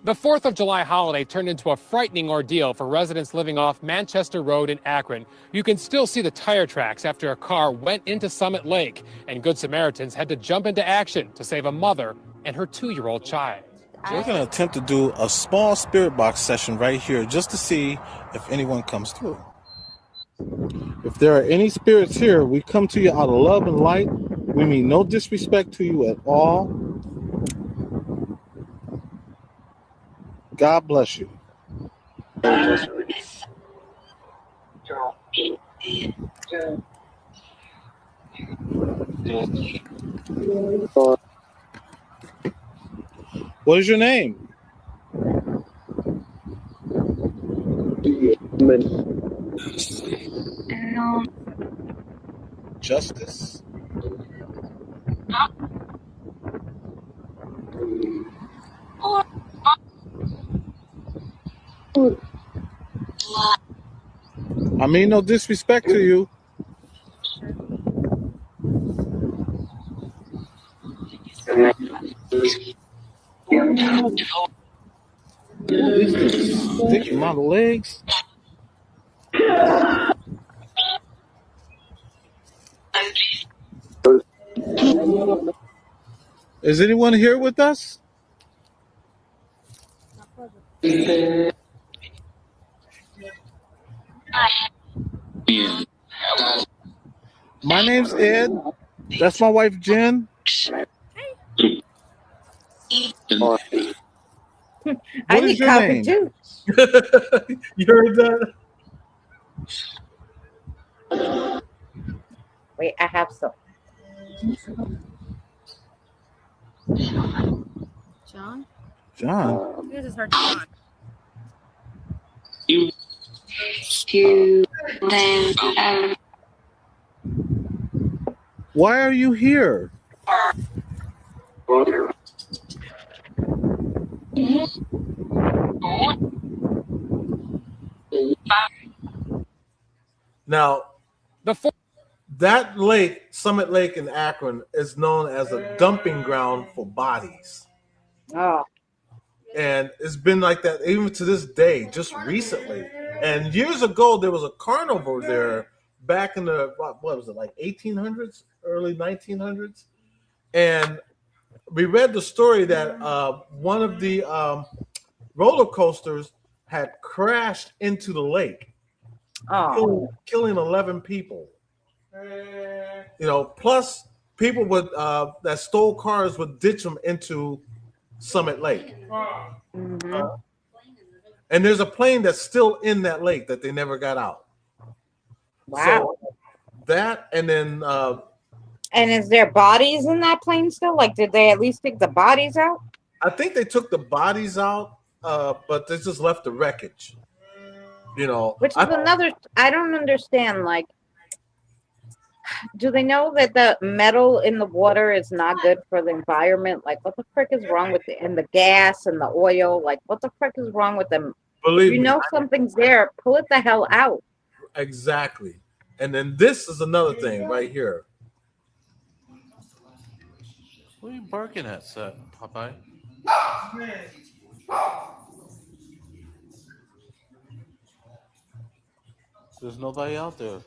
The 4th of July holiday turned into a frightening ordeal for residents living off Manchester Road in Akron. You can still see the tire tracks after a car went into Summit Lake, and Good Samaritans had to jump into action to save a mother and her 2-year-old child. We're going to attempt to do a small spirit box session right here just to see if anyone comes through. If there are any spirits here, we come to you out of love and light. We mean no disrespect to you at all. God bless you. What is your name? Justice? I mean no disrespect to you. Sticky amount of legs. Is anyone here with us? My name's Ed. That's my wife, Jen. I What need is your coffee name? too. You heard that? Wait, I have some. John? John. This is hard to talk. Why are you here? Now, that lake, Summit Lake in Akron, is known as a dumping ground for bodies. Oh. And it's been like that even to this day, just recently. And years ago, there was a carnival there back in the, what was it, like 1800s, early 1900s? And we read the story that one of the roller coasters had crashed into the lake, killing 11 people. Plus people would that stole cars would ditch them into Summit Lake. Mm-hmm. And there's a plane that's still in that lake that they never got out. Wow. So that, and then and is there bodies in that plane still? Like, did they at least take the bodies out? I think they took the bodies out, but they just left the wreckage. Which is another. I don't understand. Like, do they know that the metal in the water is not good for the environment? Like, what the frick is wrong with it? And the gas and the oil? Like, what the frick is wrong with them? Believe you me, know something's there, pull it the hell out. Exactly. And then this is another thing right here. What are you barking at, Popeye? There's nobody out there.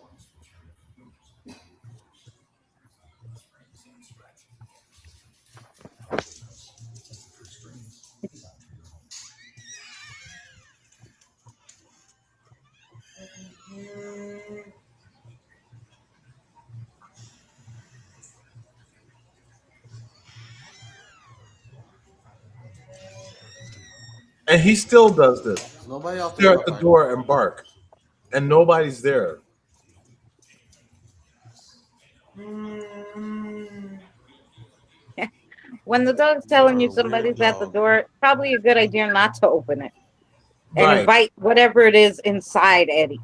And he still does this. There's nobody out Stare there. at the door and bark. And nobody's there. When the dog's telling you somebody's at the door, probably a good idea not to open it. And invite whatever it is inside, Eddie.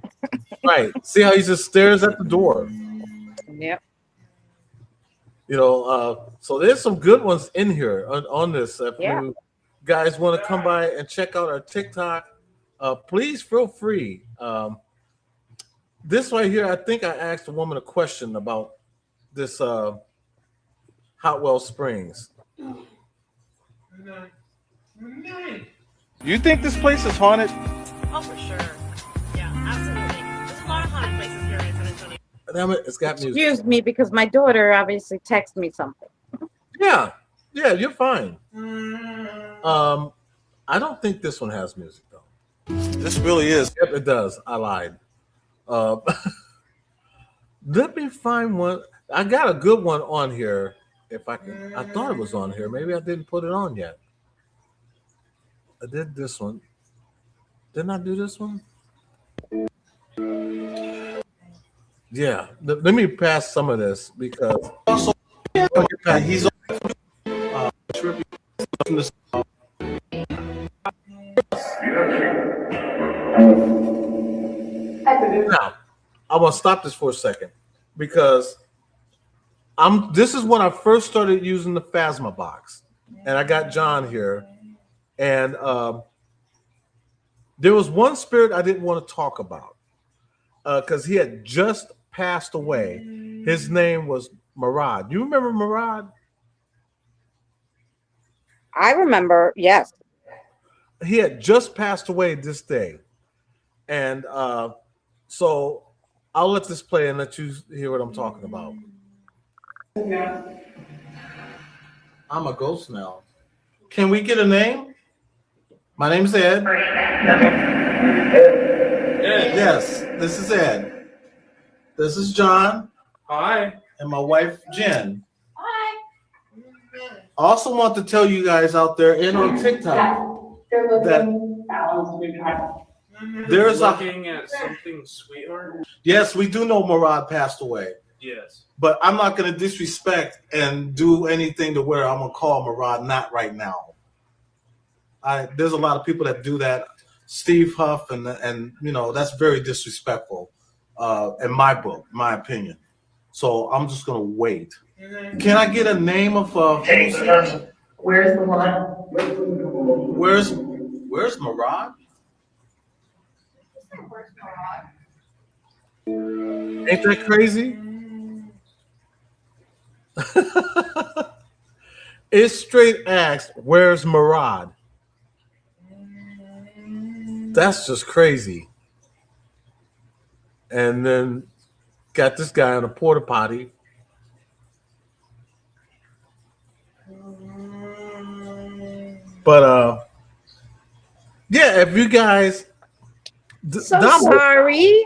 Right. See how he just stares at the door. Yep. So there's some good ones in here on this. If you guys want to come by and check out our TikTok, please feel free. This right here, I think I asked a woman a question about this Hotwell Springs. You think this place is haunted? Oh, for sure. Yeah, absolutely. There's a lot of haunted places here in San Antonio. Damn it, it's got music. Excuse me, because my daughter obviously texted me something. Yeah, you're fine. I don't think this one has music though. This really is. Yep, it does. I lied. Let me find one. I got a good one on here. If I can, I thought it was on here. Maybe I didn't put it on yet. I did this one. Didn't I do this one? Yeah. Let me pass some of this because Also, he's now, I want to stop this for a second because this is when I first started using the Phasma box, and I got John here, and there was one spirit I didn't want to talk about because he had just passed away. His name was Murad. You remember Murad? I remember, yes. He had just passed away this day, and so I'll let this play and let you hear what I'm talking about. I'm a ghost now. Can we get a name? My name's Ed. Yes, this is Ed. This is John. Hi. And my wife, Jen. Hi. I also want to tell you guys out there and on TikTok that there's looking at something, sweetheart. Yes, we do know Murad passed away. Yes. But I'm not going to disrespect and do anything to where I'm going to call Murad not right now. There's a lot of people that do that. Steve Huff and you know, that's very disrespectful in my book, my opinion. So I'm just going to wait. Can I get a name of Where's the one? Where's Murad? Ain't that crazy? It straight asked, where's Murad? That's just crazy. And then got this guy on a porta potty. But yeah, if you guys sorry.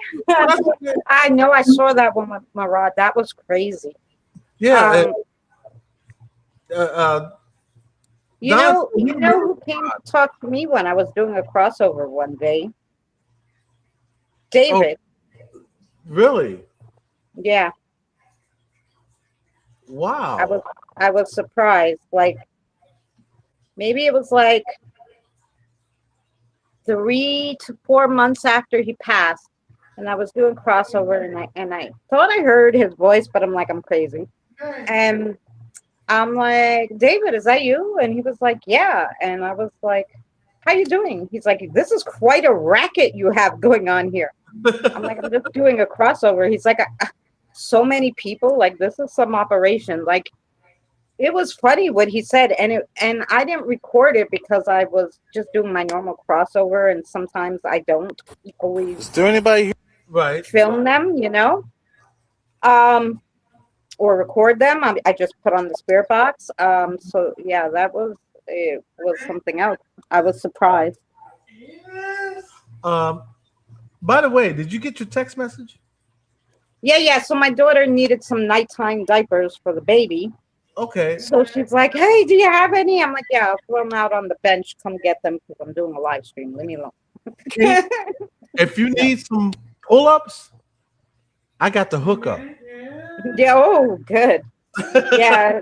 I know I saw that one with Murad. That was crazy. Yeah. You know who came to talk to me when I was doing a crossover one day? David. Oh, really? Yeah. Wow. I was surprised. Like maybe it was like 3 to 4 months after he passed, and I was doing crossover, and I thought I heard his voice, but I'm like, I'm crazy. And I'm like, David, is that you? And he was like, yeah. And I was like, how you doing? He's like, this is quite a racket you have going on here. I'm like, I'm just doing a crossover. He's like, so many people, like this is some operation. Like it was funny what he said, and I didn't record it because I was just doing my normal crossover, and sometimes I don't always. Is there anybody here? Right. Film them, you know, or record them. I just put on the spirit box. So yeah, it was something else. I was surprised. By the way, did you get your text message? Yeah. So my daughter needed some nighttime diapers for the baby. Okay. So she's like, hey, do you have any? I'm like, yeah, I'll throw them out on the bench. Come get them because I'm doing a live stream. Leave me alone. If you need some pull-ups, I got the hookup. Yeah, oh, good. Yeah.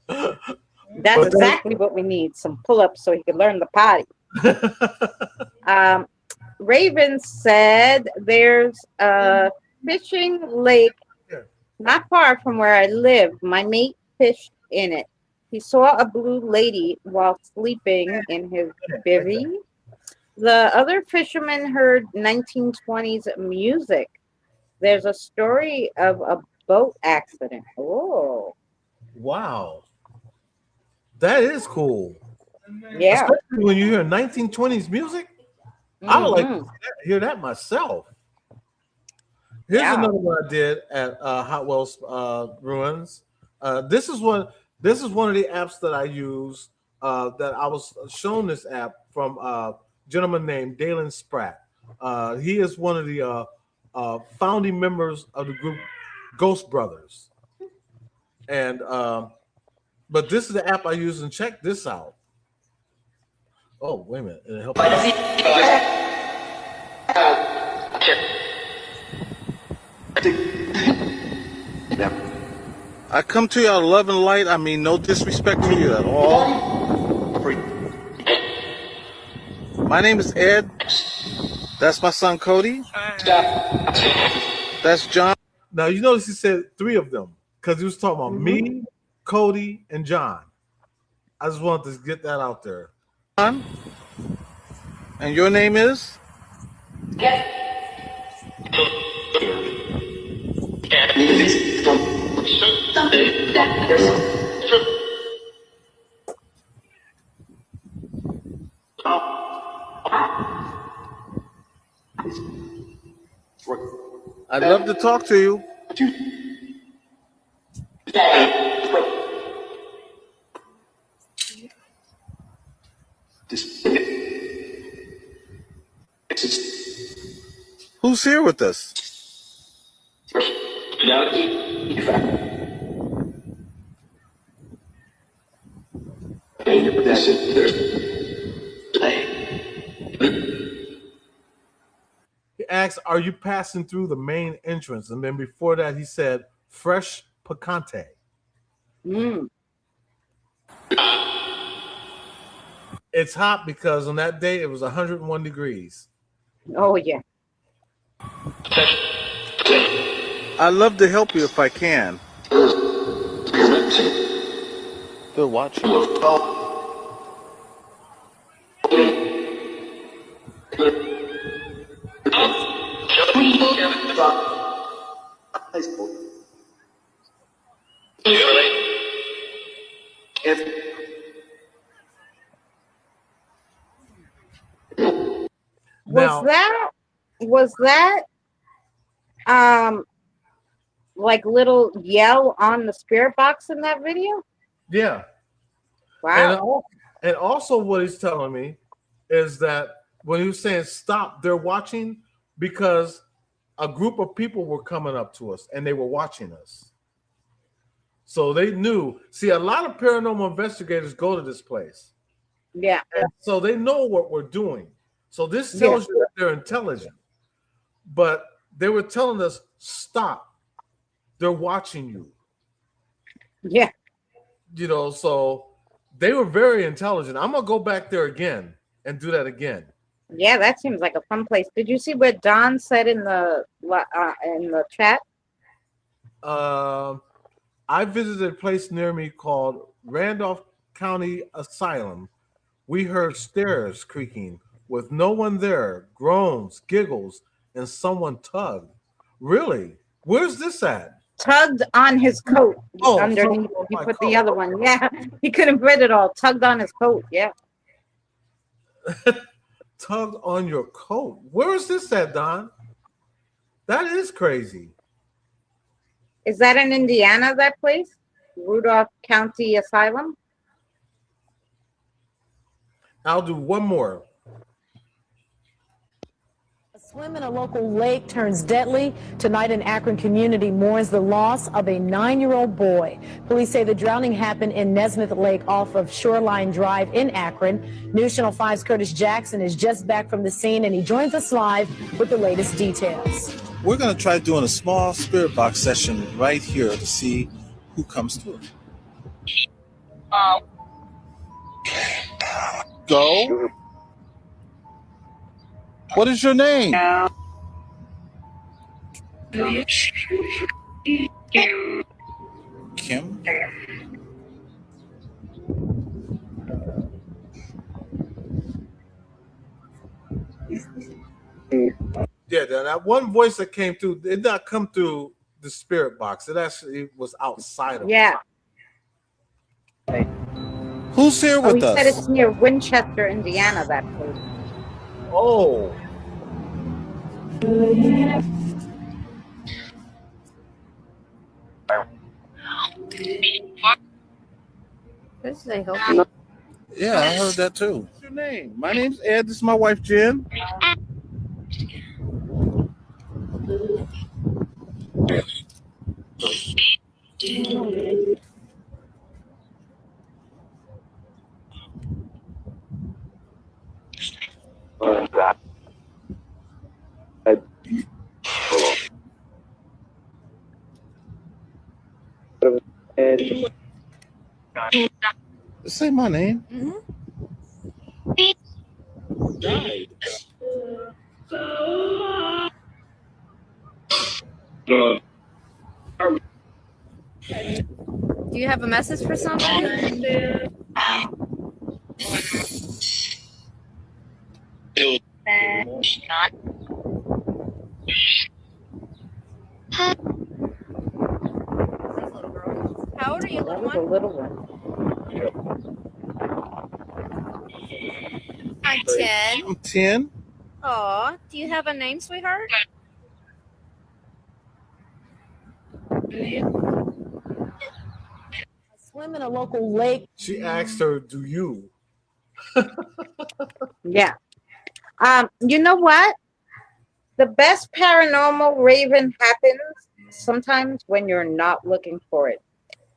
That's exactly what we need. Some pull-ups so he can learn the potty. Raven said there's a fishing lake not far from where I live. My mate fished in it. He saw a blue lady while sleeping in his bivvy. The other fisherman heard 1920s music. There's a story of a boat accident. Oh, Wow, that is cool. yeah. Especially when you hear 1920s music. I would like to hear that myself. Here's Yeah. another one I did at Hot Wells Ruins. This is one. This is one of the apps that I use. That I was shown this app from a gentleman named Dalen Spratt. He is one of the founding members of the group Ghost Brothers. And but this is the app I use, and check this out. Oh, wait a minute. It helps. I come to you out of love and light. I mean, no disrespect to you at all. My name is Ed. That's my son Cody. That's John. Now you notice he said three of them because he was talking about me, Cody, and John. I just wanted to get that out there. And your name is? I'd love to talk to you. Who's here with us? He asked, "Are you passing through the main entrance?" And then before that, he said, "Fresh picante." It's hot because on that day it was 101 degrees. Oh yeah. I'd love to help you if I can. They're watching. Was that like little yell on the spirit box in that video? Yeah. Wow. And also what he's telling me is that when he was saying stop, they're watching because a group of people were coming up to us and they were watching us. So they knew. See, a lot of paranormal investigators go to this place. Yeah. And so they know what we're doing. So this tells you that they're intelligent. But they were telling us, stop. They're watching you. Yeah. You know, so they were very intelligent. I'm going to go back there again and do that again. Yeah, that seems like a fun place. Did you see what Don said in the chat? I visited a place near me called Randolph County Asylum. We heard stairs creaking with no one there, groans, giggles, and someone tugged. Really? Where's this at? Tugged on his coat underneath. He put the other one. Yeah, he couldn't fit it all. Tugged on his coat. Yeah. Tugged on your coat. Where is this at, Don? That is crazy. Is that in Indiana, that place? Rudolph County Asylum? I'll do one more. A swim in a local lake turns deadly. Tonight, an Akron community mourns the loss of a 9-year-old boy. Police say the drowning happened in Nesmith Lake off of Shoreline Drive in Akron. News Channel 5's Curtis Jackson is just back from the scene, and he joins us live with the latest details. We're going to try doing a small spirit box session right here to see who comes through. Go. What is your name? Kim? Yeah, that one voice that came through, it did not come through the spirit box. It actually was outside of it. Yeah. Who's here Oh, with he said us? it's near Winchester, Indiana, that place. Oh. This is a healthy. Yeah, I heard that too. What's your name? My name's Ed. This is my wife, Jen. Say my name. Died. Do you have a message for somebody? How old are you, That little was a one? little one. I'm 10. I'm 10. Aw, do you have a name, sweetheart? Swim in a local lake. She asked her, "Do you?" Yeah. You know what? The best paranormal Raven happens sometimes when you're not looking for it.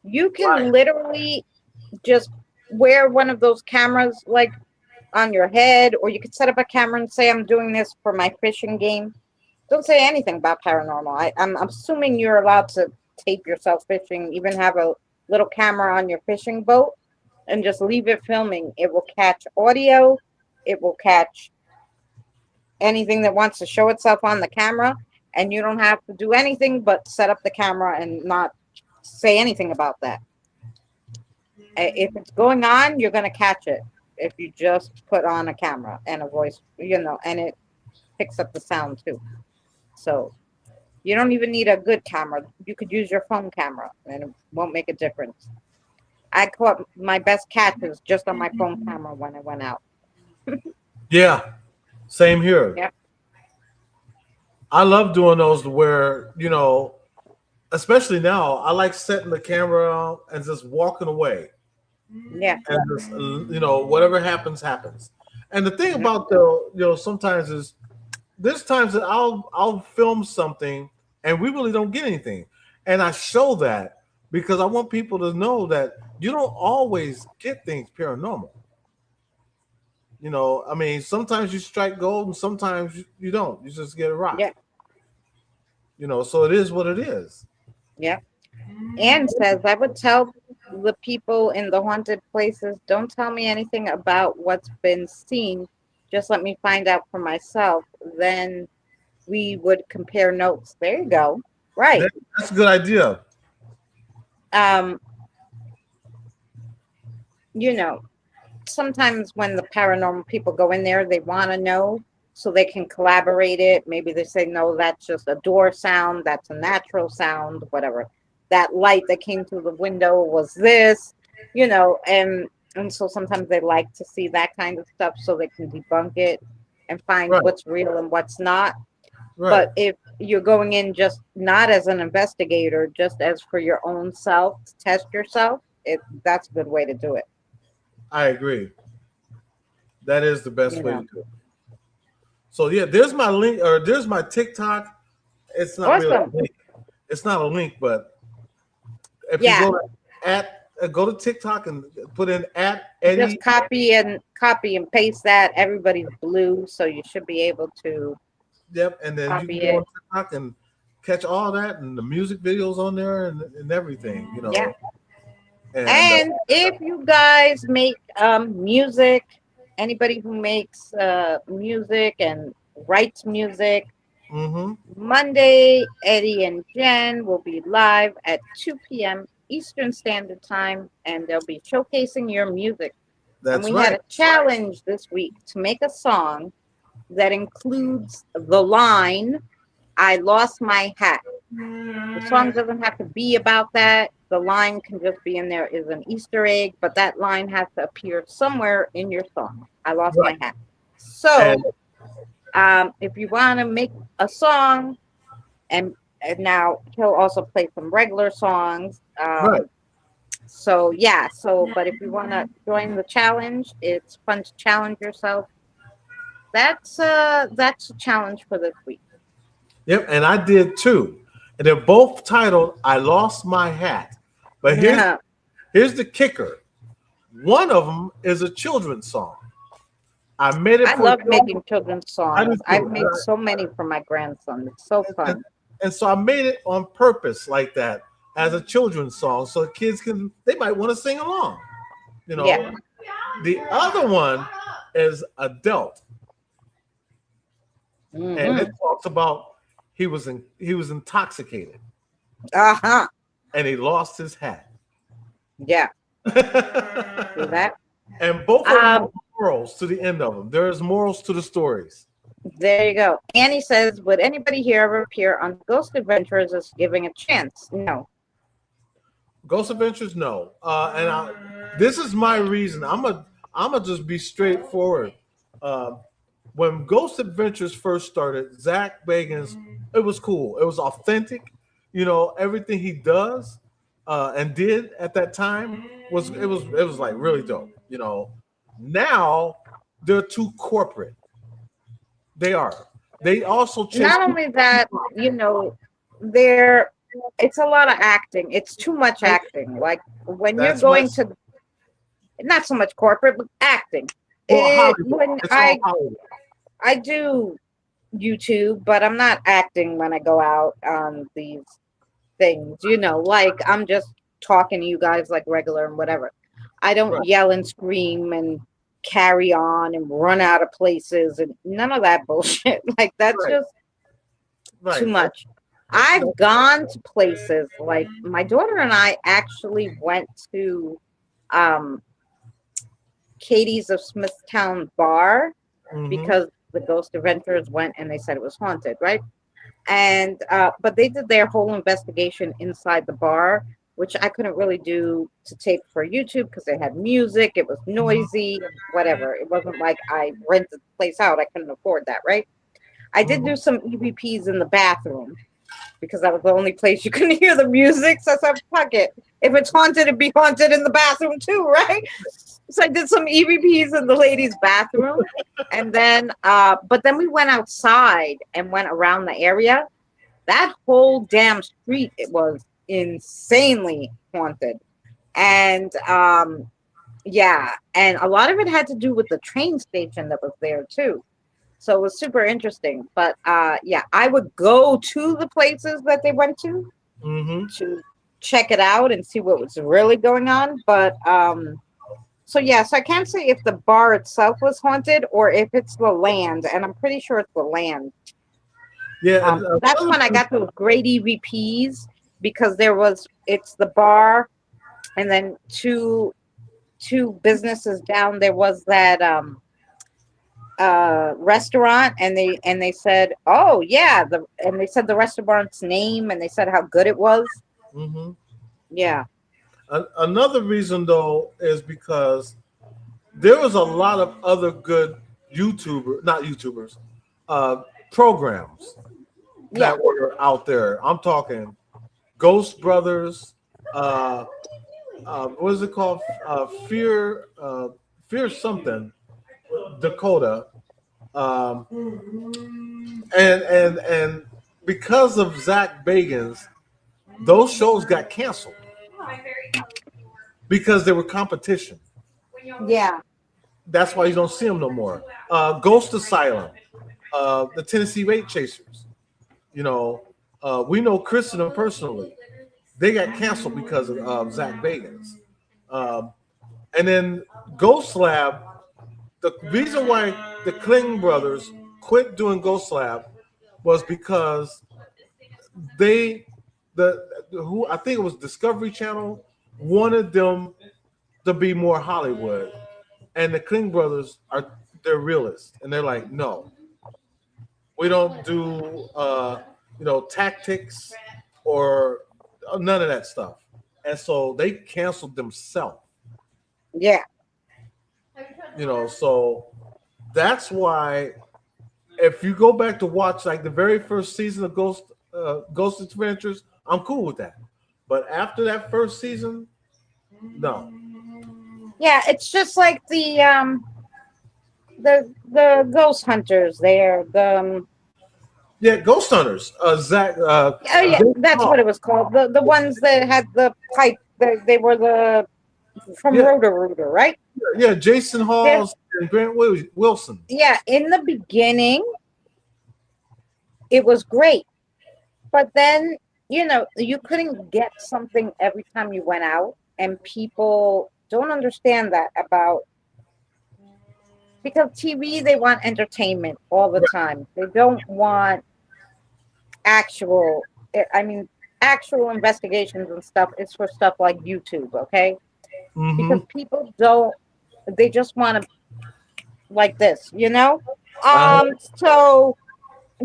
You can literally just wear one of those cameras like on your head, or you could set up a camera and say, I'm doing this for my fishing game. Don't say anything about paranormal. I'm assuming you're allowed to tape yourself fishing, even have a little camera on your fishing boat and just leave it filming. It will catch audio, it will catch anything that wants to show itself on the camera, and you don't have to do anything but set up the camera and not say anything about that. If it's going on, you're going to catch it if you just put on a camera and a voice, and it picks up the sound too. So you don't even need a good camera. You could use your phone camera and it won't make a difference. I caught my best catches just on my phone camera when I went out. Yeah, same here. Yeah. I love doing those where, especially now, I like setting the camera and just walking away. Yeah. And just, whatever happens, happens. And the thing about sometimes is there's times that I'll film something and we really don't get anything. And I show that because I want people to know that you don't always get things paranormal. I mean, sometimes you strike gold and sometimes you don't. You just get a rock. Yeah. So it is what it is. Yeah. Anne says, I would tell the people in the haunted places, don't tell me anything about what's been seen. Just let me find out for myself. Then we would compare notes. There you go. Right. That's a good idea. Sometimes when the paranormal people go in there, they want to know so they can collaborate it. Maybe they say, no, that's just a door sound. That's a natural sound, whatever. That light that came through the window was this, and so sometimes they like to see that kind of stuff so they can debunk it and find what's real and what's not. Right. But if you're going in just not as an investigator, just as for your own self, to test yourself, that's a good way to do it. I agree. That is the best way to do it. So yeah, there's my link, or there's my TikTok. It's not really a link. It's not a link, but if you go to TikTok and put in @Eddie. Just copy and paste that. Everybody's blue, so you should be able to. Yep, and then you can go on TikTok and catch all that and the music videos on there and everything. Yeah. And if you guys make music, anybody who makes music and writes music, Monday, Eddie and Jen will be live at 2 p.m. Eastern Standard Time, and they'll be showcasing your music. That's and we had a challenge this week to make a song that includes the line, I lost my hat. The song doesn't have to be about that. The line can just be in there is an Easter egg, but that line has to appear somewhere in your song. I lost my hat. So, if you want to make a song, and now he'll also play some regular songs. So yeah, but if you want to join the challenge, it's fun to challenge yourself. That's a challenge for this week. Yep, and I did too. And they're both titled "I Lost My Hat." But here's the kicker: one of them is a children's song. I made it. I love making children's songs. I've made so many for my grandson. It's so fun. And so I made it on purpose like that as a children's song, so kids they might want to sing along. You know. Yeah. The other one is adult, and it talks about he was intoxicated. And he lost his hat. Yeah. See that? And both of them have morals to the end of them. There's morals to the stories. There you go. Annie says, would anybody here ever appear on Ghost Adventures as giving a chance? No. Ghost Adventures, no. This is my reason. I'm a just be straightforward. When Ghost Adventures first started, Zach Bagans, it was cool. It was authentic. You know, everything he does and did at that time was like really dope. You know, now they're too corporate. They are. They also not only that, you know, it's a lot of acting. It's too much acting. Like when you're going to, not so much corporate, but acting. When I do YouTube, but I'm not acting when I go out on these things, you know, like I'm just talking to you guys like regular and whatever. I don't yell and scream and carry on and run out of places and none of that bullshit. Like that's just too much. I've gone to places like my daughter and I actually went to Katie's of Smithtown bar because the Ghost Adventurers went and they said it was haunted, right? And but they did their whole investigation inside the bar, which I couldn't really do to tape for YouTube because they had music, it was noisy, whatever. It wasn't like I rented the place out. I couldn't afford that, right? I did do some EVPs in the bathroom because that was the only place you couldn't hear the music. So I said, fuck it. If it's haunted, it'd be haunted in the bathroom too, right? So I did some EVPs in the ladies' bathroom. And then, but then we went outside and went around the area. That whole damn street, it was insanely haunted. And yeah, and a lot of it had to do with the train station that was there too. So it was super interesting. But yeah, I would go to the places that they went to check it out and see what was really going on. But so yeah, so I can't say if the bar itself was haunted or if it's the land, and I'm pretty sure it's the land. Yeah, that's when I got those great EVPs because it's the bar, and then two businesses down there was that restaurant, and they said, oh yeah, and they said the restaurant's name, and they said how good it was. Yeah. Another reason though is because there was a lot of other good programs that were out there. I'm talking Ghost Brothers, what is it called? Fear something, Dakota, and because of Zach Bagans, those shows got canceled because they were competition. Yeah, that's why you don't see them no more. Ghost Asylum, the Tennessee Rape Chasers. You know, we know Chris and them personally. They got canceled because of Zach Bagans. And then Ghost Lab, the reason why the Kling brothers quit doing Ghost Lab was because I think it was Discovery Channel wanted them to be more Hollywood, and the Kling brothers they're realists, and they're like, no, We don't do tactics or none of that stuff. And so they canceled themselves. Yeah. So that's why if you go back to watch like the very first season of Ghost Adventures, I'm cool with that. But after that first season, no. Yeah, it's just like the ghost hunters there. Yeah, Ghost Hunters. Zach. Oh yeah, that's what it was called. The ones that had the pipe. They were the from Roto-Rooter, right? Yeah, Jason Halls and Grant Wilson. Yeah, in the beginning, it was great, but then you couldn't get something every time you went out, and people don't understand that about because TV they want entertainment all the time. They don't want actual. I mean, actual investigations and stuff. It's for stuff like YouTube, okay? Because people don't. They just want to like this, So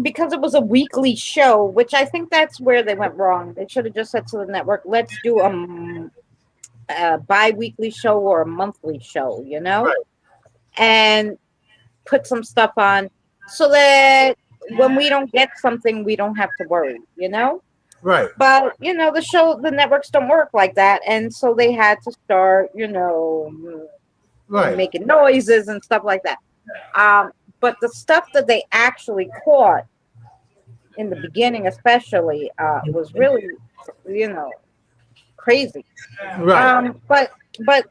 because it was a weekly show, which I think that's where they went wrong. They should have just said to the network, let's do a bi-weekly show or a monthly show, and put some stuff on so that when we don't get something, we don't have to worry, Right. But, the networks don't work like that. And so they had to start, making noises and stuff like that. But the stuff that they actually caught in the beginning, especially, was really, crazy. Right. But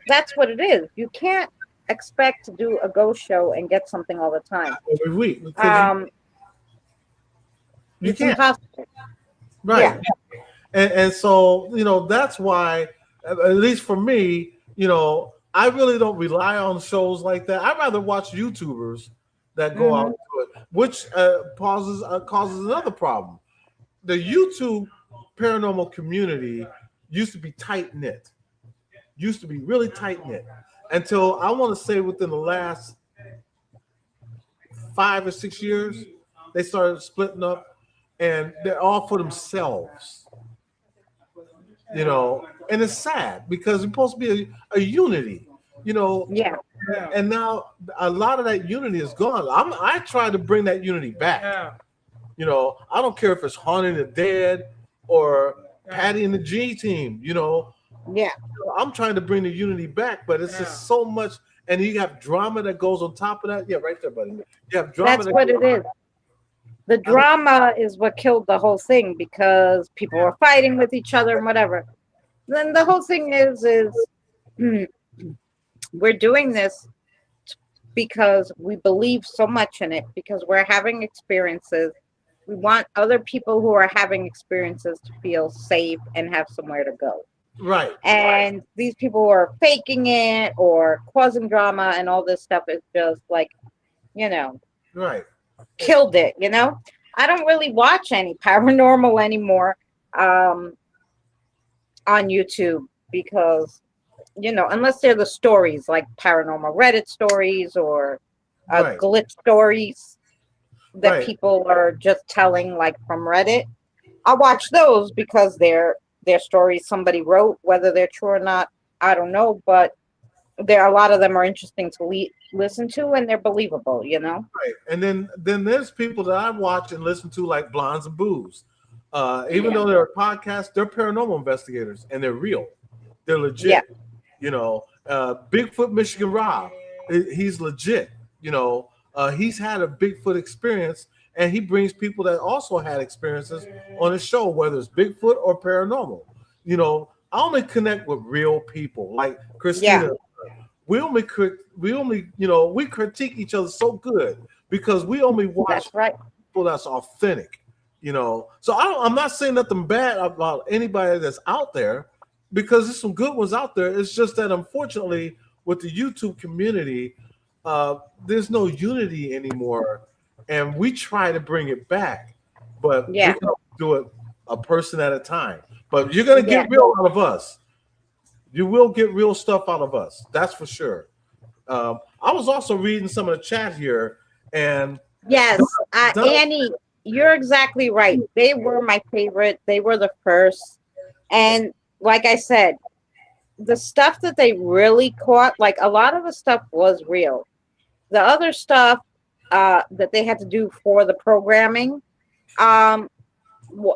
that's what it is. You can't expect to do a ghost show and get something all the time. Every week. You it's can't. impossible. Right. Yeah. And so, that's why, at least for me, I really don't rely on shows like that. I'd rather watch YouTubers that go out to it, which causes another problem. The YouTube paranormal community used to be tight-knit, used to be really tight-knit, until I want to say within the last 5 or 6 years, they started splitting up, and they're all for themselves. And it's sad because it's supposed to be a unity, Yeah. And now a lot of that unity is gone. I try to bring that unity back. Yeah. I don't care if it's Haunting the Dead or Patty and the G Team. Yeah. I'm trying to bring the unity back, but it's just so much, and you have drama that goes on top of that. Yeah, right there, buddy. You have drama. That's what it is. The drama is what killed the whole thing because people were fighting with each other and whatever. Then the whole thing is we're doing this because we believe so much in it, because we're having experiences. We want other people who are having experiences to feel safe and have somewhere to go. Right. And these people who are faking it or causing drama and all this stuff is just like, right. Killed it. I don't really watch any paranormal anymore on YouTube because, unless they're the stories like paranormal Reddit stories or glitch stories that people are just telling like from Reddit. I watch those because they're stories somebody wrote, whether they're true or not, I don't know, but a lot of them are interesting to listen to, and they're believable, Right. And then there's people that I watch and listen to, like Blondes and Boos. Even though they're a podcast, they're paranormal investigators, and they're real. They're legit. Bigfoot Michigan Rob, he's legit. He's had a Bigfoot experience, and he brings people that also had experiences on his show, whether it's Bigfoot or paranormal. I only connect with real people, like Christina. Yeah. We critique each other so good because we only watch people that's authentic, So I'm not saying nothing bad about anybody that's out there, because there's some good ones out there. It's just that unfortunately with the YouTube community, there's no unity anymore, and we try to bring it back, but we can do it a person at a time. But you're gonna get real out of us. You will get real stuff out of us. That's for sure. I was also reading some of the chat here, and Yes, Don't- Annie, you're exactly right. They were my favorite. They were the first. And like I said, the stuff that they really caught, like a lot of the stuff was real. The other stuff that they had to do for the programming um,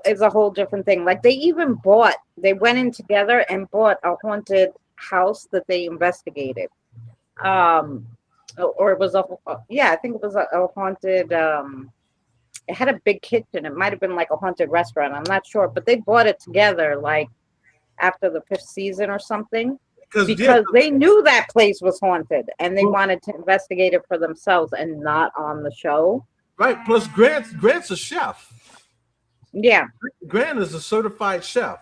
is a whole different thing. Like they went in together and bought a haunted house that they investigated. Um, or it was yeah, I think it was a haunted. It had a big kitchen. It might have been like a haunted restaurant. I'm not sure, but they bought it together like after the fifth season or something because they knew that place was haunted and they wanted to investigate it for themselves and not on the show. Right. Plus, Grant's a chef. Yeah. Grant is a certified chef.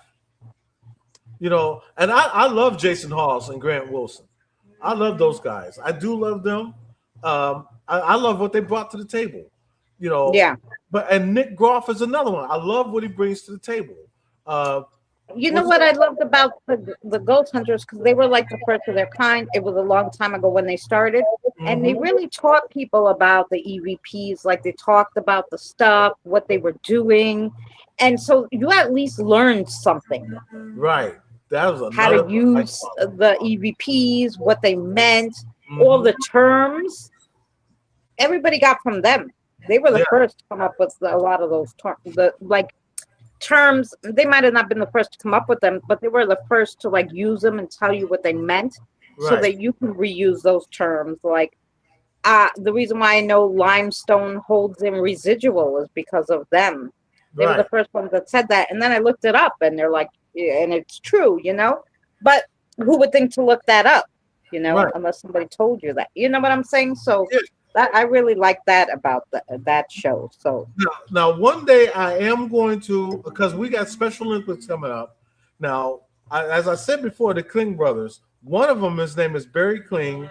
And I love Jason Hawes and Grant Wilson. I love those guys. I do love them. I love what they brought to the table. Yeah. And Nick Groff is another one. I love what he brings to the table. You know what I loved about the Ghost Hunters, because they were like the first of their kind. It was a long time ago when they started, and they really taught people about the EVPs. Like they talked about the stuff, what they were doing, and so you at least learned something. Right. That was how to use the EVPs, what they meant, all the terms. Everybody got from them. They were the first to come up with a lot of those terms. They might have not been the first to come up with them, but they were the first to like use them and tell you what they meant, so that you can reuse those terms. Like the reason why I know limestone holds in residual is because of them. They were the first ones that said that, and then I looked it up, and they're like, yeah, and it's true, But who would think to look that up, unless somebody told you that? You know what I'm saying? So that I really like that about that show. So now one day I am going to, because we got Special Olympics coming up. Now, as I said before, the Kling brothers. One of them, his name is Barry Kling.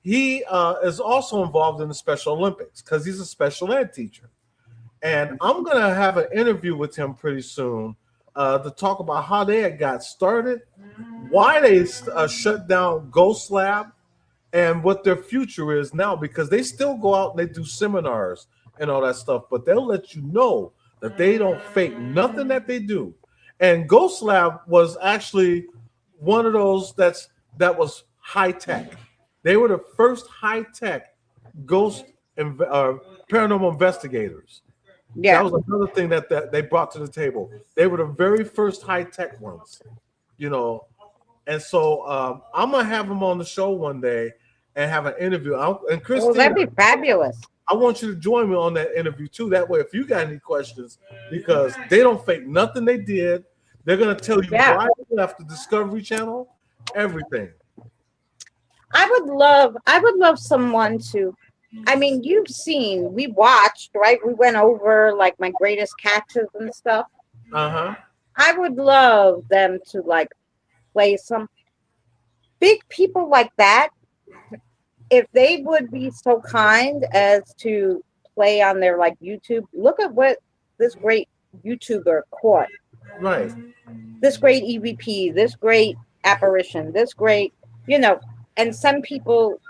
He is also involved in the Special Olympics because he's a special ed teacher. And I'm going to have an interview with him pretty soon to talk about how they had got started, why they shut down Ghost Lab, and what their future is now, because they still go out and they do seminars and all that stuff, but they'll let you know that they don't fake nothing that they do. And Ghost Lab was actually one of those that was high tech. They were the first high tech ghost paranormal investigators. Yeah, that was another thing that they brought to the table. They were the very first high tech ones, And so I'm gonna have them on the show one day and have an interview. And Christine, that'd be fabulous. I want you to join me on that interview too. That way, if you got any questions, because they don't fake nothing they did, they're gonna tell you why they left the Discovery Channel, everything. I would love someone to. I mean, we watched, right? We went over like my greatest catches and stuff. I would love them to like play some big people like that. If they would be so kind as to play on their like YouTube, look at what this great YouTuber caught. Right. This great EVP, this great apparition, this great, and send people,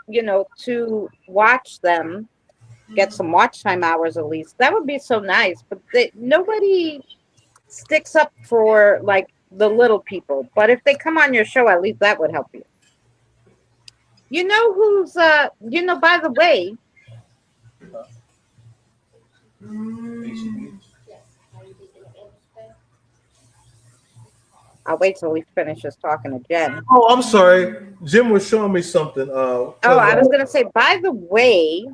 to watch them, get some watch time hours at least. That would be so nice. But nobody sticks up for like the little people. But if they come on your show, at least that would help you. You know who's by the way. I'll wait till he finishes talking to Jen. Oh, I'm sorry. Jim was showing me something. I was going to say, by the way,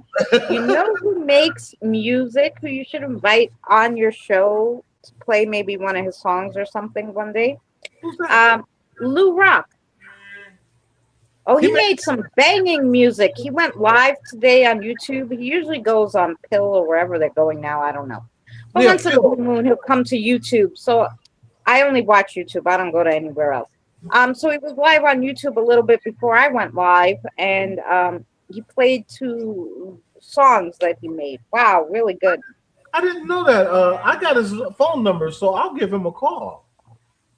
you know who makes music, who you should invite on your show to play maybe one of his songs or something one day? Lou Rock. Oh, he made some banging music. He went live today on YouTube. He usually goes on Pill or wherever they're going now. I don't know. But once in a blue moon, he'll come to YouTube. So I only watch YouTube. I don't go to anywhere else. So he was live on YouTube a little bit before I went live, and he played 2 songs that he made. Wow, really good. I didn't know that. I got his phone number, so I'll give him a call.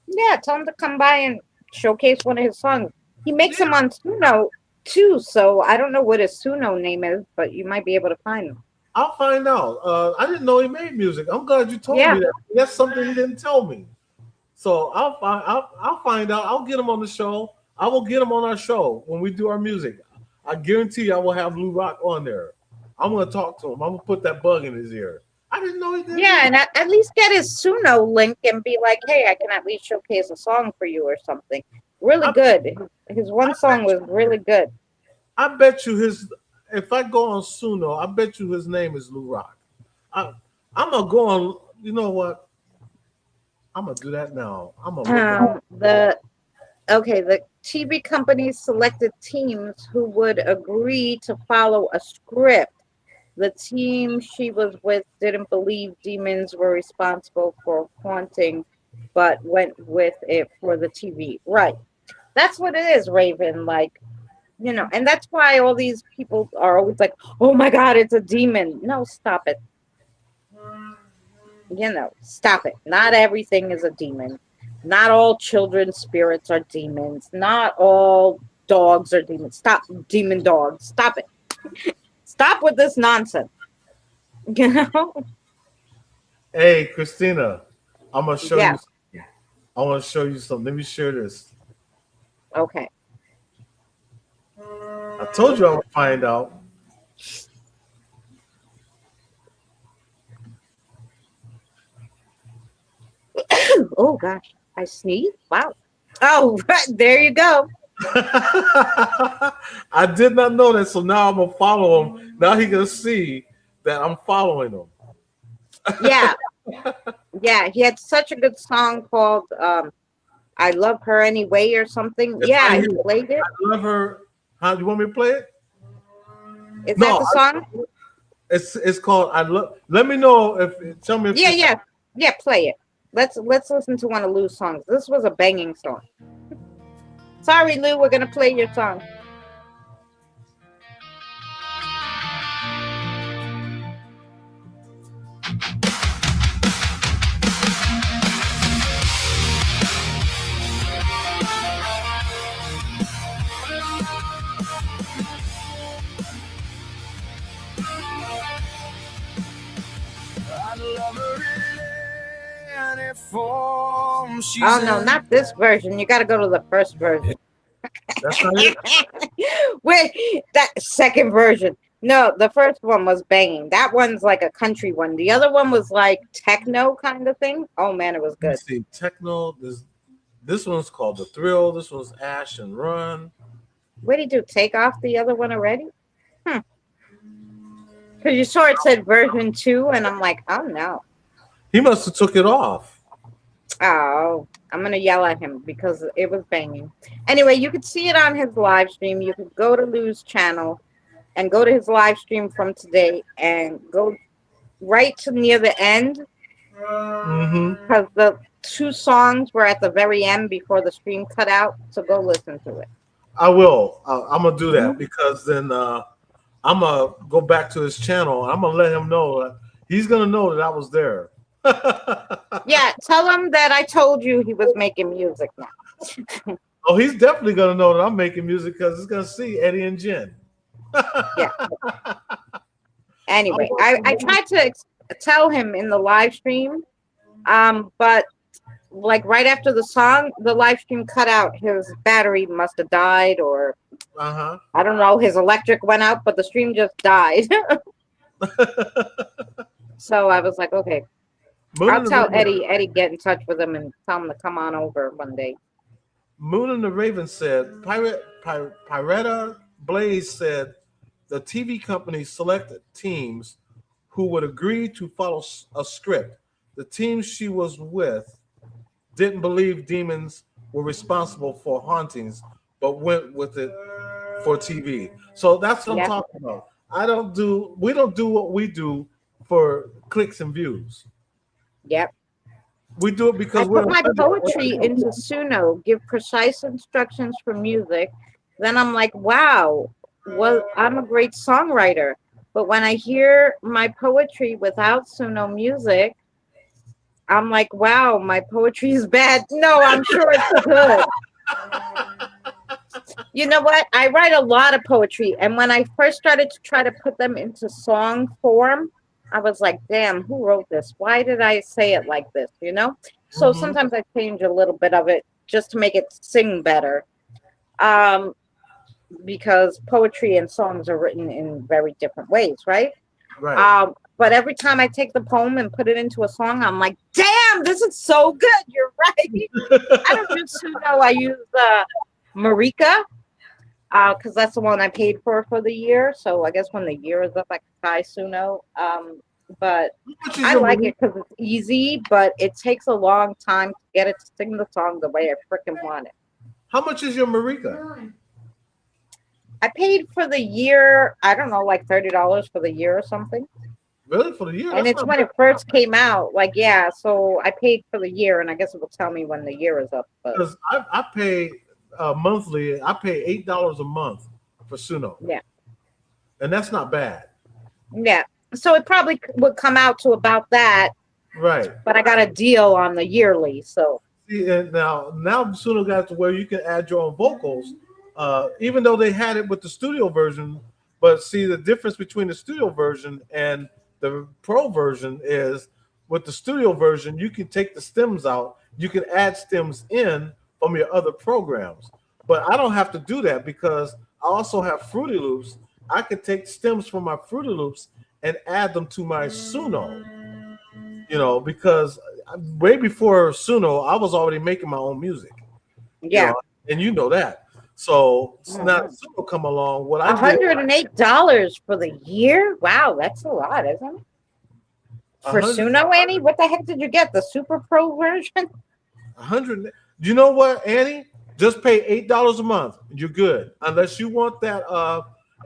Yeah, tell him to come by and showcase one of his songs. He makes them on Suno too, so I don't know what his Suno name is, but you might be able to find him. I'll find out. I didn't know he made music. I'm glad you told Yeah. me that. That's something he didn't tell me. So I'll find out. I'll get him on the show. I will get him on our show when we do our music. I guarantee you I will have Lou Rock on there. I'm gonna talk to him. I'm gonna put that bug in his ear. I didn't know he did. Yeah, and at least get his Suno link and be like, hey, I can at least showcase a song for you or something. Really good. His one song was really good. I bet you if I go on Suno, I bet you his name is Lou Rock. I'm gonna go on. You know what? I'm gonna do that now. I'm gonna The TV companies selected teams who would agree to follow a script. The team she was with didn't believe demons were responsible for haunting, but went with it for the TV. Right. That's what it is, Raven. Like, and that's why all these people are always like, oh my God, it's a demon. No, stop it. Stop it. Not everything is a demon. Not all children's spirits are demons. Not all dogs are demons. Stop, demon dogs. Stop it. Stop with this nonsense. Hey, Christina, I'm gonna show Yeah. you. I want to show you something. Let me share this. Okay. I told you I would find out. Oh gosh, I sneezed. Wow. Oh, there you go. I did not know that, so now I'm gonna follow him. Now he gonna see that I'm following him. Yeah. Yeah, he had such a good song called I Love Her Anyway or something. It's Yeah, right he here. played it. I love her. How do you want me to play it? Is that the song? It's called I love. Let me know if tell me if Yeah, play it. Let's listen to one of Lou's songs. This was a banging song. Sorry, Lou, we're gonna play your song. Oh no, not this version. You got to go to the first version. That's not it. Wait, that second version. No, the first one was banging. That one's like a country one. The other one was like techno kind of thing. Oh man, it was Let me good. see, techno. This one's called The Thrill. This one's Ash and Run. What did you do? Take off the other one already? Because you saw it said version 2, and I'm like, oh no. He must have took it off. Oh, I'm gonna yell at him because it was banging. Anyway, you could see it on his live stream. You could go to Lou's channel and go to his live stream from today and go right to near the end because the 2 songs were at the very end before the stream cut out. So go listen to it. I will. I'm gonna do that because then I'm gonna go back to his channel. I'm gonna let him know. He's gonna know that I was there. Yeah, tell him that I told you he was making music now. Oh, he's definitely gonna know that I'm making music because he's gonna see Eddie and Jen. Yeah. Anyway, I tried to tell him in the live stream, but like right after the song, the live stream cut out. His battery must have died, or I don't know. His electric went out, but the stream just died. So I was like, okay, I'll tell Eddie. Eddie, get in touch with him and tell him to come on over one day. Moon and the Raven said, Pirata Blaze said the TV company selected teams who would agree to follow a script. The team she was with didn't believe demons were responsible for hauntings, but went with it for TV. So that's what I'm talking about. We don't do what we do for clicks and views. Yep. We do it because I put my poetry into Suno, give precise instructions for music. Then I'm like, wow, well, I'm a great songwriter. But when I hear my poetry without Suno music, I'm like, wow, my poetry is bad. No, I'm sure it's good. You know what? I write a lot of poetry, and when I first started to try to put them into song form, I was like, "Damn, who wrote this? Why did I say it like this?" You know. So Mm-hmm. sometimes I change a little bit of it just to make it sing better. Um, because poetry and songs are written in very different ways, right? Right. But every time I take the poem and put it into a song, I'm like, damn, this is so good. You're right. I don't use Suno. I use Marika because that's the one I paid for the year. So I guess when the year is up, I can try Suno. But I like it because it's easy, but it takes a long time to get it to sing the song the way I freaking want it. How much is your Marika? I paid for the year, I don't know, like $30 for the year or something. Really? For the year? And it's when it first came out. Like, yeah, so I paid for the year, and I guess it will tell me when the year is up. Because I pay monthly. I pay $8 a month for Suno. Yeah. And that's not bad. Yeah. So it probably would come out to about that. Right. But I got a deal on the yearly, so. See, and now Suno got to where you can add your own vocals, even though they had it with the studio version. But see, the difference between the studio version and the pro version is with the studio version, you can take the stems out. You can add stems in from your other programs. But I don't have to do that because I also have Fruity Loops. I can take stems from my Fruity Loops and add them to my Suno. You know, because way before Suno, I was already making my own music. Yeah. You know, and you know that. So it's not Suno come along. What I $108 for the year? Wow, that's a lot, isn't it? For Suno, Annie? What the heck did you get? The Super Pro version? 100. You know what, Annie? Just pay $8 a month. You're good. Unless you want that.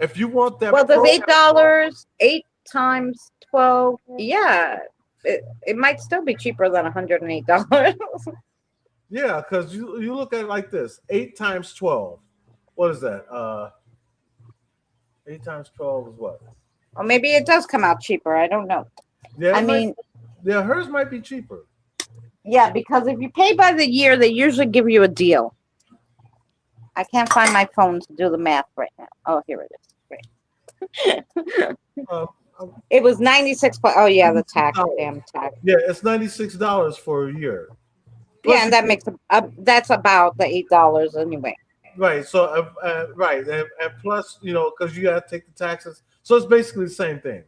If you want that. Well, there's $8, 8 times 12. Yeah. It might still be cheaper than $108. Yeah, because you look at it like this: 8 times 12. What is that? 8 times 12 is what? Or maybe it does come out cheaper. I don't know. Yeah, I mean, hers might be cheaper. Yeah, because if you pay by the year, they usually give you a deal. I can't find my phone to do the math right now. Oh, here it is. Great. It was 96. Oh yeah, the tax, damn tax. Yeah, it's $96 for a year. Plus yeah, and that makes that's about the $8 anyway. Right. So right, and plus because you got to take the taxes, so it's basically the same thing.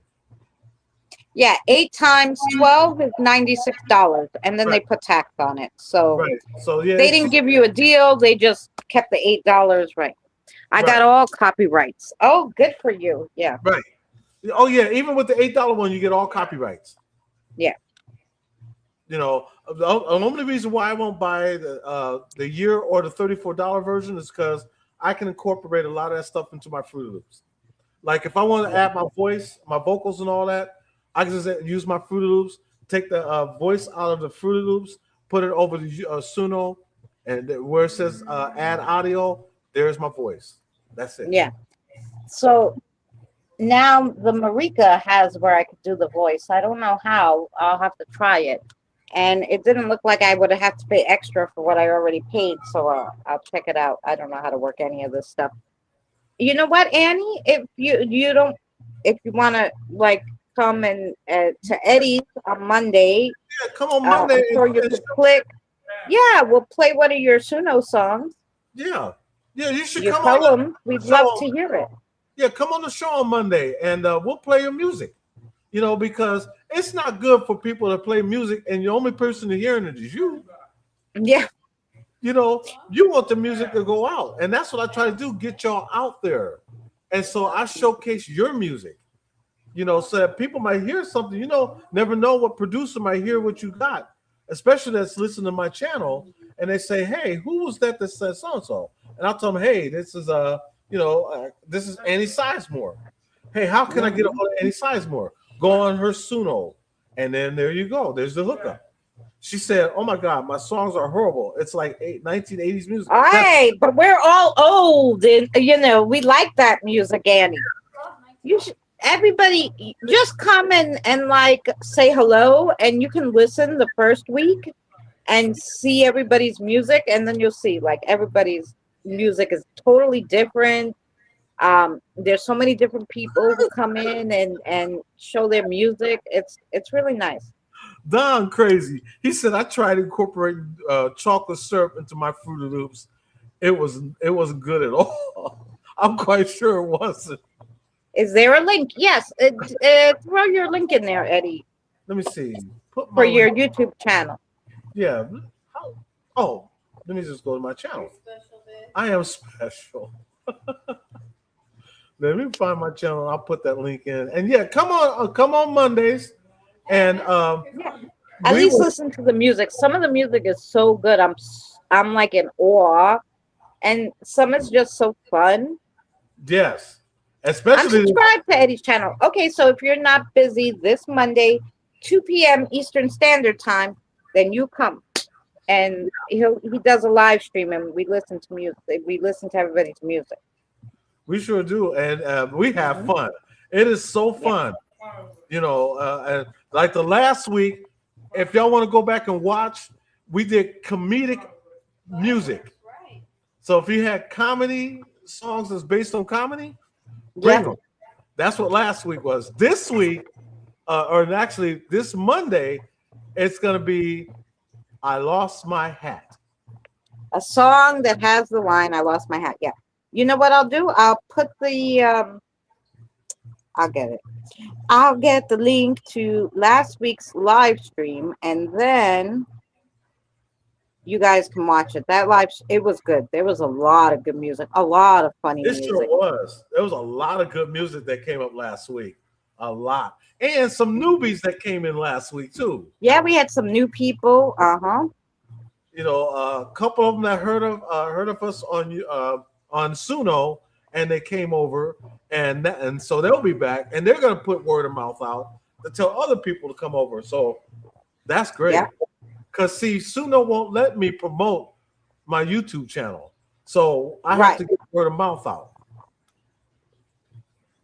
Yeah, 8 times 12 is $96, and then they put tax on it. So right. So yeah, they didn't give you a deal; they just kept the $8. Right. I got all copyrights. Oh, good for you. Yeah. Right. Oh yeah, even with the $8 one, you get all copyrights. Yeah. The only reason why I won't buy the year or the $34 version is because I can incorporate a lot of that stuff into my Fruity Loops. Like if I want to add my voice, my vocals, and all that, I can just use my Fruity Loops, take the voice out of the Fruity Loops, put it over the Suno, and where it says add audio, there's my voice. That's it. Yeah. So now the Marika has where I could do the voice. I don't know how. I'll have to try it. And it didn't look like I would have to pay extra for what I already paid. So I'll check it out. I don't know how to work any of this stuff. You know what, Annie? If you want to like come and to Eddie's on Monday. Yeah, come on Monday. I'm sure you could click. Yeah, we'll play one of your Suno songs. Yeah. Yeah, you should come on. Them. We'd love to hear it. Yeah, come on the show on Monday and we'll play your music. Because it's not good for people to play music and the only person to hearing it is you. Yeah. You want the music to go out. And that's what I try to do, get y'all out there. And so I showcase your music, so that people might hear something, never know what producer might hear what you got, especially that's listening to my channel. And they say, hey, who was that said so-and-so? And I'll tell them, hey, this is this is Annie Sizemore. Hey, how can I get a hold of Annie Sizemore? Go on her Suno, and then there you go. There's the hookup. She said, "Oh my God, my songs are horrible. It's like 1980s music." All right, but we're all old, and we like that music, Annie. You should. Everybody, just come and like say hello, and you can listen the first week and see everybody's music, and then you'll see like everybody's music is totally different. There's so many different people who come in and show their music. It's really nice. Don crazy. He said I tried incorporating chocolate syrup into my Fruity Loops. It wasn't good at all. I'm quite sure it wasn't. Is there a link? Yes. Throw your link in there, Eddie, Let me see. Put my for your link. YouTube channel. Yeah. Oh, let me just go to my channel. I am special. Let me find my channel. I'll put that link in. And yeah, come on Mondays, and At we least will. listen to the music. Some of the music is so good. I'm like in awe, and some is just so fun. Yes, I'm especially subscribed to Eddie's channel. Okay, so if you're not busy this Monday, 2 p.m. Eastern Standard Time, then you come. And he does a live stream and we listen to music. We listen to everybody's music. we sure do, and we have fun. It is so fun, and like the last week. If y'all want to go back and watch, we did comedic music. So if you had comedy songs that's based on comedy, bring them. That's what last week was. This week, or actually this Monday, it's gonna be "I Lost My Hat." A song that has the line "I lost my hat." Yeah. You know what I'll do? I'll put the I'll get it. I'll get the link to last week's live stream, and then you guys can watch it. It was good. There was a lot of good music, a lot of funny It music. sure was. There was a lot of good music that came up last week. A lot, and some newbies that came in last week too. Yeah, we had some new people. A couple of them that heard of us on Suno, and they came over, and so they'll be back, and they're gonna put word of mouth out to tell other people to come over. So that's great. Yeah. Cause see, Suno won't let me promote my YouTube channel, so I have to get word of mouth out.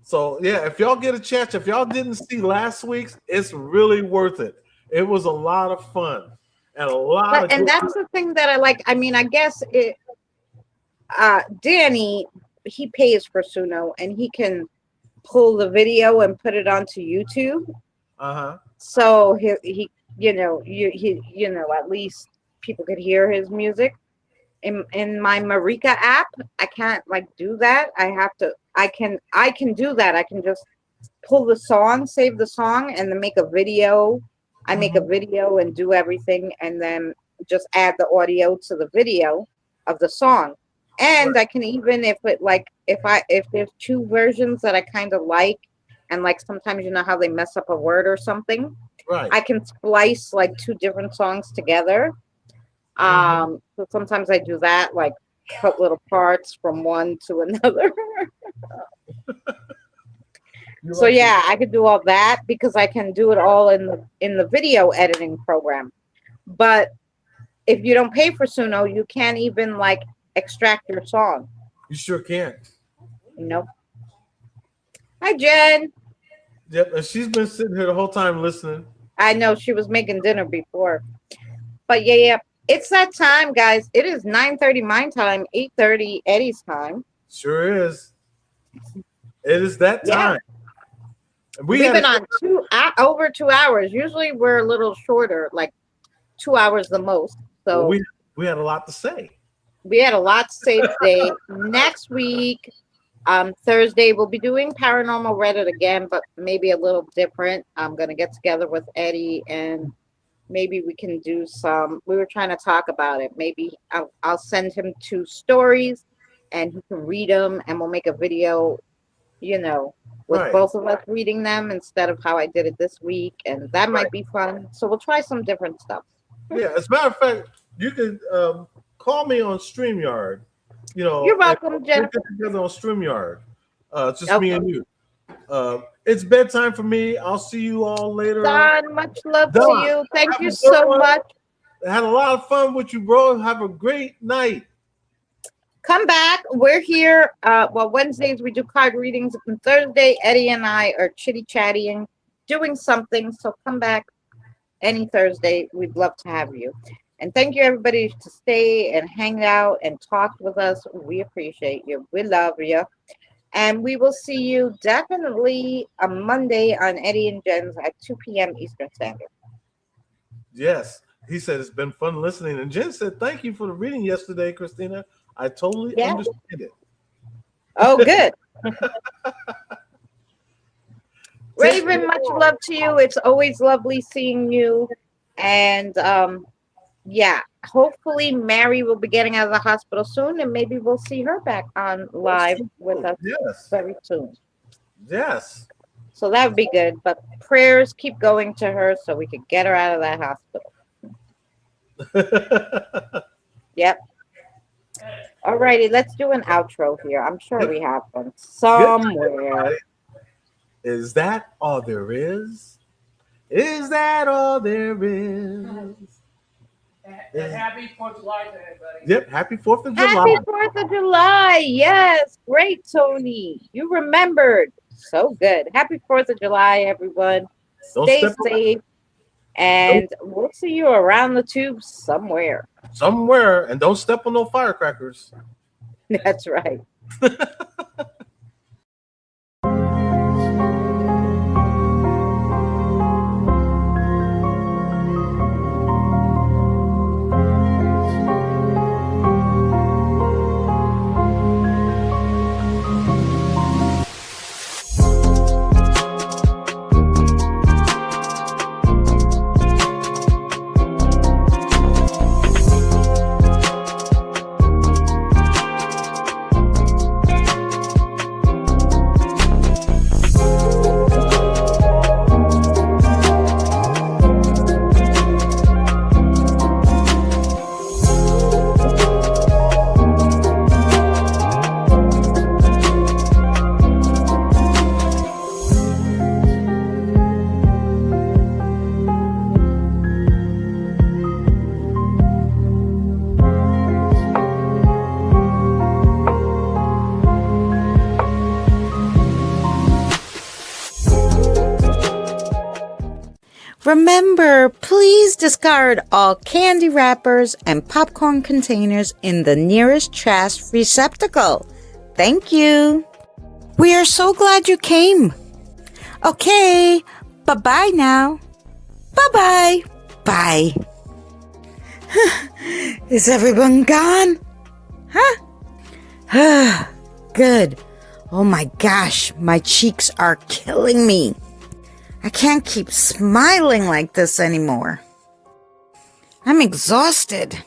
So yeah, if y'all get a chance, if y'all didn't see last week's, it's really worth it. It was a lot of fun and a lot of. And that's the thing that I like. I mean, I guess Danny, he pays for Suno and he can pull the video and put it onto YouTube. So he at least people could hear his music. In my Marika app, I can't do that. I can do that. I can just pull the song, save the song, and then make a video. I make a video and do everything, and then just add the audio to the video of the song. And I can even if there's two versions that I kind of like, and sometimes you know how they mess up a word or something. Right. I can splice two different songs together. So sometimes I do that, cut little parts from one to another. So yeah, I could do all that because I can do it all in the video editing program. But if you don't pay for Suno, you can't even extract your song. You sure can't. Nope. Hi, Jen. Yep, and she's been sitting here the whole time listening. I know she was making dinner before. But yeah. It's that time, guys. It is 9:30 my time, 8:30 Eddie's time. Sure is. It is that time. We've been on over 2 hours. Usually we're a little shorter, 2 hours the most. So we had a lot to say. We had a lot to say today. Next week, Thursday, we'll be doing Paranormal Reddit again, but maybe a little different. I'm gonna get together with Eddie and maybe we can do we were trying to talk about it. Maybe I'll send him 2 stories and he can read them and we'll make a video, with both of us reading them instead of how I did it this week. And that might be fun. So we'll try some different stuff. Yeah, as a matter of fact, you can call me on StreamYard. You're welcome, Jennifer. We'll get together on StreamYard. Just me and you. It's bedtime for me. I'll see you all later. Don, much love to you. Thank you so much. I had a lot of fun with you, bro. Have a great night. Come back. We're here. Wednesdays we do card readings. And Thursday, Eddie and I are chitty-chatting, doing something. So come back any Thursday. We'd love to have you. And thank you, everybody, to stay and hang out and talk with us. We appreciate you. We love you. And we will see you definitely on Monday on Eddie and Jen's at 2 p.m. Eastern Standard. Yes. He said it's been fun listening. And Jen said, thank you for the reading yesterday, Christina. I totally understand it. Oh, good. Raven, much love to you. It's always lovely seeing you. And yeah, hopefully Mary will be getting out of the hospital soon, and maybe we'll see her back on live with us very soon. Yes. So that would be good. But prayers keep going to her so we can get her out of that hospital. Yep. All righty, let's do an outro here. I'm sure we have one somewhere. Is that all there is? Is that all there is? And happy 4th of July to everybody. Yep, happy 4th of July. Happy 4th of July. Yes, great, Tony. You remembered. So good. Happy 4th of July, everyone. Stay safe. And we'll see you around the tube somewhere. Somewhere. And don't step on no firecrackers. That's right. Remember, please discard all candy wrappers and popcorn containers in the nearest trash receptacle. Thank you. We are so glad you came. Okay, bye-bye now. Bye-bye. Bye. Is everyone gone? Huh? Good. Oh my gosh, my cheeks are killing me. I can't keep smiling like this anymore. I'm exhausted.